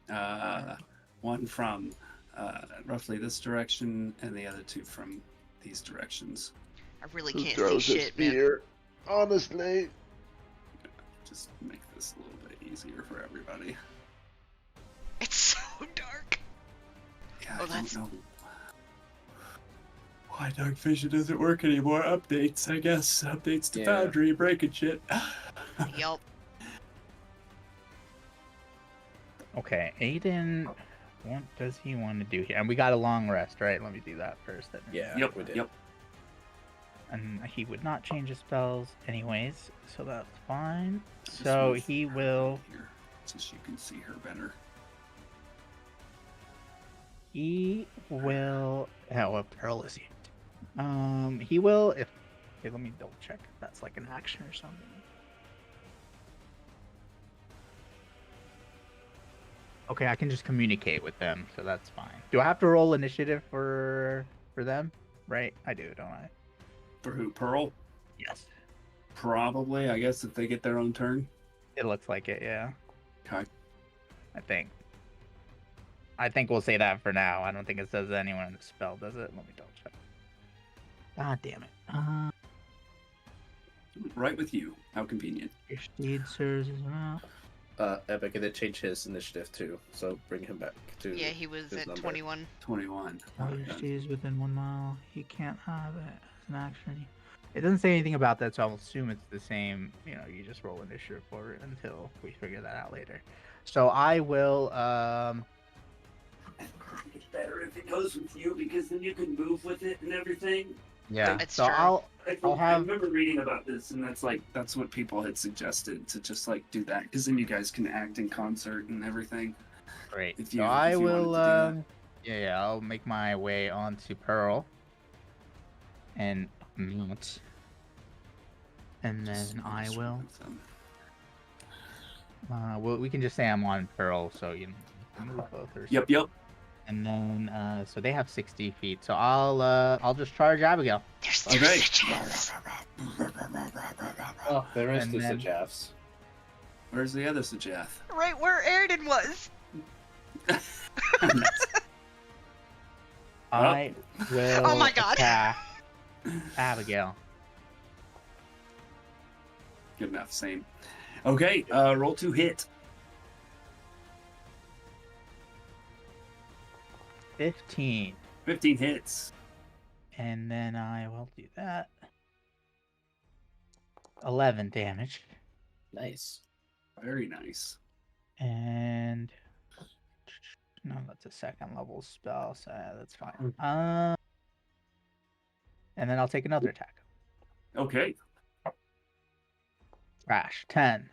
One from roughly this direction, and the other 2 from these directions. I really Who can't see throws a shit, man. spear? Honestly. Just make this a little bit easier for everybody. It's so dark. Yeah, Oh, I that's- don't know why dark vision doesn't work anymore. Updates, I guess. Updates to Yeah. Foundry, breaking shit. Yup. Okay, Aiden. What does he want to do here? And we got a long rest, right? Let me do that first. Then. Yeah, Yep, we did. yep. And he would not change his spells anyways, so that's fine. Just So move he her will. here, so you can see her better. He will. Oh, what peril is he? He will if. Okay, let me double check if that's like an action or something. Okay, I can just communicate with them, so that's fine. Do I have to roll initiative for them? Right, I do, don't I? For who? Pearl? Yes. Probably, I guess, if they get their own turn. It looks like it, yeah. Okay. I think. I think we'll say that for now. I don't think it says anyone in the spell, does it? Let me double check. God damn it. Right with you. How convenient. Your steed serves as well. Epic, and it changed his initiative too, so bring him back to Yeah, he was his at number. 21. 21. While Okay. your steed is within 1 mile, he can't have it as an action. It doesn't say anything about that, so I'll assume it's the same. You know, you just roll initiative for it until we figure that out later. So I will. It's better if it goes with you because then you can move with it and everything. Yeah. It's So true. I'll I have. remember reading about this, and that's what people had suggested to just like do that because then you guys can act in concert and everything. Great. If So you I if you wanted will. to do that. Yeah. I'll make my way onto Pearl. And mount. And Just then I finish will. with them. Well, we can just say I'm on Pearl, so you know, move both or Yep. And then, so they have 60 feet. So I'll just charge Abigail. There's Okay. Jaffs. Oh, there is And two then- Jaffs. Where's the other Sajath? Right where Airden was. I will Oh my God. attack Abigail. Good enough. Same. Okay. Roll to hit. 15. 15 hits. And then I will do that. 11 damage. Nice. Very nice. And no, that's a second level spell, so that's fine. And then I'll take another attack. Okay. Crash. 10.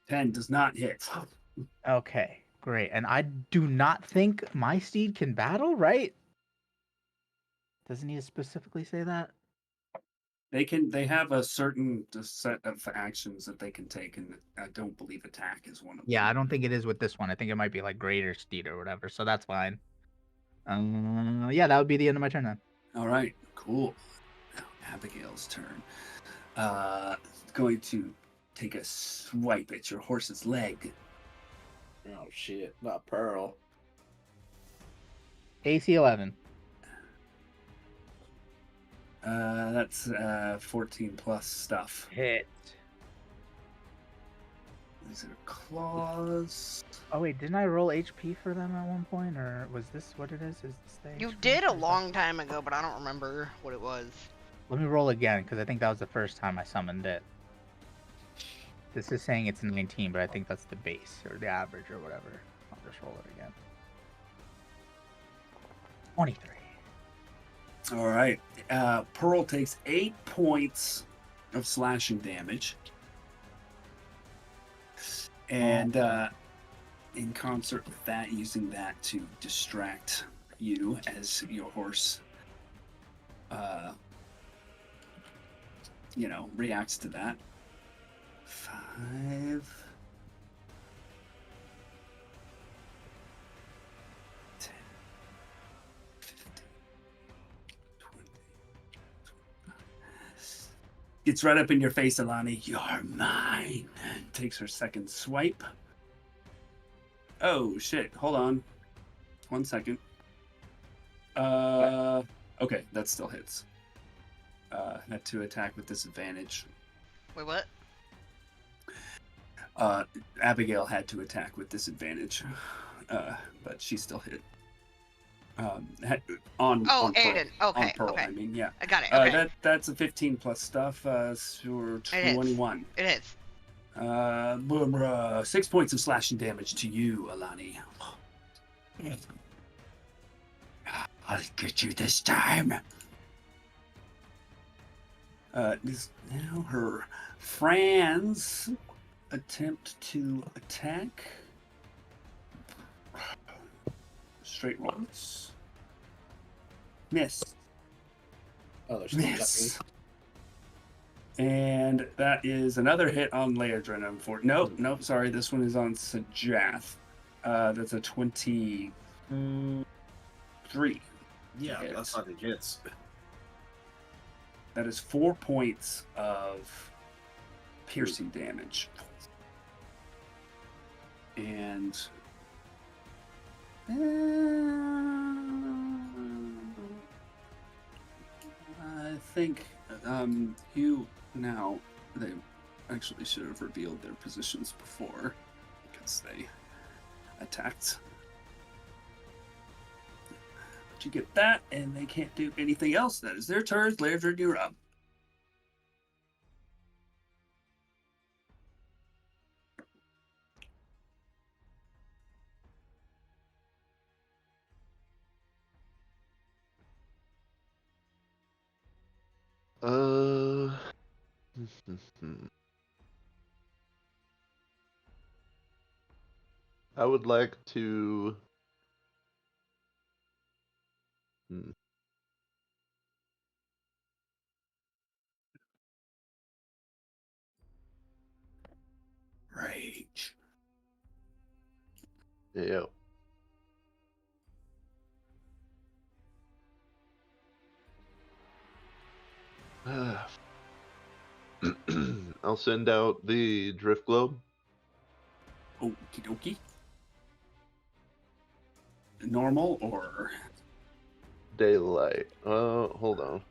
10 does not hit. Okay, great. And I do not think my steed can battle, right? Doesn't he specifically say that? They have a certain set of actions that they can take, and I don't believe attack is one of them. Yeah, I don't think it is with this one. I think it might be like greater steed or whatever, so that's fine. Yeah, that would be the end of my turn then. All right, cool. Now Abigail's turn. Going to take a swipe at your horse's leg. Oh shit, not Pearl. AC 11. That's 14 plus stuff. Hit. These are claws. Oh wait, didn't I roll HP for them at one point, or was this what it is? Is this the You HP? did a long time ago, but I don't remember what it was. Let me roll again, because I think that was the first time I summoned it. This is saying it's 19, but I think that's the base, or the average, or whatever. I'll just roll it again. 23. All right. Pearl takes 8 points of slashing damage. And in concert with that, using that to distract you as your horse, reacts to that. 5, 10, 15, 20, 25. Gets right up in your face, Alani. You're mine. Takes her second swipe. Oh, shit. Hold on. 1 second. Okay, that still hits. Had to attack with disadvantage. Wait, what? Abigail had to attack with disadvantage, but she still hit. On Aiden. Pearl. Okay, On Pearl, okay. I mean, yeah. I got it. Okay. That's a 15 plus stuff. So 21. It is. 6 points of slashing damage to you, Alani. I'll get you this time. Now her Franz attempt to attack. Straight rolls. Miss. Oh, there's still Miss. And that is another hit on Leodrin. Nope, sorry. This one is on Sajath. That's a 23. Yeah, Hits. that's not the hits. That is 4 points of piercing damage. And I think they actually should have revealed their positions before. once they attacked. But you get that, and they can't do anything else. That is their turn. Lairdred, you're up. I would like to. Rage. Yeah. I'll send out the drift globe. Okie dokie. Normal or Daylight. Hold on.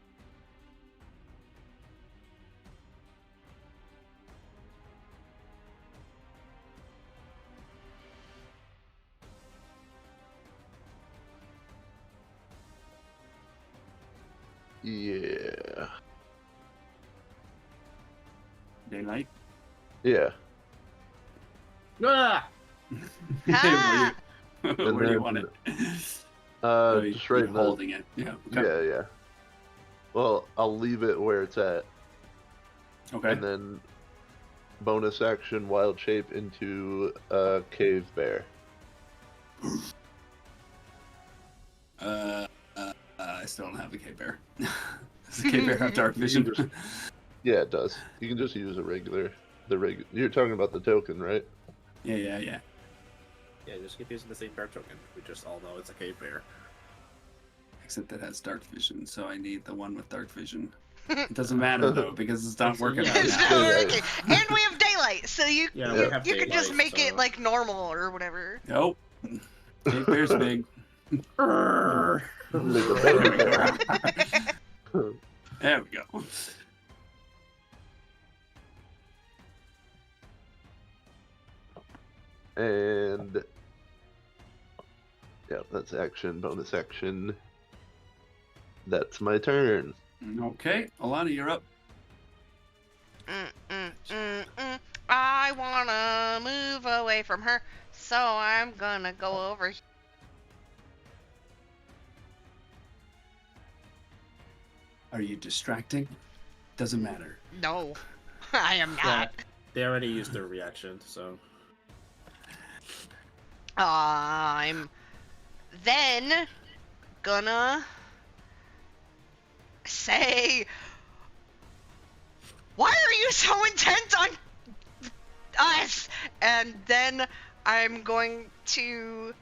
Yeah. daylight? Yeah. Ah! Ah! Where do you then, want it? Just You're right in the. holding it. Yeah. Okay. Yeah. Well, I'll leave it where it's at, Okay. and then bonus action wild shape into a cave bear. I still don't have a K bear. Does the K bear have dark vision? Yeah, it does. You can just use a regular. You're talking about the token, right? Yeah. Yeah, just keep using the same bear token. We just all know it's a cave bear. Except that has dark vision, so I need the one with dark vision. It doesn't matter though because it's not working Yeah. right It's now. not working. And we have daylight, so you Yeah, we have you could just daylight, make it so- like normal or whatever. Nope. K bear's big. Like a There we bear. go. There we go. And yeah, that's action, bonus action. That's my turn. Okay, Alana, you're up. I wanna move away from her, so I'm gonna go over. Are you distracting? Doesn't matter. No, I am Yeah, not. they already used their reaction, so I'm then gonna say, why are you so intent on us? And then I'm going to,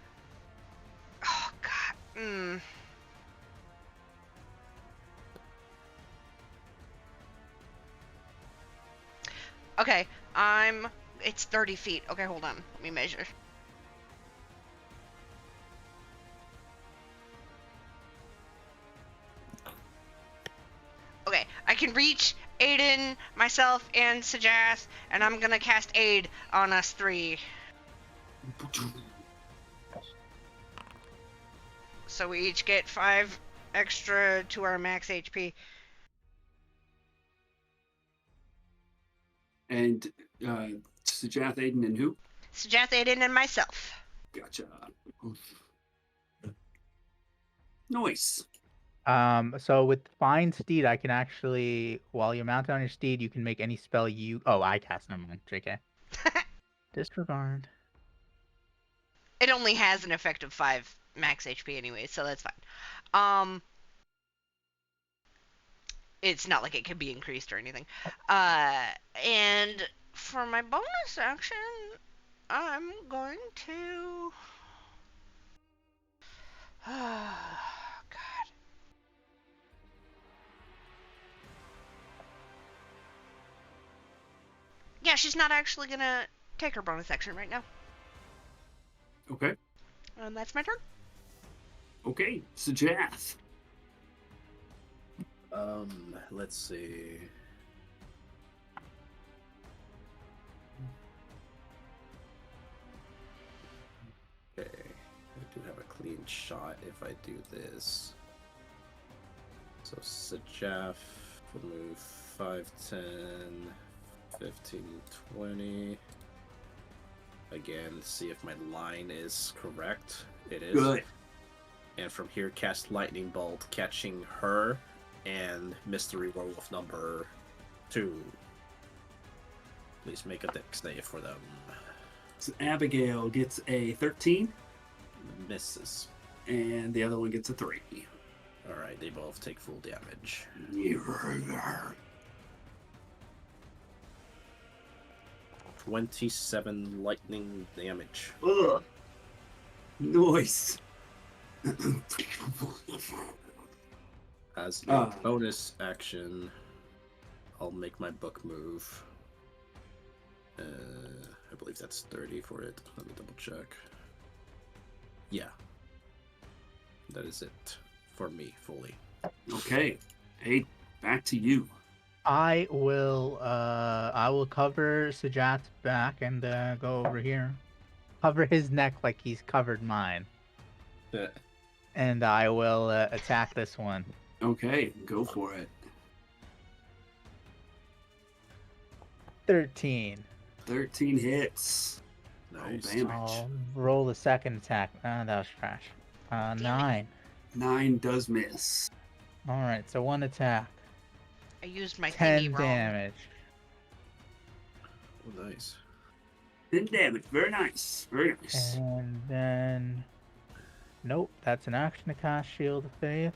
oh god, okay, it's 30 feet. Okay, hold on, let me measure. Okay, I can reach Aiden, myself, and Sajas, and I'm gonna cast Aid on us three. So we each get 5 extra to our max HP. And Sujath, Aiden, and who? Sajas, Aiden, and myself. Gotcha. Nice. So with Fine Steed, I can actually, while you're mounted on your steed, you can make any spell you. Oh, I cast them on. JK. Disregard. It only has an effective 5 max HP anyway, so that's fine. It's not like it can be increased or anything. And for my bonus action, I'm going to. God. Yeah, she's not actually gonna take her bonus action right now. Okay. And that's my turn. Okay. Sujath. let's see. second shot if I do this. So Sajaf will move 5, 10, 15, 20. Again, see if my line is correct. It is. Good. And from here, cast Lightning Bolt, catching her and Mystery Werewolf number 2. Please make a dex save for them. So Abigail gets a 13, Misses. and the other one gets a 3. Alright, they both take full damage. 27 lightning damage. Ugh. Noise. As a bonus action, I'll make my book move. I believe that's 30 for it. Let me double check. Yeah. That is it for me, fully. Okay. Hey, back to you. I will cover Sajat's back and go over here. Cover his neck like he's covered mine. And I will attack this one. Okay, go for it. 13. 13 hits. Nice. Oh, damage. I'll roll the second attack. That was trash. 9. 9 does miss. Alright, so one attack. I used my 10 thingy wrong. damage. Oh, nice. 10 damage. Very nice. Very nice. And then... Nope, that's an action to cast Shield of Faith.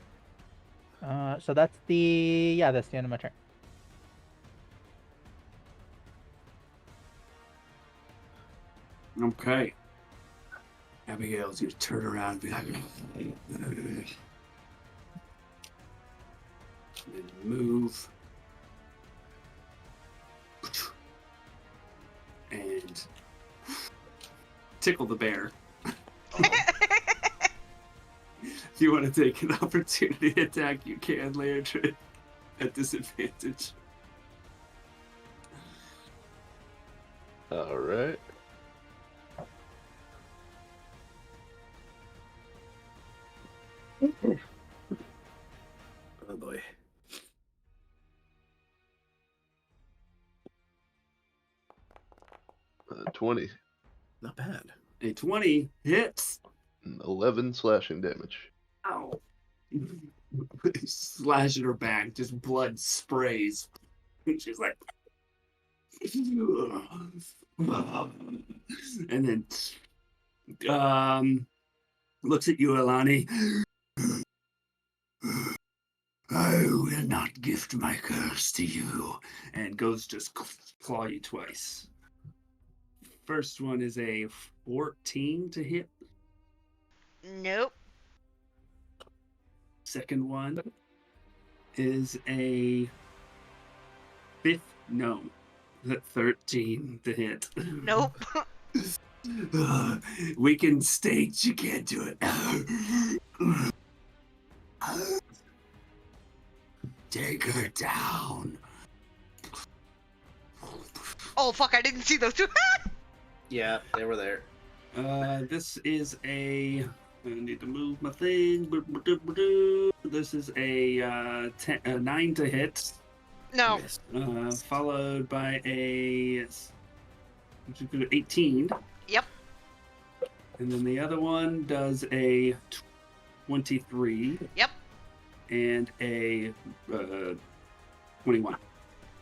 So that's the... Yeah, that's the end of my turn. Okay. Abigail's gonna turn around and be like, and move. And tickle the bear. If you want to take an opportunity attack, you can later at disadvantage. All right. Oh boy. Uh, 20. Not bad. A 20 hits. 11 slashing damage. Ow. Slash at her back, just blood sprays. And she's like, and then looks at you, Alani. I will not gift my curse to you. And goes just claw you twice. First one is a 14 to hit. Nope. Second one is a 13 to hit. Nope. Weakened state, you can't do it. Take her down. Oh fuck! I didn't see those two. Yeah, they were there. This is a. I need to move my thing. This is a 9 to hit. No. Missed. Followed by a 18. Yep. And then the other one does a 23. Yep. And a 21.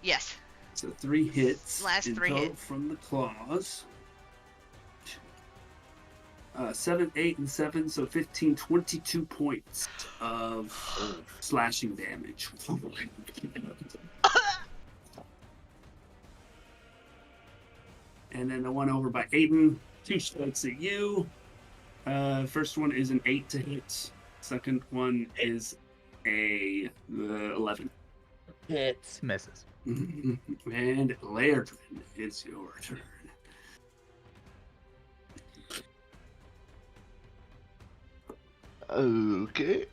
Yes. So 3 hits. Last in 3 total hits. from the claws. 7, 8, and 7, so 15, 22 points of slashing damage. And then the one over by Aiden, 2 strikes at you. First one is an 8 to hit. Second one is a 11. Hits. Misses. And Lairdren, it's your turn. Okay.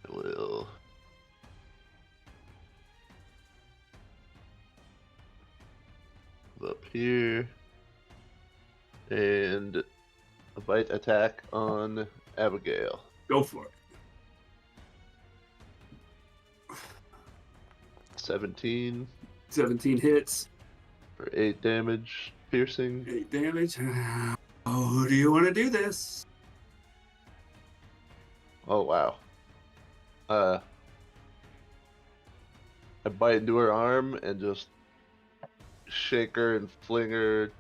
Will up here And a bite attack on Abigail. Go for it. 17 17 hits, for 8 damage, piercing. 8 damage. Oh, who do you want to do this? Oh wow. I bite into her arm and just shake her and fling her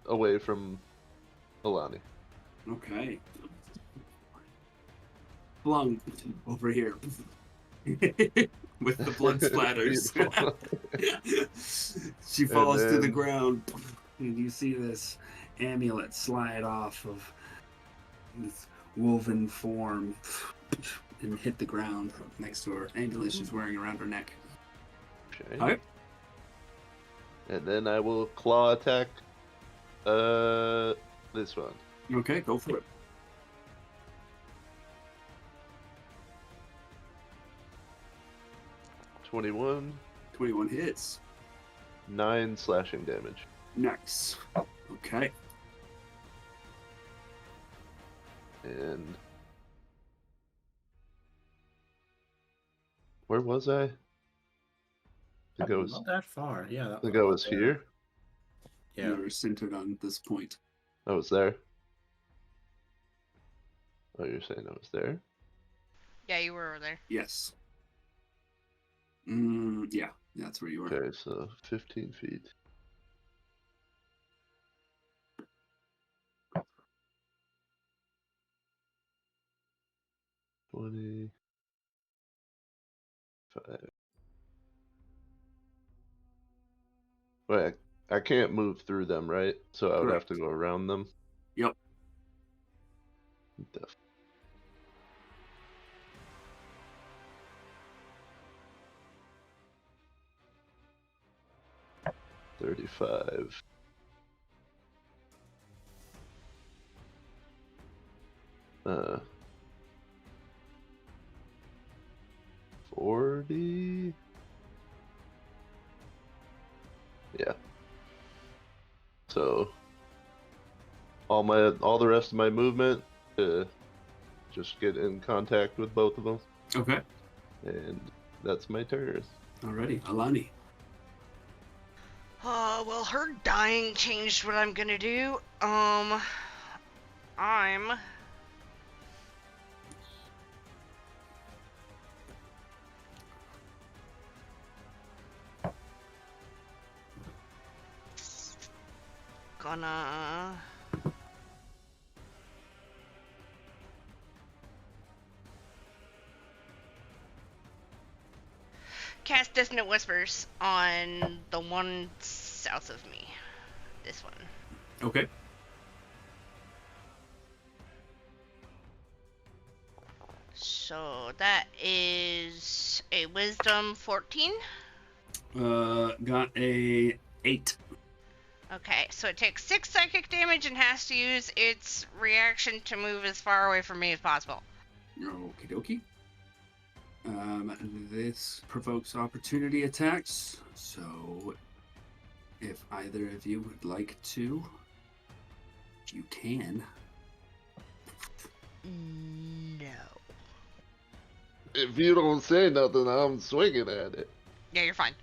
away from Alani. Okay. Flung over here. With the blood splatters. She falls to the then- ground. And you see this amulet slide off of this woven form and hit the ground next to her amulet she's wearing around her neck. Okay. Okay. And then I will claw attack this one. Okay, go for it. 21, 21 hits. 9 slashing damage. Nice. Okay. And where was I? I think I was, Not that far. Yeah. I think I was here. Yeah. You're centered on this point. I was there. Oh, you're saying I was there? Yeah, you were over there. Yes. Yeah, that's where you were. Okay, so 15 feet. $25. Wait, I can't move through them, right? So I would have to go around them. Yep. Def- $35. Uh, 40. Yeah. So all the rest of my movement to just get in contact with both of them, Okay. and that's my turn. Alrighty, Alani. Well, her dying changed what I'm gonna do. I'm gonna cast Dissonant Whispers on the one south of me. This one. Okay. So that is a Wisdom 14. Got a 8. Okay, so it takes 6 psychic damage and has to use its reaction to move as far away from me as possible. Okie dokie. This provokes opportunity attacks, so if either of you would like to, you can. No. If you don't say nothing, I'm swinging at it. Yeah, you're fine.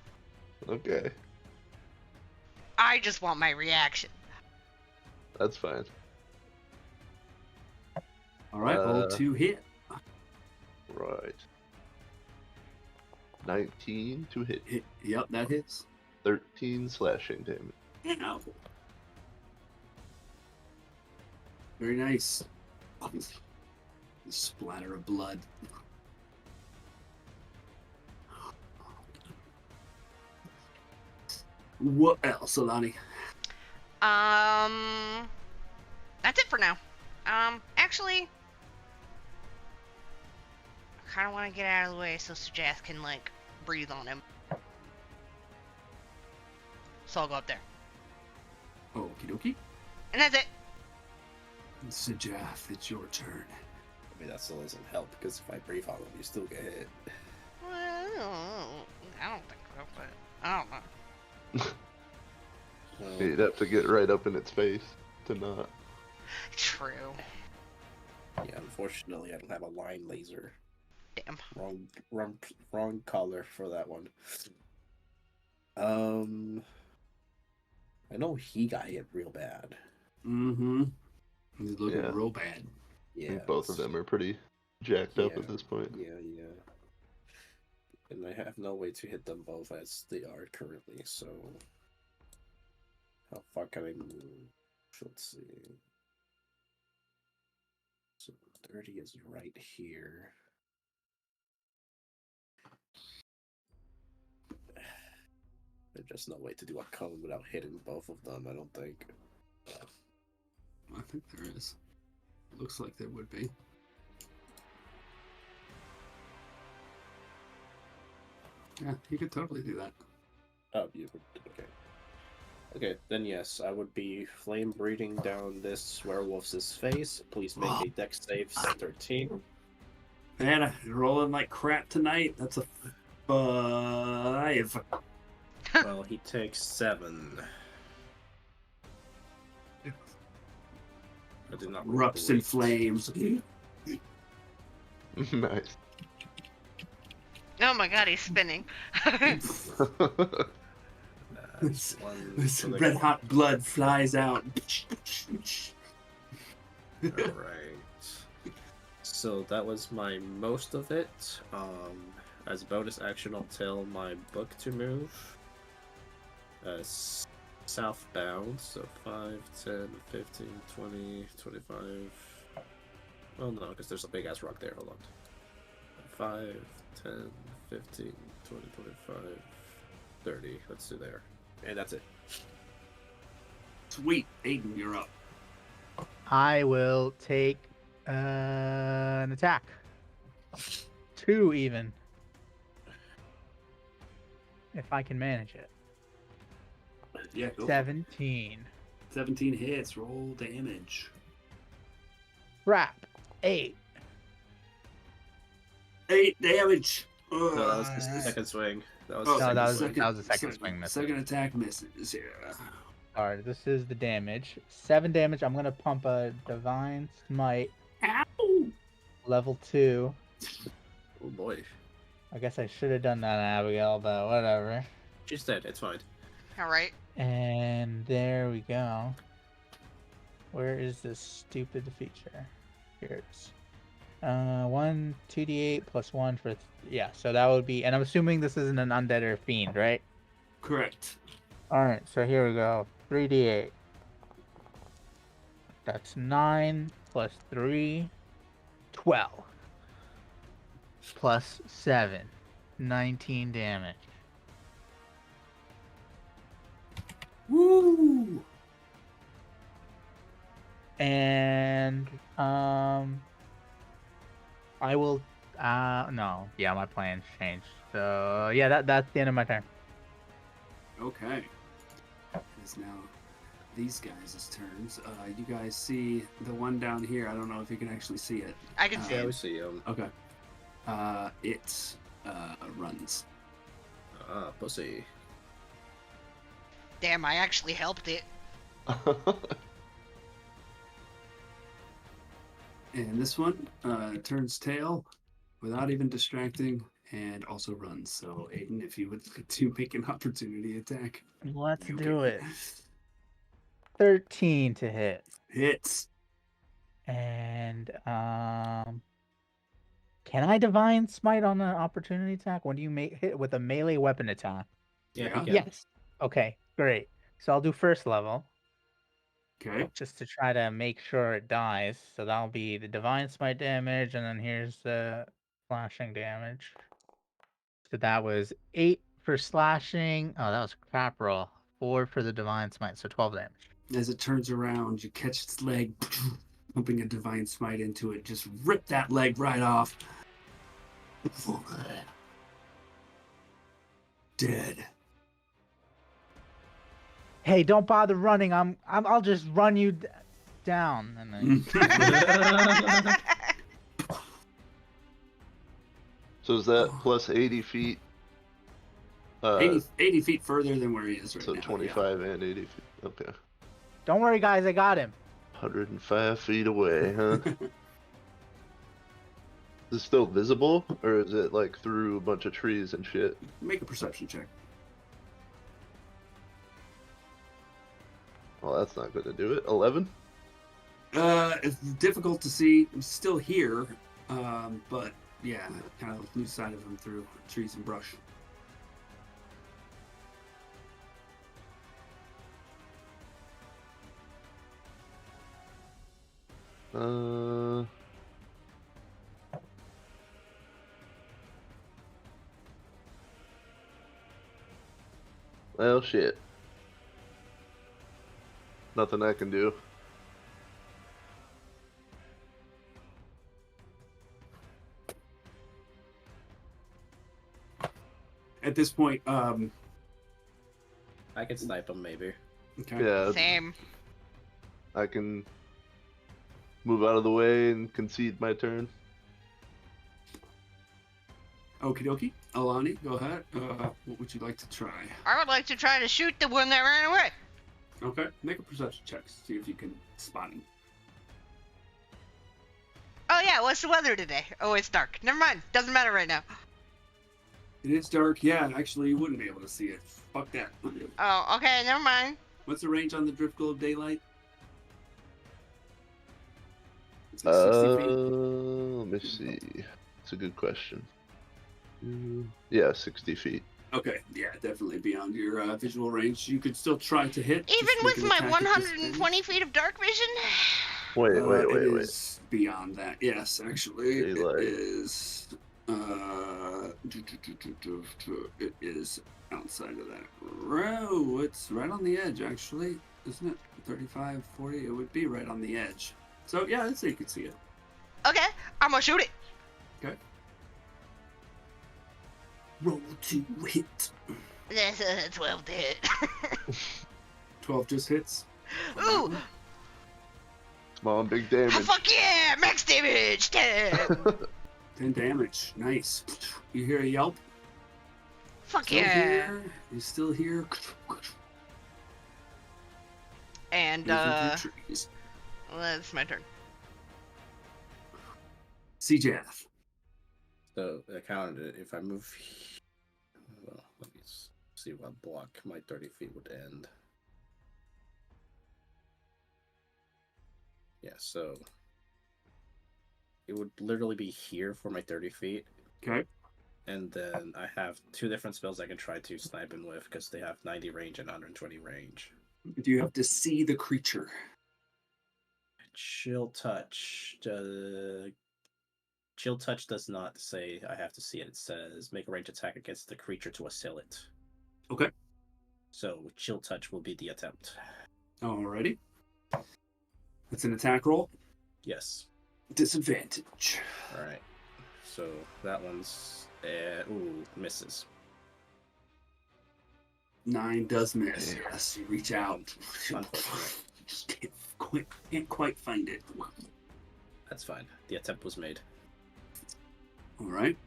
Okay, I just want my reaction. that's fine. Alright, roll 2 hit. Right. 19 to hit. Yep, that hits. 13 slashing damage. Ow. Very nice. Splatter of blood. What else, Alani? That's it for now. Actually, I kind of want to get out of the way so Sujath can, like, breathe on him. So I'll go up there. Okie dokie. And that's it. Sajath, it's your turn. I mean, that still doesn't help because if I breathe on them, you still get hit. Well, I don't think so, but I don't know. You'd have to get right up in its face. to not. True. Yeah, unfortunately, I don't have a line laser. Damn. Wrong color for that one. I know he got hit real bad. Mm-hmm. He's looking Yeah. real bad. I Yeah, think both of them are pretty jacked up at this point. Yeah. And I have no way to hit them both as they are currently, so how far can I move? Let's see. So 30 is right here. There's just no way to do a cone without hitting both of them, I don't think. I think there is. Looks like there would be. Yeah, you could totally do that. Oh, you would. Okay. Okay, then yes, I would be flame breathing down this werewolf's face. Please make a dex save 13. Man, you're rolling like crap tonight. That's a 5. Well, he takes 7. I did not roll Erupts in great. flames. Nice. Oh my god, he's spinning. That's one This for the- red hot blood flies out. Alright. So that was my most of it. As a bonus action, I'll tell my book to move. Southbound, so 5, 10, 15, 20, 25. Well, no, because there's a big ass rock there. Hold on. 5, 10, 15, 20, 25, 30. Let's do there. And that's it. Sweet. Aiden, you're up. I will take an attack. 2 even. If I can manage it. Yeah, go for it. 17. 17 hits. Roll damage. Crap. 8. 8 damage. No, that was the second swing. That was the Oh, second that was- swing. that was the second swing miss. Second attack misses. Yeah. Alright, this is the damage. 7 damage. I'm gonna pump a Divine Smite. Ow! Level 2. Oh boy. I guess I should have done that, Abigail, but whatever. She's dead. It's fine. Alright. And there we go. Where is this stupid feature? Here it is. 1 2d8 plus 1 for yeah. So that would be, and I'm assuming this isn't an undead or fiend, right? Correct. All right. So here we go. 3d8. That's 9 plus 3, 12 plus 7, 19 damage. Woo! And I will no, yeah, my plans changed. So yeah, that's the end of my turn. Okay. It is now these guys' turns. You guys see the one down here. I don't know if you can actually see it. I can see Yeah, we it. see him. Okay. It runs. Pussy. Damn, I actually helped it. And this one turns tail without even distracting and also runs. So, Aiden, if you would like to make an opportunity attack. Let's you do can. it. 13 to hit. Hits. And can I divine smite on an opportunity attack? When do you hit with a melee weapon attack? Yeah, Yeah. he can. Yes. Okay, great. So I'll do first level Okay. just to try to make sure it dies. So that'll be the divine smite damage, and then here's the slashing damage. So that was 8 for slashing. Oh, that was a crap roll. 4 for the divine smite, so 12 damage. As it turns around, you catch its leg, pumping a divine smite into it. Just rip that leg right off. Dead. Hey, don't bother running. I'll just run you down. And then So is that plus 80 feet? 80 feet further than where he is right So now. 25 and 80 feet. Okay. Don't worry, guys. I got him. 105 feet away, huh? Is it still visible, or is it like through a bunch of trees and shit? Make a perception check. Well, that's not going to do it. 11? It's difficult to see. I'm still here, but yeah, kind of lose sight of him through trees and brush. Well, shit. Nothing I can do. At this point, I can snipe him, maybe. okay. Yeah, Same. I can move out of the way and concede my turn. Okie dokie. Alani, go ahead. What would you like to try? I would like to try to shoot the one that ran away. Okay, make a perception check. See if you can spot him. Oh yeah, what's the weather today? Oh, it's dark. Never mind. Doesn't matter right now. It is dark. Yeah, actually, you wouldn't be able to see it. Fuck that. Oh, okay. Never mind. What's the range on the drift globe daylight? It's like 60 feet. Let me see. It's a good question. Yeah, 60 feet. Okay, yeah, definitely beyond your visual range. You could still try to hit. Even just with make an my attack at this 120 feet of dark vision? Wait, range. wait, It wait, wait. is beyond that. Yes, actually, Daylight. it is. It is outside of that. Oh, it's right on the edge, actually, isn't it? 35, 40. It would be right on the edge. So yeah, I'd say you could see it. Okay, I'm gonna shoot it. Okay. Roll to hit. That's 12 to hit. 12 just hits. Ooh, Small and big damage. oh, fuck yeah! Max damage! 10! 10 damage. Nice. You hear a yelp? Fuck Still yeah! here. He's still here. And, Moving through trees. that's my turn. CJF. So I counted it. If I move, well, let me see what block my 30 feet would end. Yeah, so it would literally be here for my 30 feet. Okay. And then I have two different spells I can try to snipe him with because they have 90 range and 120 range. Do you have to see the creature? Chill touch. Chill touch does not say I have to see it. It says make a range attack against the creature to assail it. Okay. So chill touch will be the attempt. Alrighty. It's an attack roll. Yes. Disadvantage. All right. So that one's misses. 9 does miss. Yes, you reach out. Unfortunate. You just can't quite find it. That's fine. The attempt was made. All right.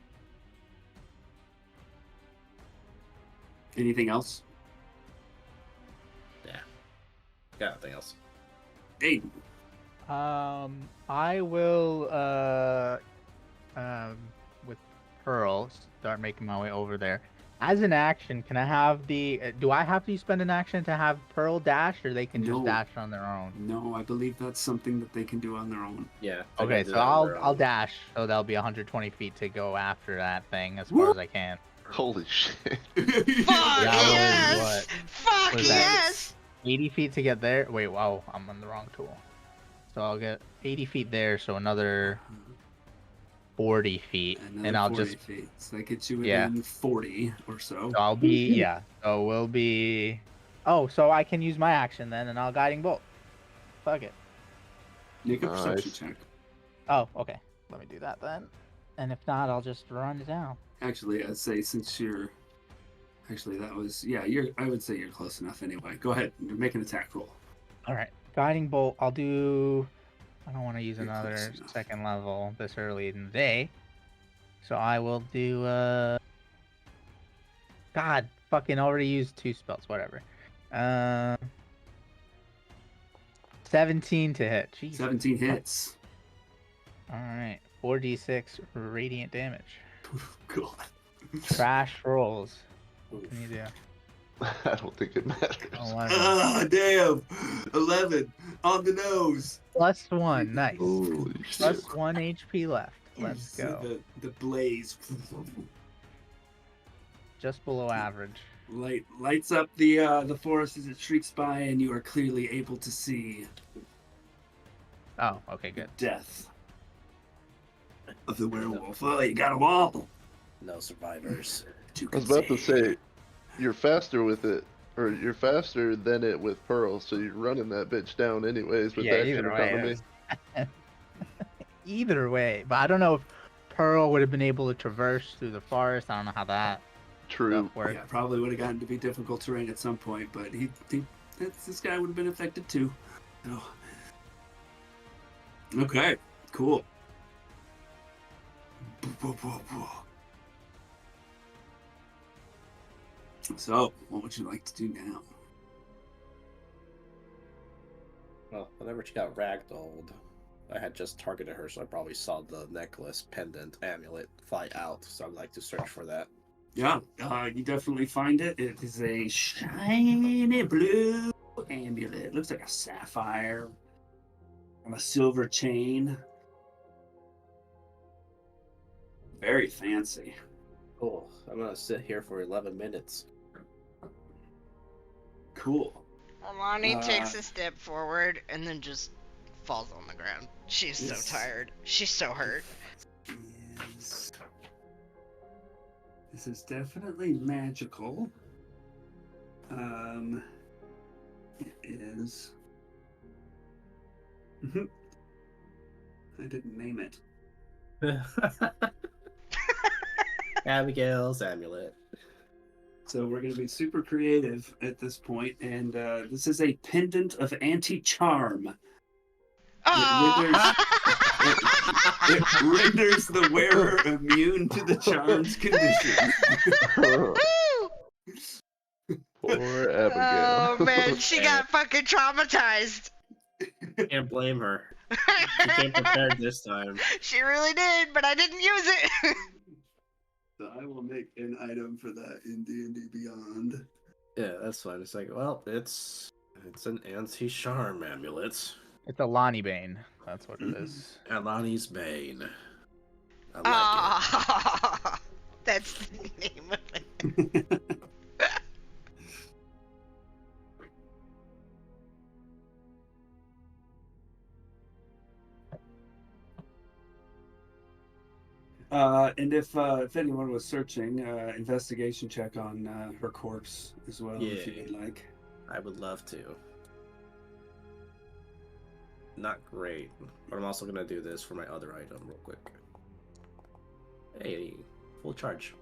Anything else? Yeah. Got nothing else. Aiden. I will with Pearl start making my way over there. As an action, can I have do I have to spend an action to have Pearl dash, or they can just No. dash on their own? No, I believe that's something that they can do on their own. Yeah. Okay, so I'll dash, so that'll be 120 feet to go after that thing as far as I can. Holy shit. Fuck Yeah, yes! Fuck what is that? yes! 80 feet to get there. Wait, wow, I'm on the wrong tool. So I'll get 80 feet there, so another 40 feet, Another and I'll 40 just feet. So that gets you Yeah. within 40 or so. So I'll be, yeah. So we'll be. Oh, so I can use my action then, and I'll guiding bolt. Fuck it. Make a perception Nice. check. Oh, okay. Let me do that then. And if not, I'll just run it down. Actually, I'd say since you're. Actually, that was. Yeah, I would say you're close enough anyway. Go ahead. Make an attack roll. All right. Guiding bolt. I'll do. I don't want to use You're another close enough. second level this early in the day. So I will do. God, fucking already used 2 spells. Whatever. 17 to hit. Jeez. 17 hits. All right. 4d6 radiant damage. Cool. Trash rolls. What can you do? I don't think it matters. 11. Ah, damn. 11 on the nose. +1. Nice. Holy shit. +1 HP left. Let's See go. the blaze Just below average. lights up the forest as it shrieks by, and you are clearly able to see Oh, okay, good. death of the werewolf. Oh, you got them all. No survivors. I was about to say, you're faster with it, or you're faster than it with Pearl, so you're running that bitch down anyways with Yeah, that either way, economy. Either way, but I don't know if Pearl would have been able to traverse through the forest. I don't know how that True. stuff works. Yeah, probably would have gotten to be difficult terrain at some point, but this guy would have been affected too. So. Okay, cool. So, what would you like to do now? Well, whenever she got ragdolled, I had just targeted her, so I probably saw the necklace, pendant, amulet fly out. So I'd like to search for that. Yeah, you definitely find it. It is a shiny blue amulet. Looks like a sapphire on a silver chain. Very fancy. Cool. I'm gonna sit here for 11 minutes. Cool. Alani takes a step forward and then just falls on the ground. She's so tired. She's so hurt. Yes. This is definitely magical. It is. I didn't name it. Abigail's amulet. So we're going to be super creative at this point, and this is a pendant of anti-charm. Oh! It renders the wearer immune to the charm's condition. Poor Abigail. Oh man, she got fucking traumatized. Can't blame her. She came prepared this time. She really did, but I didn't use it. So I will make an item for that in D&D Beyond. Yeah, that's fine. It's like, well, it's an anti-charm amulet. It's a Lonnie Bane. That's what it is. Alani's Bane. I like Oh, that's the name of it. And if anyone was searching, investigation check on her corpse as well, if you would like. I would love to. Not great, but I'm also gonna do this for my other item real quick. Hey, full charge.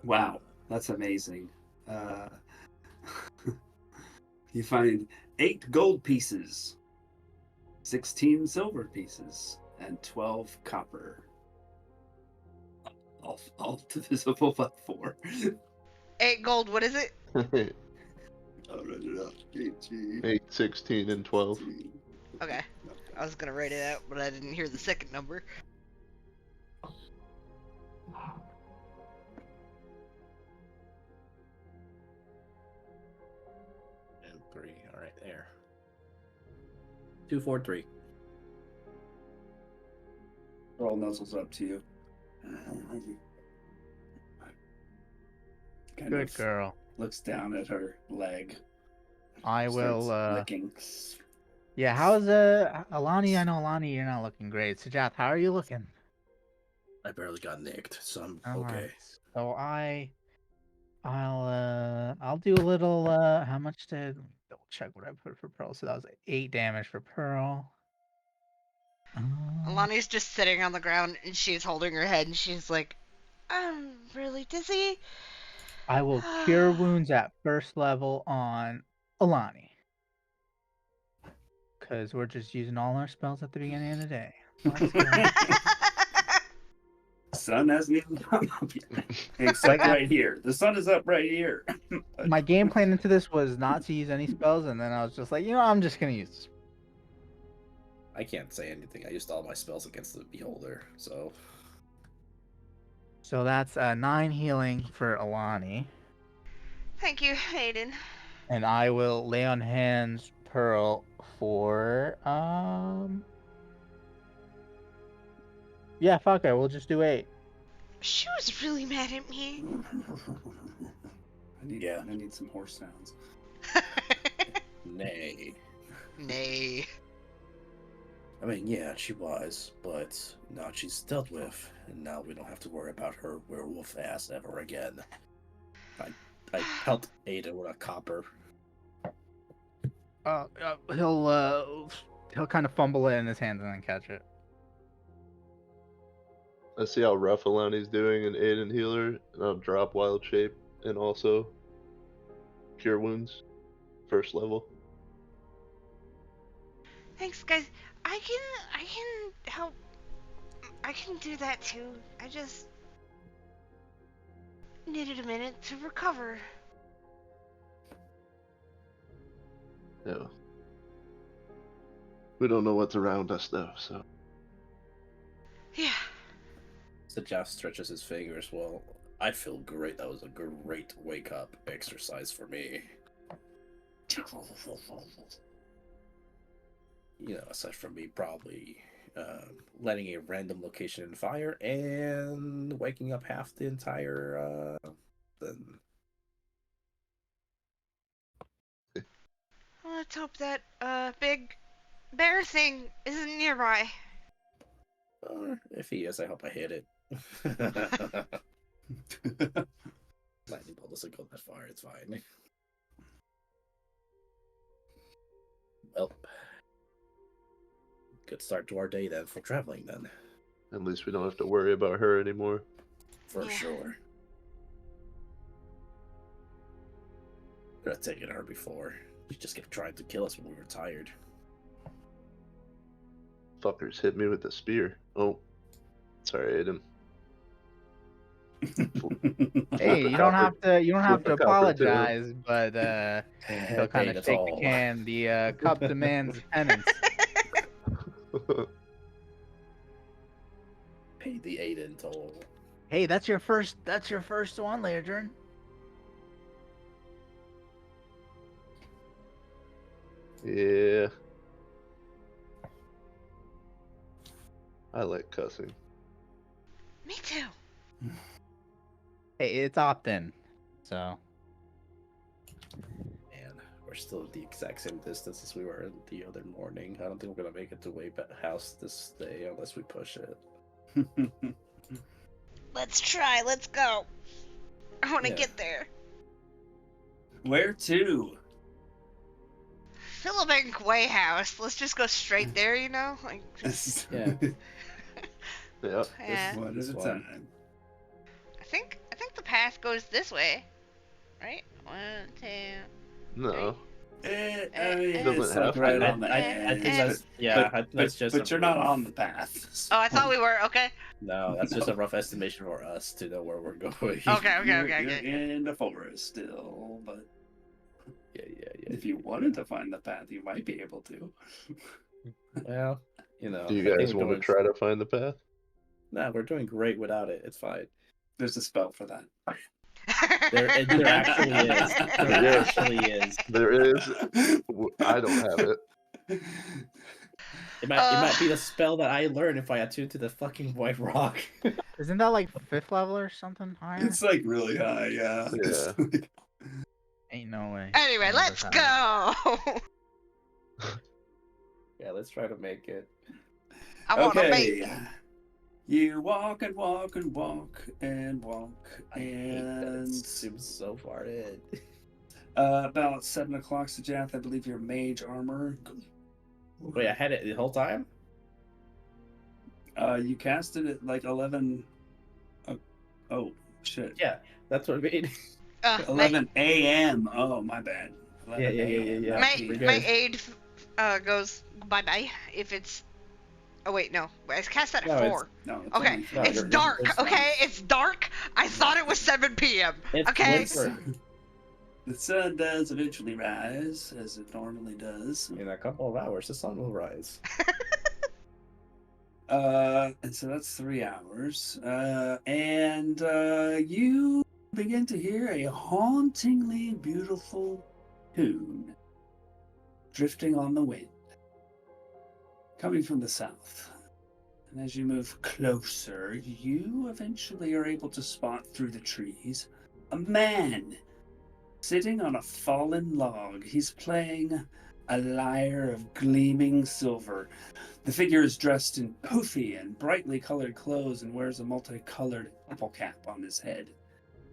Wow, that's amazing. You find 8 gold pieces, 16 silver pieces, and 12 copper. All divisible by 4. 8 gold, what is it? I'll write it up. 18, 8, 16, and 12. 18. Okay. I was gonna write it out, but I didn't hear the second number. And 3. All right, there. 2, 4, 3. Roll nuzzles up to you. Kind Good of girl. looks down at her leg. I will. Starts licking. Yeah, how's Alani? I know Alani, you're not looking great. Sujath, how are you looking? I barely got nicked, so I'm All okay. right. So I'll do a little. How much did? Double check what I put for Pearl. So that was 8 damage for Pearl. Alani's just sitting on the ground and she's holding her head and she's like, I'm really dizzy. I will cure wounds at first level on Alani. Because we're just using all our spells at the beginning of the day. Let's go. sun hasn't even come up yet. Except right here. The sun is up right here. My game plan into this was not to use any spells, and then I was just like, I'm just gonna use this. I can't say anything. I used all my spells against the beholder, so So that's 9 healing for Alani. Thank you, Aiden. And I will lay on hands Pearl for yeah, fuck it, we'll just do 8. She was really mad at me. I need some horse sounds. nay. Nay. I mean, yeah, she was, but now she's dealt with, and now we don't have to worry about her werewolf ass ever again. I helped Aiden with a copper. He'll kind of fumble it in his hands and then catch it. I see how rough Alani's doing in Aid and Healer, and I'll drop Wild Shape and also Cure Wounds, first level. Thanks, guys. I can help. I can do that too. I just needed a minute to recover. Yeah. We don't know what's around us though, so. Yeah. So Jeff stretches his fingers. Well, I feel great. That was a great wake-up exercise for me. You know, aside from me probably letting a random location in fire and waking up half the entire then. Well, let's hope that big bear thing isn't nearby. If he is, I hope I hit it. Lightning bolt doesn't go that far, it's fine. Well, good start to our day then for traveling then. At least we don't have to worry about her anymore. For Yeah. sure. Could have taken her before. She just kept trying to kill us when we were tired. Fuckers hit me with a spear. Oh. Sorry, Aiden. Hey, you don't have to Flip a copper, too. apologize, but he'll kind of shake the can. The cup demands penance. Pay the Aiden toll. Hey, that's your first one, Leodrin. Yeah. I like cussing. Me too. Hey, it's opt-in, so. Man, we're still at the exact same distance as we were the other morning. I don't think we're gonna make it to Way House this day unless we push it. Let's try. Let's go. I want to Yeah. get there. Where to? Philbank Way House. Let's just go straight there, you know? Like, just, Yeah. Yeah. yeah. One at This a one. time. I think the path goes this way, right? 1, 2. No. It's Doesn't like have to. right on the I edge. think that's I think that's just. But you're not on the path. Oh, I thought we were. Okay. No, that's just a rough estimation for us to know where we're going. Okay. You're in the forest still, but Yeah. if you wanted to find the path, you might be able to. Well, you know. Do you I think guys we're want to doing- try to find the path? No, we're doing great without it. It's fine. There's a spell for that. There actually is. There Yes. actually is. There is. I don't have it. It might be the spell that I learned if I attune to the fucking white rock. Isn't that like 5th level or something higher? It's like really high, yeah. Yeah. Ain't no way. Anyway, Never let's have go. Yeah, let's try to make it. I want to make. Okay. You walk and walk and walk and walk, I hate that and it seems so far in. about 7 o'clock, Sajath, I believe your mage armor. Wait, I had it the whole time? You casted it like 11. Oh shit. Yeah, that's what I mean. 11 a.m. Oh, my bad. 11 Yeah. a.m. Yeah, My pretty my good. aid goes bye bye if it's Oh wait, no. I cast that at No, 4. No, it's Okay, only No, it's you're- dark. it's- Okay, it's dark. I thought it was 7 p.m. It's Okay. winter. The sun does eventually rise, as it normally does. In a couple of hours, the sun will rise. And so that's 3 hours. And you begin to hear a hauntingly beautiful tune drifting on the wind, coming from the south. And as you move closer, you eventually are able to spot through the trees a man sitting on a fallen log. He's playing a lyre of gleaming silver. The figure is dressed in poofy and brightly colored clothes and wears a multicolored apple cap on his head.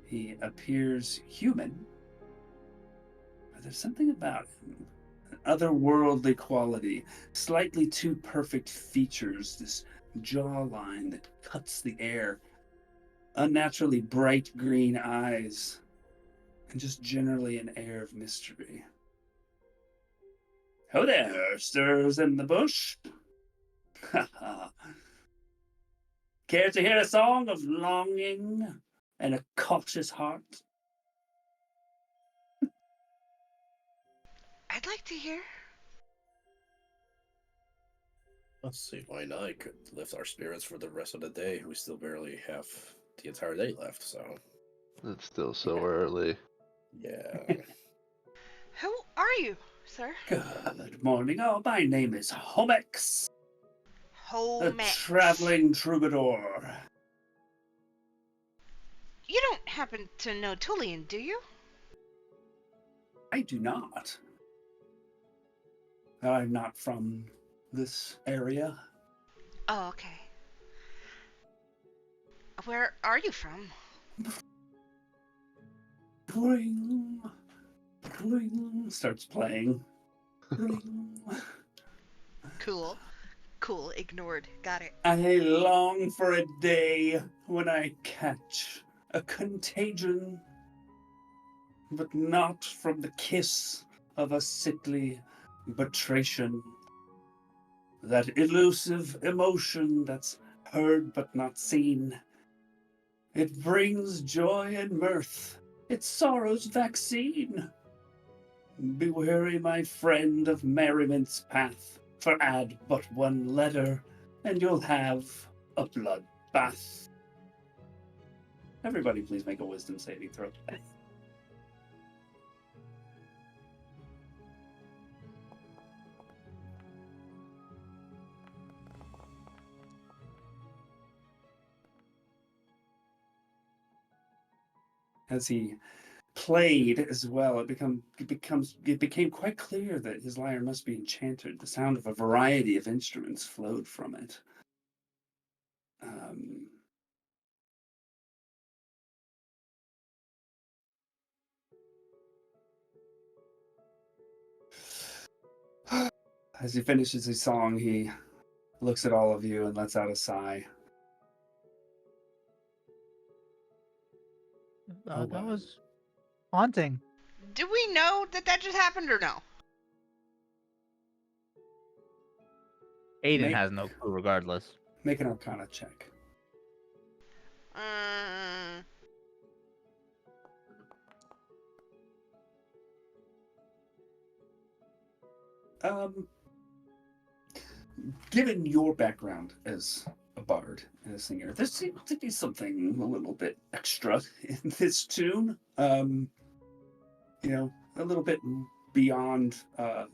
He appears human, but there's something about him, an otherworldly quality, slightly too perfect features, this jawline that cuts the air, unnaturally bright green eyes, and just generally an air of mystery. Ho there, stirs in the bush. Care to hear a song of longing and a cautious heart? I'd like to hear. Let's see, why not? I could lift our spirits for the rest of the day. We still barely have the entire day left, so It's still so early. yeah. Who are you, sir? Good morning. Oh, my name is Homex, a Homex. traveling troubadour. You don't happen to know Tullian, do you? I do not. I'm not from this area. Oh, okay. Where are you from? Bling, bling, starts playing. Bling. Cool. Cool. Ignored. Got it. I long for a day when I catch a contagion, but not from the kiss of a sickly betration. That elusive emotion that's heard but not seen. It brings joy and mirth, it's sorrow's vaccine. Be wary, my friend, of merriment's path, for add but one letter, and you'll have a bloodbath. Everybody please make a wisdom saving throw. As he played as well, it became quite clear that his lyre must be enchanted. The sound of a variety of instruments flowed from it. As he finishes his song, he looks at all of you and lets out a sigh. Oh, That wow. was haunting. Do we know that just happened or no? Aiden Make- has no clue regardless. Make an Arcana check. Uh, Given your background as a bard and a singer, there seems to be something a little bit extra in this tune. A little bit beyond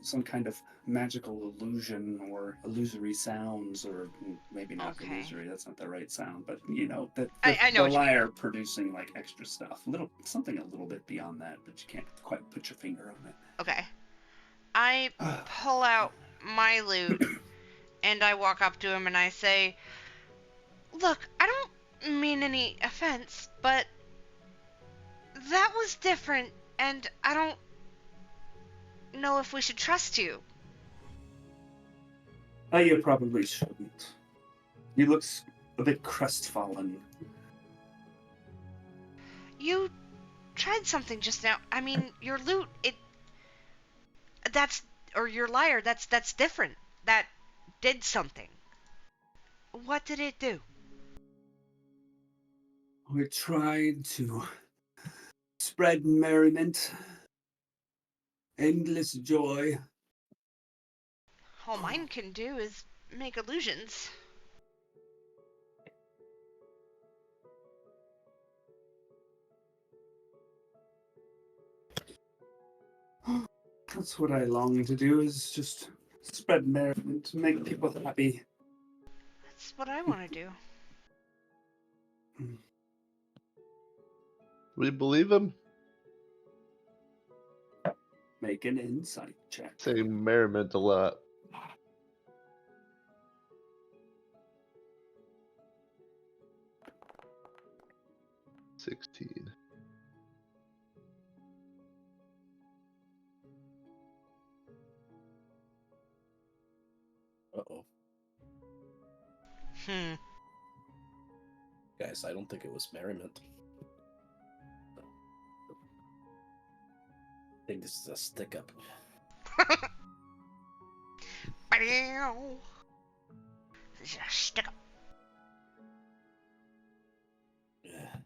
some kind of magical illusion or illusory sounds, or maybe not Okay. illusory. That's not the right sound, but the I know the what you mean. lyre producing like extra stuff, something a little bit beyond that, but you can't quite put your finger on it. okay. I pull out my lute and I walk up to him and I say, "Look, I don't mean any offense, but that was different, and I don't know if we should trust you." You probably shouldn't. He looks a bit crestfallen. You tried something just now. I mean, your lute, or your lyre, that's different. That did something. What did it do? I tried to spread merriment, endless joy. All mine can do is make illusions. That's what I long to do, is just spread merriment, make people happy. That's what I want to do. We believe him? Make an insight check. Saying merriment a lot. $16. Uh-oh. Guys, I don't think it was merriment. I think this is a stick-up. Stick up. Yeah.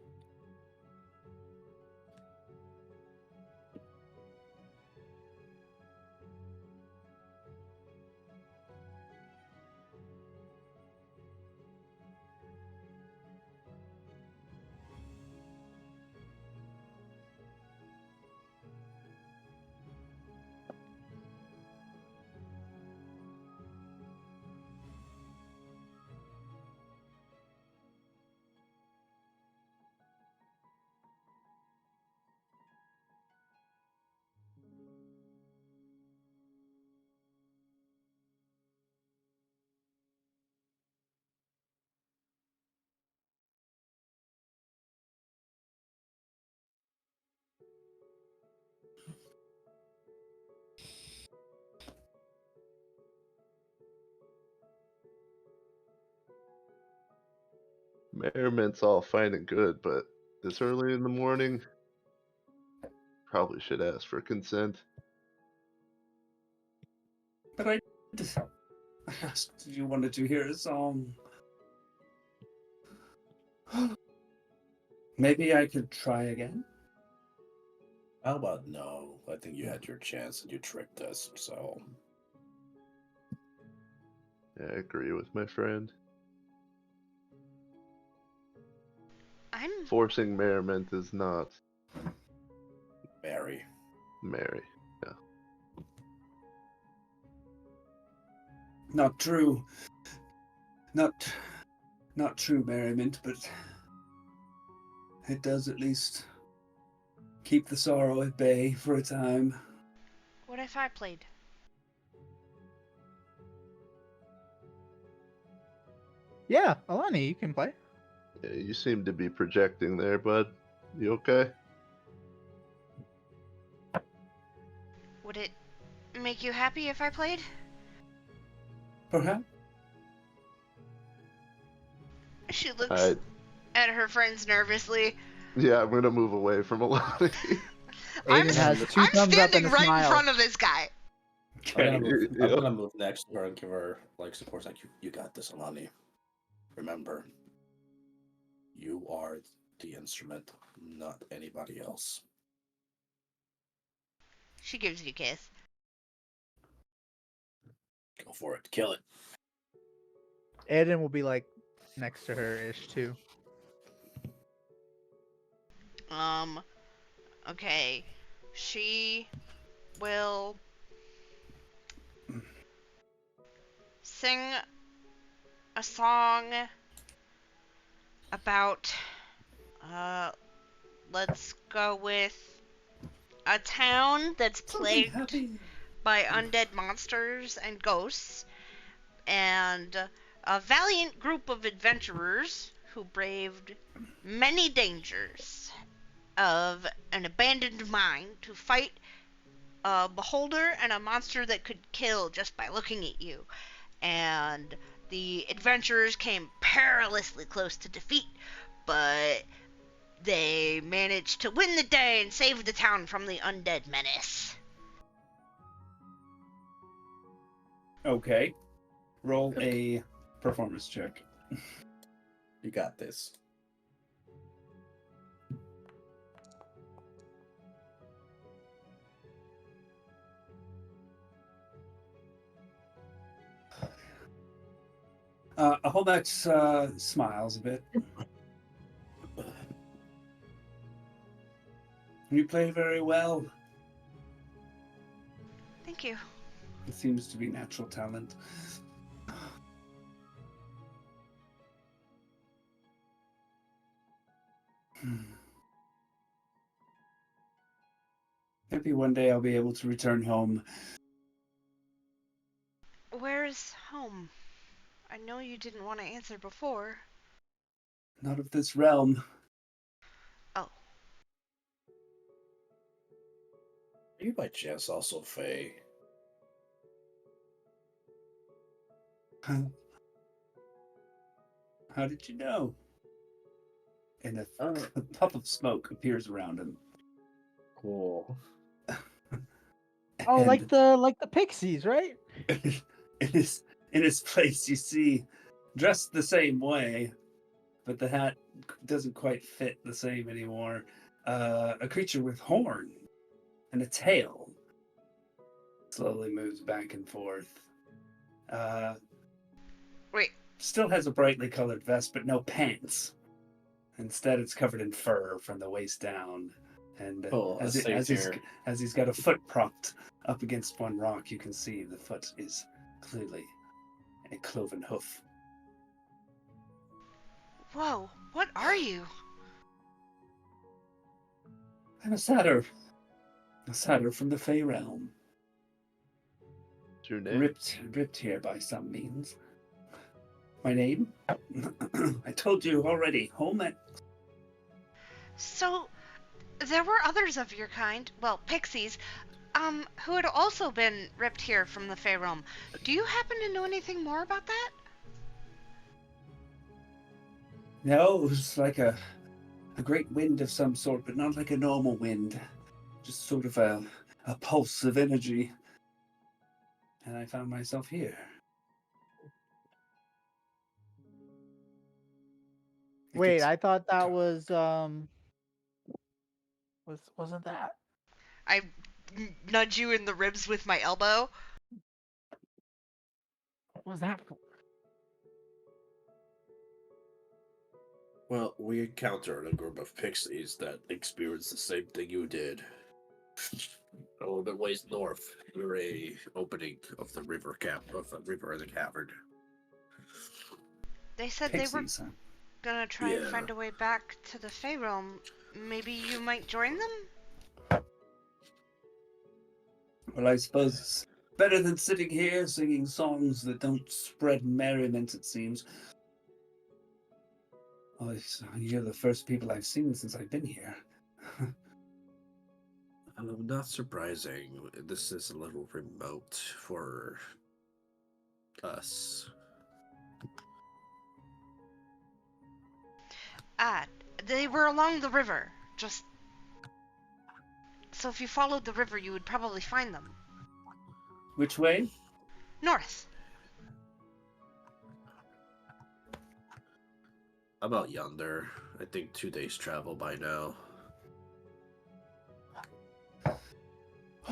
Merriment's all fine and good, but this early in the morning, probably should ask for consent. But I asked if you wanted to hear a song. Maybe I could try again? How about no? I think you had your chance and you tricked us, so... Yeah, I agree with my friend. I'm Forcing merriment is not Mary. merry. Not true. Not true merriment, but it does at least keep the sorrow at bay for a time. What if I played? Yeah, Alani, you can play. Yeah, you seem to be projecting there, bud. You okay? Would it make you happy if I played? Perhaps. She looks I at her friends nervously. Yeah, I'm gonna move away from Alani. I'm, Aiden has two I'm thumbs up standing and a right smile. in front of this guy. I'm Yep. gonna move next to her and give her like support. Like you got this, Alani. Remember, you are the instrument, not anybody else. She gives you a kiss. Go for it. Kill it. Aiden will be like next to her ish too. Okay. She will sing a song about, let's go with a town that's Something plagued happy. by undead monsters and ghosts, and a valiant group of adventurers who braved many dangers of an abandoned mine to fight a beholder and a monster that could kill just by looking at you. And the adventurers came perilously close to defeat, but they managed to win the day and save the town from the undead menace. Okay. Roll a performance check. You got this. Holmax smiles a bit. You play very well. Thank you. It seems to be natural talent. Maybe one day I'll be able to return home. Where is home? I know you didn't want to answer before. Not of this realm. Oh, Are you by chance also Faye? How did you know? And a puff of smoke appears around him. Cool. Oh, And like the pixies, right? in his place, you see, dressed the same way, but the hat doesn't quite fit the same anymore. A creature with horn and a tail slowly moves back and forth. wait. Still has a brightly colored vest, but no pants. Instead, it's covered in fur from the waist down. And as he's got a foot propped up against one rock, you can see the foot is clearly a cloven hoof. Whoa, what are you? I'm a satyr from the Fey realm, What's your name? ripped here by some means. My name? I told you already, Holmet. So, there were others of your kind, well, pixies, who had also been ripped here from the Fey realm. Do you happen to know anything more about that? No, it was like a great wind of some sort, but not like a normal wind. Just sort of a pulse of energy. And I found myself here. Wait, I thought that wasn't that? I nudge you in the ribs with my elbow. What was that for? Well, we encountered a group of pixies that experienced the same thing you did. A little bit ways north, near a opening of the river in the cavern. They said they were Pixies, huh? gonna try and Yeah. find a way back to the Fey realm. Maybe you might join them? Well, I suppose it's better than sitting here singing songs that don't spread merriment, it seems. Well, you're the first people I've seen since I've been here. Not surprising. This is a little remote for us. Ah, they were along the river. Just. So if you followed the river, you would probably find them. Which way? North. About yonder. I think 2 days travel by now.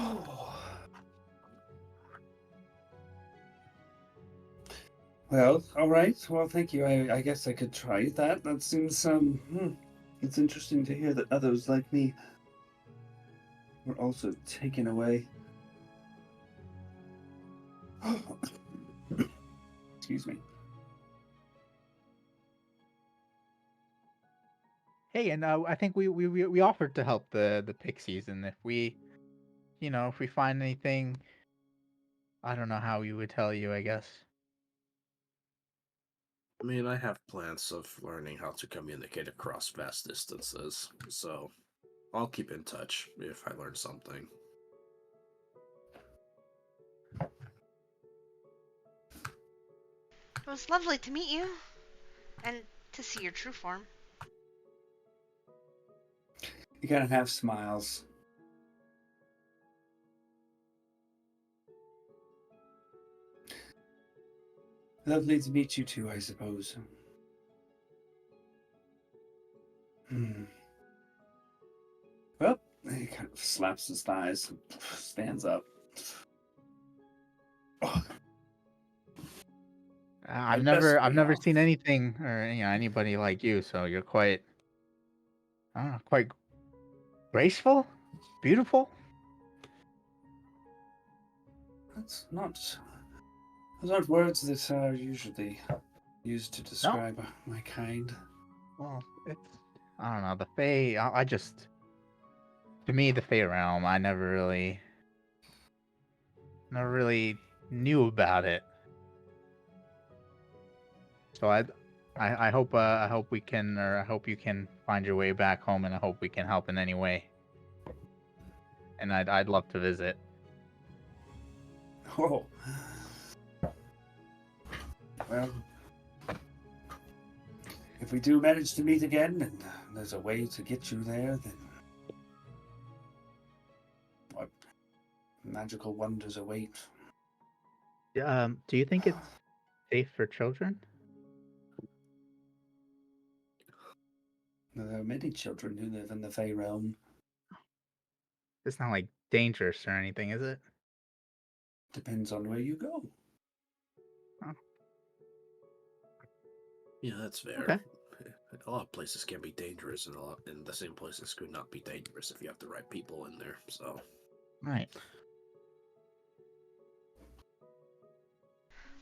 Oh. Well, all right. Well, thank you. I guess I could try that. That seems it's interesting to hear that others like me were also taken away. Excuse me. Hey, and I think we offered to help the pixies, and if we find anything, I don't know how we would tell you, I guess. I mean, I have plans of learning how to communicate across vast distances, so I'll keep in touch if I learn something. It was lovely to meet you. And to see your true form. You kind of have smiles. Lovely to meet you too, I suppose. Well, he kind of slaps his thighs and stands up. Oh, I've My best I've way never off. seen anything or anybody like you. So you're quite, I don't know, quite graceful, beautiful. That's not. Those aren't words that are usually used to describe my kind. Well, it's, I don't know, the Fae. I just, to me, the Fae realm. I never really knew about it. So I hope we can, or I hope you can find your way back home, and I hope we can help in any way. And I'd love to visit. Oh. Well, if we do manage to meet again and there's a way to get you there, then what magical wonders await? Do you think it's safe for children? There are many children who live in the Fey realm. It's not like dangerous or anything, is it? Depends on where you go. Yeah, that's fair. Okay. A lot of places can be dangerous, and the same places could not be dangerous if you have the right people in there. So, Right.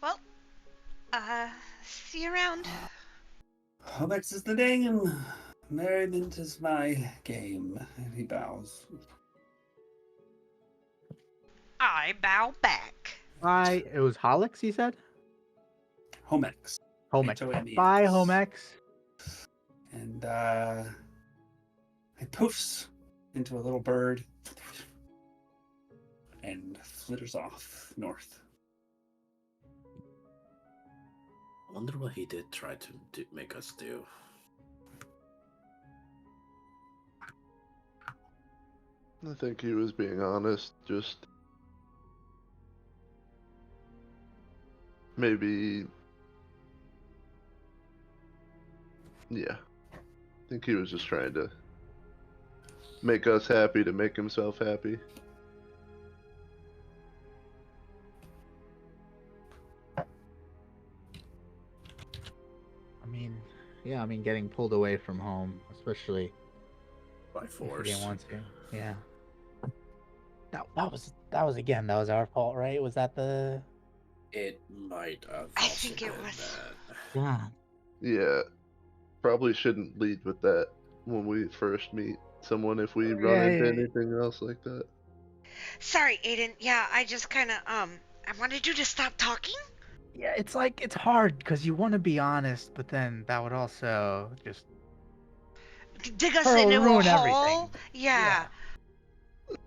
Well, see you around. Homex is the name. Merriment is my game. And he bows. I bow back. It was Holix, you said? Homex. Homex. H-O-M-E-X. Bye, Homex. And it poofs into a little bird and flitters off north. I wonder what he did try to make us do. I think he was being honest, just maybe, yeah. I think he was just trying to make us happy to make himself happy. I mean, getting pulled away from home, especially By if you force. didn't want to. Yeah. That was again. That was our fault, right? Was that the? It might have. I also think it been was. that. Yeah. Yeah, probably shouldn't lead with that when we first meet someone if we run into anything else like that. Sorry, Aiden. Yeah, I just kind of I wanted you to stop talking. Yeah, it's like it's hard because you want to be honest, but then that would also just Dig us Pearl, into a ruin hole. everything. Yeah.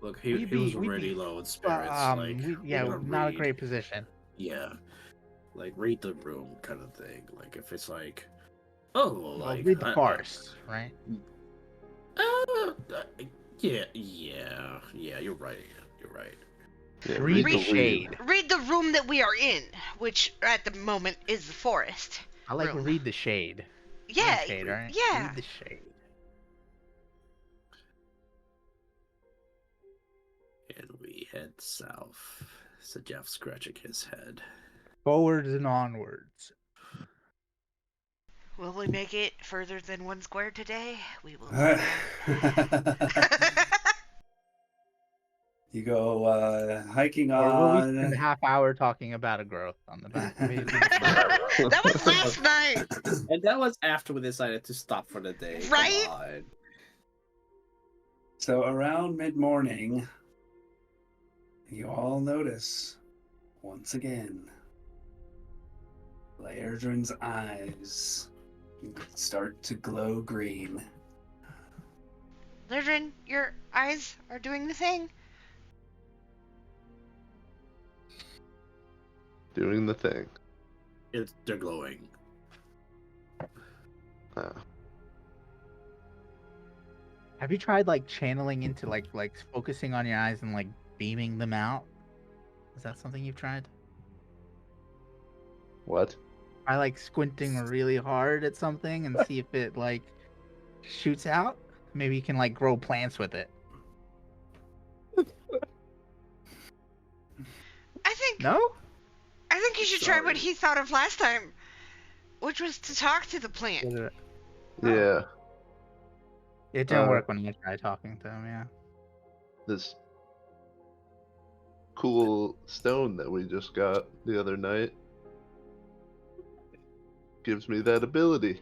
Look, he was already low in spirits. Not a great position. Yeah, like read the room kind of thing. Like if it's like, oh, like Read the forest, right? Yeah. You're right. You're right. Yeah, Read the the lead. shade. Read the room that we are in, which at the moment is the forest. I like room. read the shade. Yeah. Read shade, right? Yeah. Read the shade. And we head south. Said Jeff, scratching his head. Forwards and onwards. Will we make it further than 1 square today? We will. You go hiking Or will we spend on. a half hour talking about a growth on the back of it? That was last night. And that was after we decided to stop for the day. Right? Come on. So around mid-morning, you all notice, once again, Lairdrin's eyes start to glow green. Lairdrin, your eyes are doing the thing. Doing the thing. They're glowing. Have you tried like channeling into like focusing on your eyes and like beaming them out? Is that something you've tried? What? I like squinting really hard at something and see if it like shoots out. Maybe you can like grow plants with it. I think No? you should try what Sorry. he thought of last time, which was to talk to the plant. Yeah. It didn't work when I tried talking to him. Yeah. This cool stone that we just got the other night gives me that ability.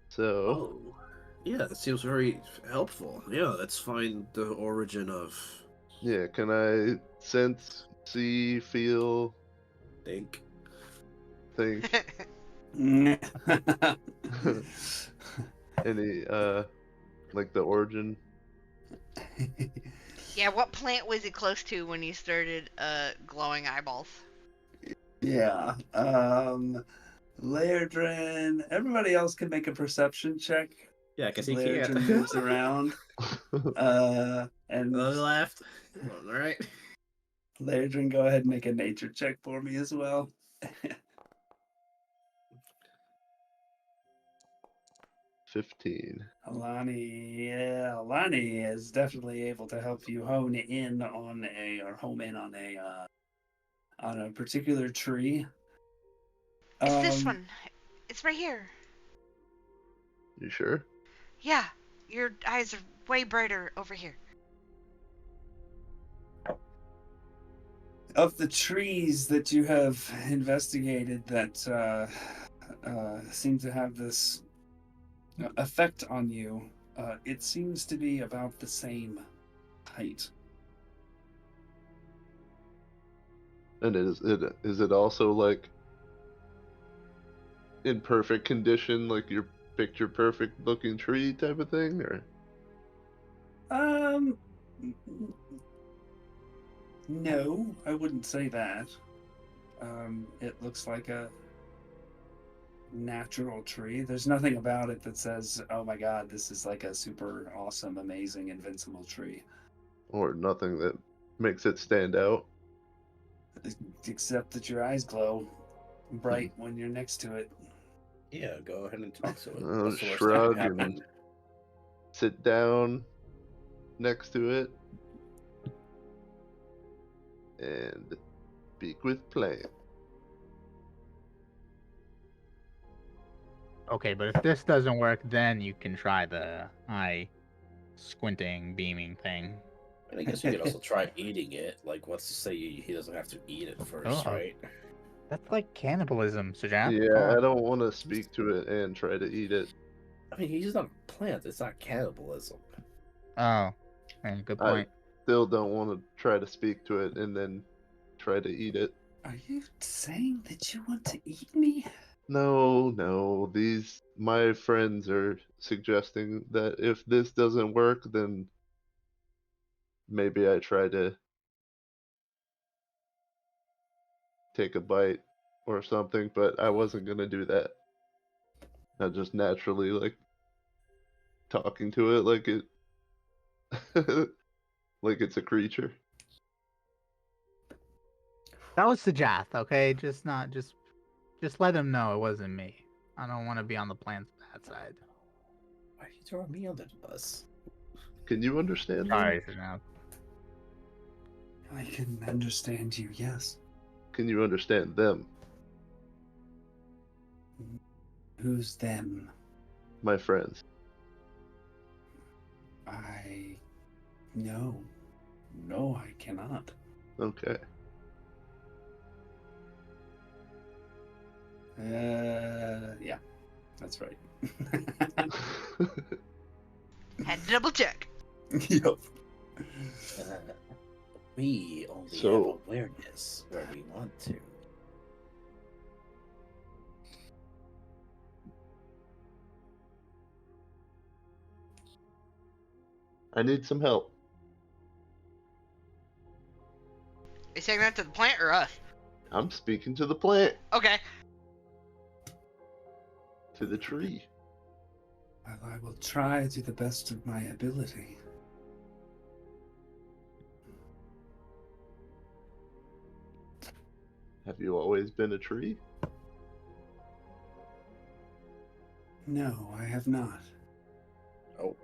So, Oh, yeah, that seems very helpful. Yeah, let's find the origin of yeah, can I sense, see, feel, think. think any like the origin? Yeah, what plant was he close to when he started glowing eyeballs? Yeah. Laerdrin. Everybody else can make a perception check. Yeah, because he Laerdrin can't. moves around. And Left. All right. Laerdrin, go ahead and make a nature check for me as well. 15. Alani is definitely able to help you home in on a particular tree. It's this one. It's right here. You sure? Yeah, your eyes are way brighter over here. Of the trees that you have investigated that seem to have this effect on you, it seems to be about the same height. And is it also like in perfect condition, like your picture perfect looking tree type of thing, or? No, I wouldn't say that. It looks like a natural tree. There's nothing about it that says, "Oh my God, this is like a super awesome, amazing, invincible tree." Or nothing that makes it stand out? Except that your eyes glow bright when you're next to it. Yeah, go ahead and talk to it. I'll What's the worst that shrug can happen? Sit down next to it and speak with plant. Okay, but if this doesn't work, then you can try the eye squinting, beaming thing. I guess you could also try eating it. Like, what's to say he doesn't have to eat it first, Oh. right? That's like cannibalism, Sajat. Yeah, I don't want to speak to it and try to eat it. I mean, he's not a plant. It's not cannibalism. Oh, man, good point. Still don't want to try to speak to it and then try to eat it. Are you saying that you want to eat me? No. My friends are suggesting that if this doesn't work, then maybe I try to take a bite or something, but I wasn't gonna do that. I just naturally like talking to it like it like it's a creature. That was Sajath, okay? Just let him know it wasn't me. I don't want to be on the plant's bad side. Why are you throwing me under the bus? Can you understand Sorry, them? Sajath. I can understand you, yes. Can you understand them? Who's them? My friends. No, I cannot. Okay. Yeah, that's right. Had to double check. Yep. We only So- have awareness where we want to. I need some help. You saying that to the plant or us? I'm speaking to the plant, Okay. to the tree. Well, I will try to the best of my ability. Have you always been a tree? No, I have not. Oh,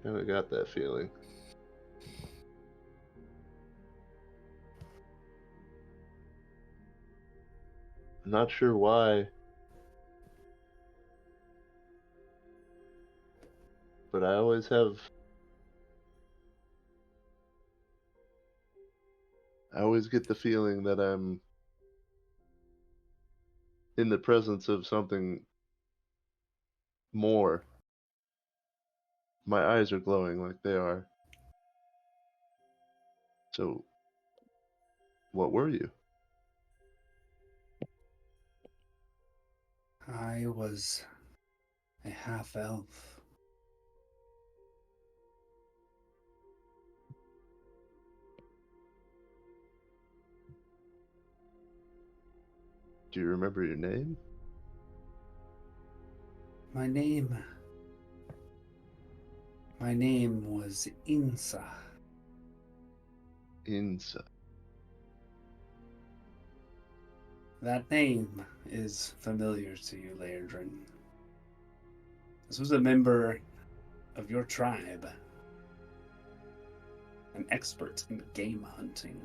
Kind of got that feeling. I'm not sure why, but I always get the feeling that I'm in the presence of something more. My eyes are glowing like they are. So, what were you? I was a half-elf. Do you remember your name? My name was Insa. Insa. That name is familiar to you, Lairdrin. This was a member of your tribe, an expert in game hunting.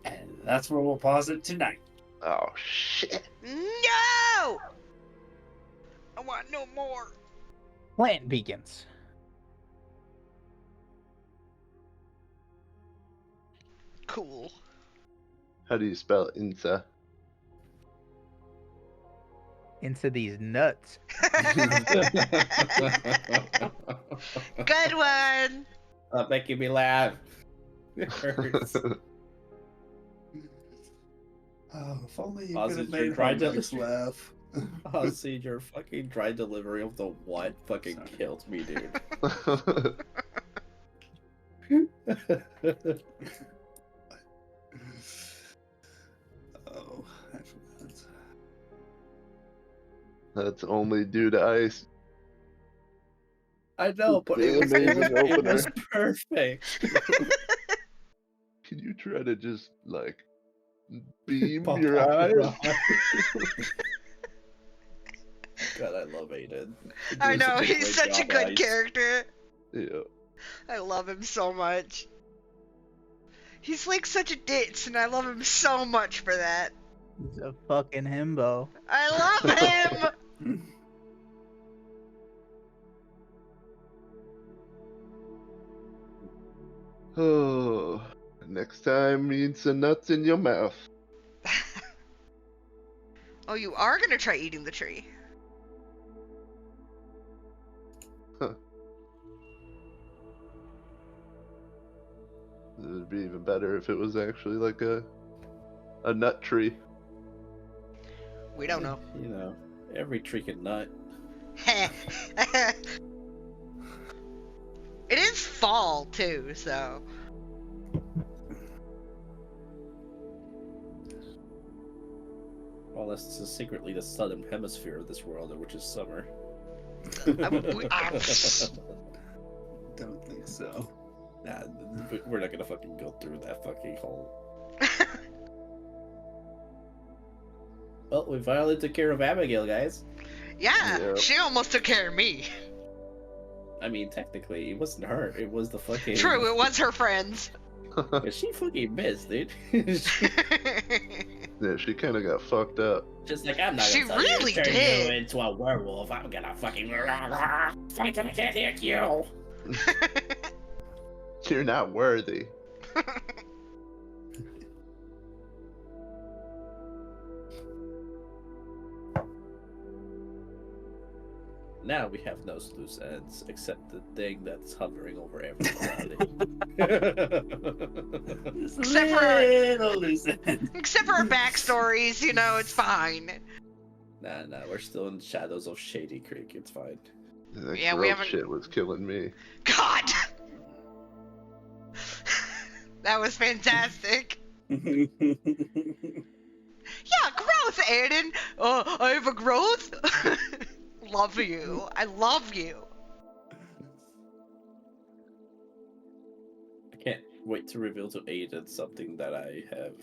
And that's where we'll pause it tonight. Oh, shit. No! I want no more. Plant beacons. Cool. How do you spell Insa? Into these nuts. Good one. Stop making me laugh. It hurts. Oh, if only you Pause could have it, you're made trying to- Homex laugh. Honestly, your fucking dry delivery of the what fucking Sorry. killed me, dude. Oh, I forgot. That's only due to ice. I know, but The amazing it was opener. perfect. Can you try to just, like, beam Pop your out eyes? your eye. God, I love Aiden. He I does know, a he's great such a job, good guys. character. Yeah. I love him so much. He's like such a ditz, and I love him so much for that. He's a fucking himbo. I love him! Oh, next time eat some nuts in your mouth. Oh, you are gonna try eating the tree. It would be even better if it was actually like a nut tree. We don't know. You know, every tree can nut. It is fall, too, so. Well, this is secretly the southern hemisphere of this world, which is summer. Don't think so. Nah, we're not gonna fucking go through that fucking hole. Well, we finally took care of Abigail, guys. Yeah, Yeah. she almost took care of me. I mean, technically, it wasn't her. It was the fucking... True, it was her friends. Yeah, she fucking missed, dude. Yeah, she kind of got fucked up. Just like, I'm not She gonna tell you really to turn did. you into a werewolf. I'm gonna fucking... I'm gonna get you. You're not worthy. Now we have no loose ends, except the thing that's hovering over everybody. Except for- little loose end. Except for her backstories, you know, it's fine. Nah, we're still in the shadows of Shadycreek. It's fine. That Yeah, we growth haven't- shit was killing me. God! That was fantastic. Yeah, growth, Aiden. I have a growth. Love you. I love you. wait to reveal to Aiden something that I have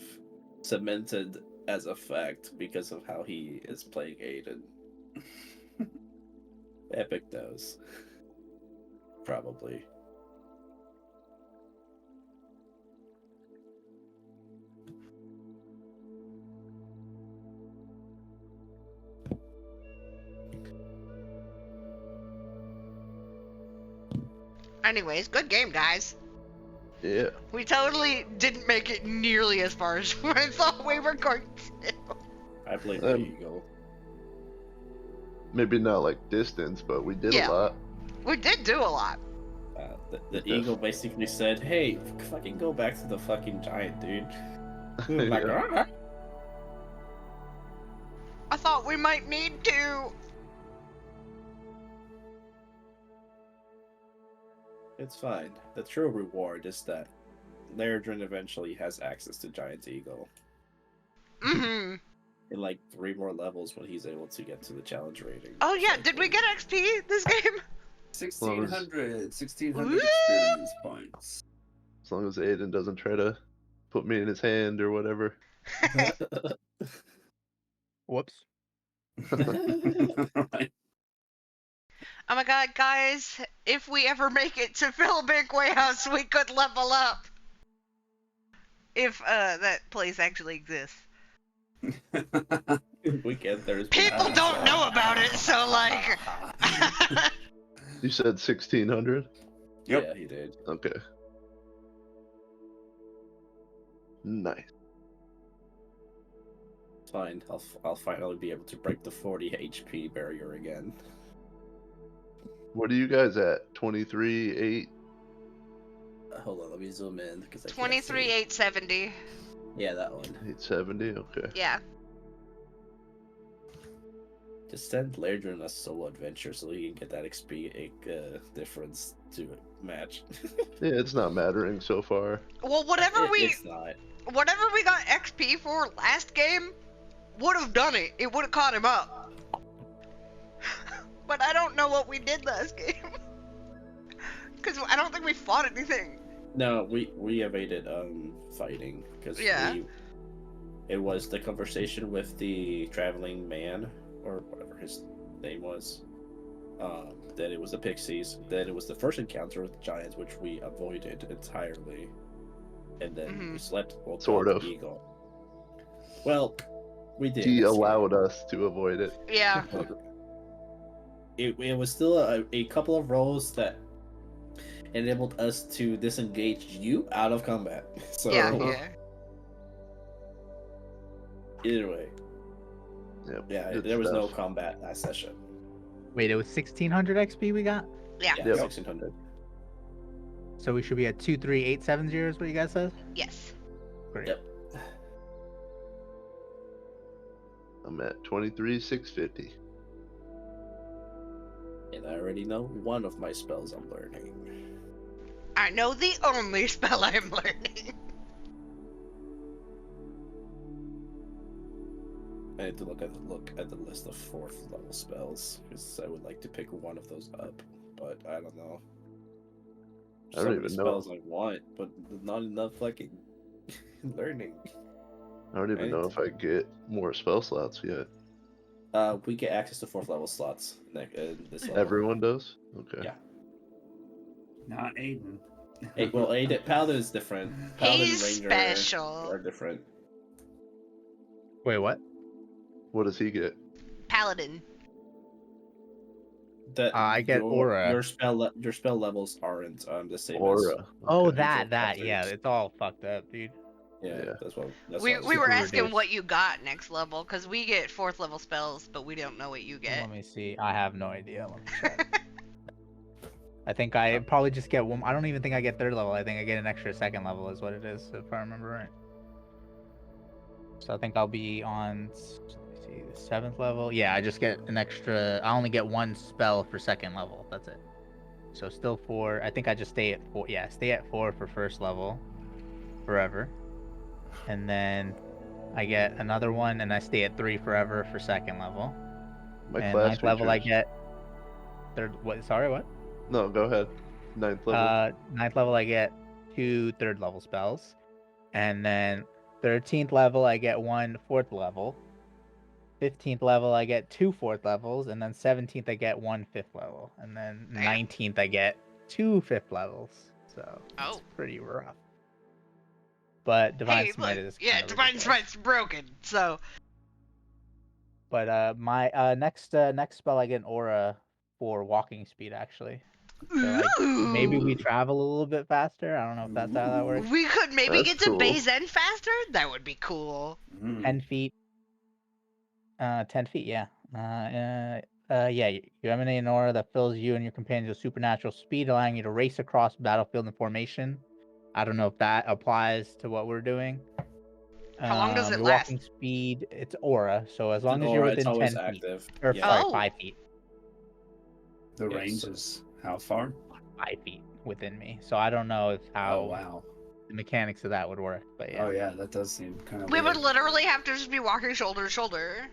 cemented as a fact because of how he is playing Aiden. Epic knows. Probably. Anyways, good game, guys. Yeah. We totally didn't make it nearly as far as I thought we were going to. I played the Eagle. Maybe not like distance, but we did Yeah. a lot. We did do a lot. The Eagle basically said, "Hey, fucking go back to the fucking giant, dude." We were like, Yeah. "Alright." I thought we might need to. It's fine. The true reward is that Lairdrin eventually has access to Giant Eagle Mm-hmm. in like 3 more levels when he's able to get to the challenge rating. Oh yeah, did we get XP this game? 1600 Woo! experience points. As long as Aiden doesn't try to put me in his hand or whatever. Whoops. Right. Oh my god, guys, if we ever make it to Philbink Wayhouse, we could level up. If that place actually exists. We get there. People don't know about it, so like. You said 1600? Yep. Yeah, he did. Okay. Nice. It's fine. I'll finally be able to break the 40 HP barrier again. What are you guys at? 23, 8? Hold on, let me zoom in because I can't 23,870. see. Yeah, that one. 870? Okay. Yeah. Just send Lairdrin a solo adventure so he can get that XP difference to match. Yeah, it's not mattering so far. Well, whatever It's not. we got XP for last game would have done it. It would have caught him up. But I don't know what we did last game. Because I don't think we fought anything. No, we evaded fighting because Yeah. it was the conversation with the traveling man or whatever his name was. Then it was the pixies. Then it was the first encounter with the giants, which we avoided entirely. And then we slept. Woke Sort up of. Eagle. Well, we did. He It's- allowed us to avoid it. Yeah. It was still a couple of rolls that enabled us to disengage you out of combat. So Yeah, yeah. either way, Yep. yeah, good there was no stuff. combat that session. Wait, it was 1600 XP we got? Yeah. Yeah, Yep. 1600. So we should be at 23870 is what you guys said? Yes. Great. Yep. I'm at 23,650. And I already know one of my spells I'm learning. I know the only spell I'm learning. I need to look at the list of 4th level spells because I would like to pick one of those up, but I don't know. I don't Some of even the know. spells I want, but not enough fucking learning. I don't even know if I get more spell slots yet. We get access to 4th level slots this level. Everyone does? Okay. Yeah. Not Aiden. Well, Paladin is different. Paladin and He's Ranger special. are different. Wait, what? What does he get? Paladin. I get Aura. Your spell levels aren't the same. Aura. Oh, Okay. that, yeah, it's all fucked up, dude. Yeah, Yeah. that's what. That's We what I were was asking reduced. what you got next level, because we get 4th level spells, but we don't know what you get. Let me see. I have no idea. Let me check. I think I probably just get one. I don't even think I get 3rd level. I think I get an extra 2nd level is what it is, if I remember right. So I think I'll be on, let me see, the 7th level. Yeah, I just get an extra. I only get 1 spell for 2nd level. That's it. So still 4. I think I just stay at 4. Yeah, stay at 4 for 1st level forever. And then I get another one, and I stay at 3 forever for 2nd level. My And class 9th level I features- get 3rd. What? Sorry, what? No, go ahead. 9th level. 9th level I get 2 3rd level spells, and then 13th level I get 1 4th level. 15th level I get 2 4th levels, and then 17th I get 1 5th level, and then Damn. 19th I get 2 5th levels. So Oh. it's pretty rough. But Divine Hey, Smite look, is yeah, kind of Divine ridiculous. Smite's broken, so But my next spell I get an aura for walking speed actually. So like maybe we Ooh. travel a little bit faster. I don't know if that's how that works. We could maybe That's get to cool. Base End faster. That would be cool. 10 feet. 10 feet, yeah. Yeah, you emanate an aura that fills you and your companions with supernatural speed, allowing you to race across battlefield in formation. I don't know if that applies to what we're doing. How long does it your last? walking speed, it's aura, so as long as Or you're it's within always 10 feet. active. Or Yeah. sorry, Oh. 5 feet. The Yeah, range so- is how far? 5 feet within me. So I don't know if how Oh wow. the mechanics of that would work, but yeah. Oh yeah, that does seem kind of We weird. would literally have to just be walking shoulder to shoulder.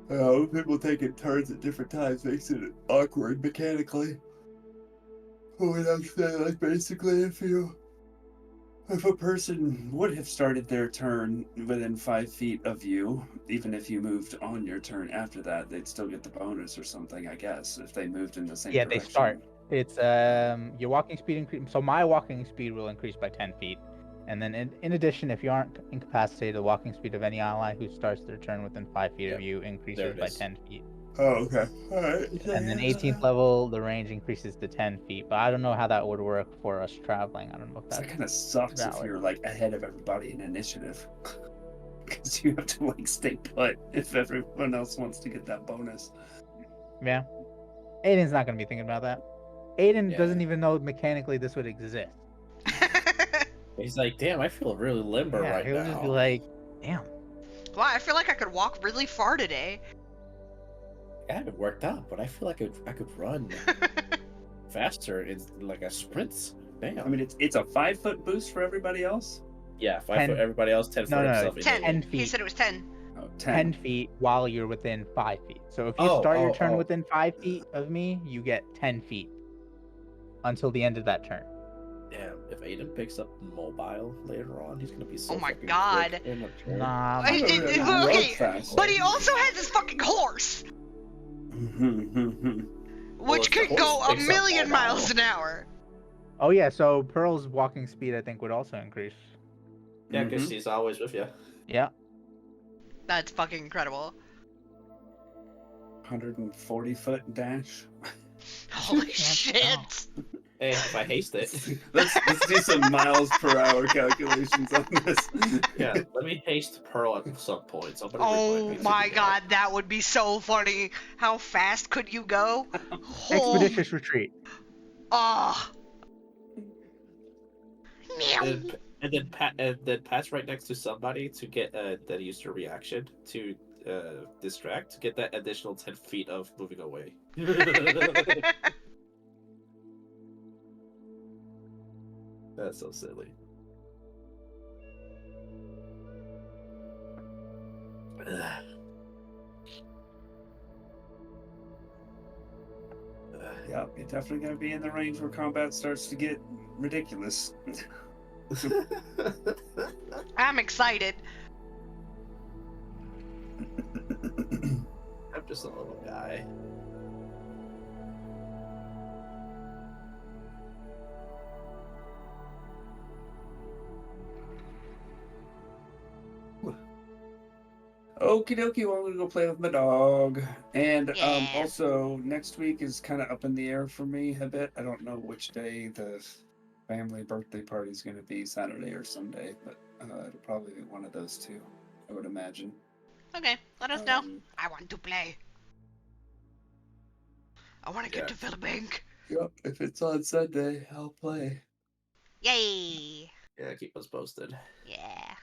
People taking turns at different times makes it awkward mechanically. What I'm saying, like basically if a person would have started their turn within 5 feet of you, even if you moved on your turn after that, they'd still get the bonus or something, I guess, if they moved in the same Yeah, direction. they start. It's your walking speed increase. So my walking speed will increase by 10 feet, and then in addition, if you aren't incapacitated, the walking speed of any ally who starts their turn within 5 feet of Yep, you there increases it by is. 10 feet. Oh, okay. Alright. And then 18th level, the range increases to 10 feet. But I don't know how that would work for us traveling. I don't know if That that's kind of sucks if valid. you're like ahead of everybody in initiative. Because you have to like stay put if everyone else wants to get that bonus. Yeah. Aiden's not gonna be thinking about that. Aiden Yeah. doesn't even know mechanically this would exist. He's like, damn, I feel really limber Yeah, right he'll now. just be like, damn. Wow, I feel like I could walk really far today. I haven't worked out, but I feel like I could run faster in like a sprint. Damn. I mean, it's a 5-foot boost for everybody else. yeah, 5 10 foot. Everybody else 10 No, foot no, himself. 10. 10 He feet. said it was 10. Oh, 10 feet while you're within 5 feet. So if you Oh, start your oh, turn oh. within 5 feet of me, you get 10 feet until the end of that turn. Damn, if Aiden picks up mobile later on, he's gonna be so Oh my fucking God. quick in a turn. Nah, I- my- it- Run okay, fast. But he also has his fucking horse, Mhm. which if the could go horse a picks up million mobile- miles an hour. Oh yeah, so Pearl's walking speed I think would also increase. Yeah, because Mhm. she's always with you. Yeah. That's fucking incredible. 140-foot dash. Holy Yeah, shit. Hey, if I haste it. let's do some miles per hour calculations on this. Yeah, let me haste Pearl at some point. Somebody Oh remind me to my do that. God, that would be so funny. How fast could you go? Expeditious retreat. Oh. Meow. And then pass right next to somebody to get that use your reaction to distract to get that additional 10 feet of moving away. That's so silly. Yeah, you're definitely gonna be in the range where combat starts to get ridiculous. I'm excited. I'm just a little guy. Okie dokie, well, I'm gonna go play with my dog. And Yeah. also, next week is kind of up in the air for me a bit. I don't know which day the family birthday party is gonna be, Saturday or Sunday, but it'll probably be one of those two, I would imagine. Okay, let us know. Um, I want to play. I want to get to Philbank. Yep, if it's on Sunday, I'll play. Yay. Yeah, keep us posted. Yeah.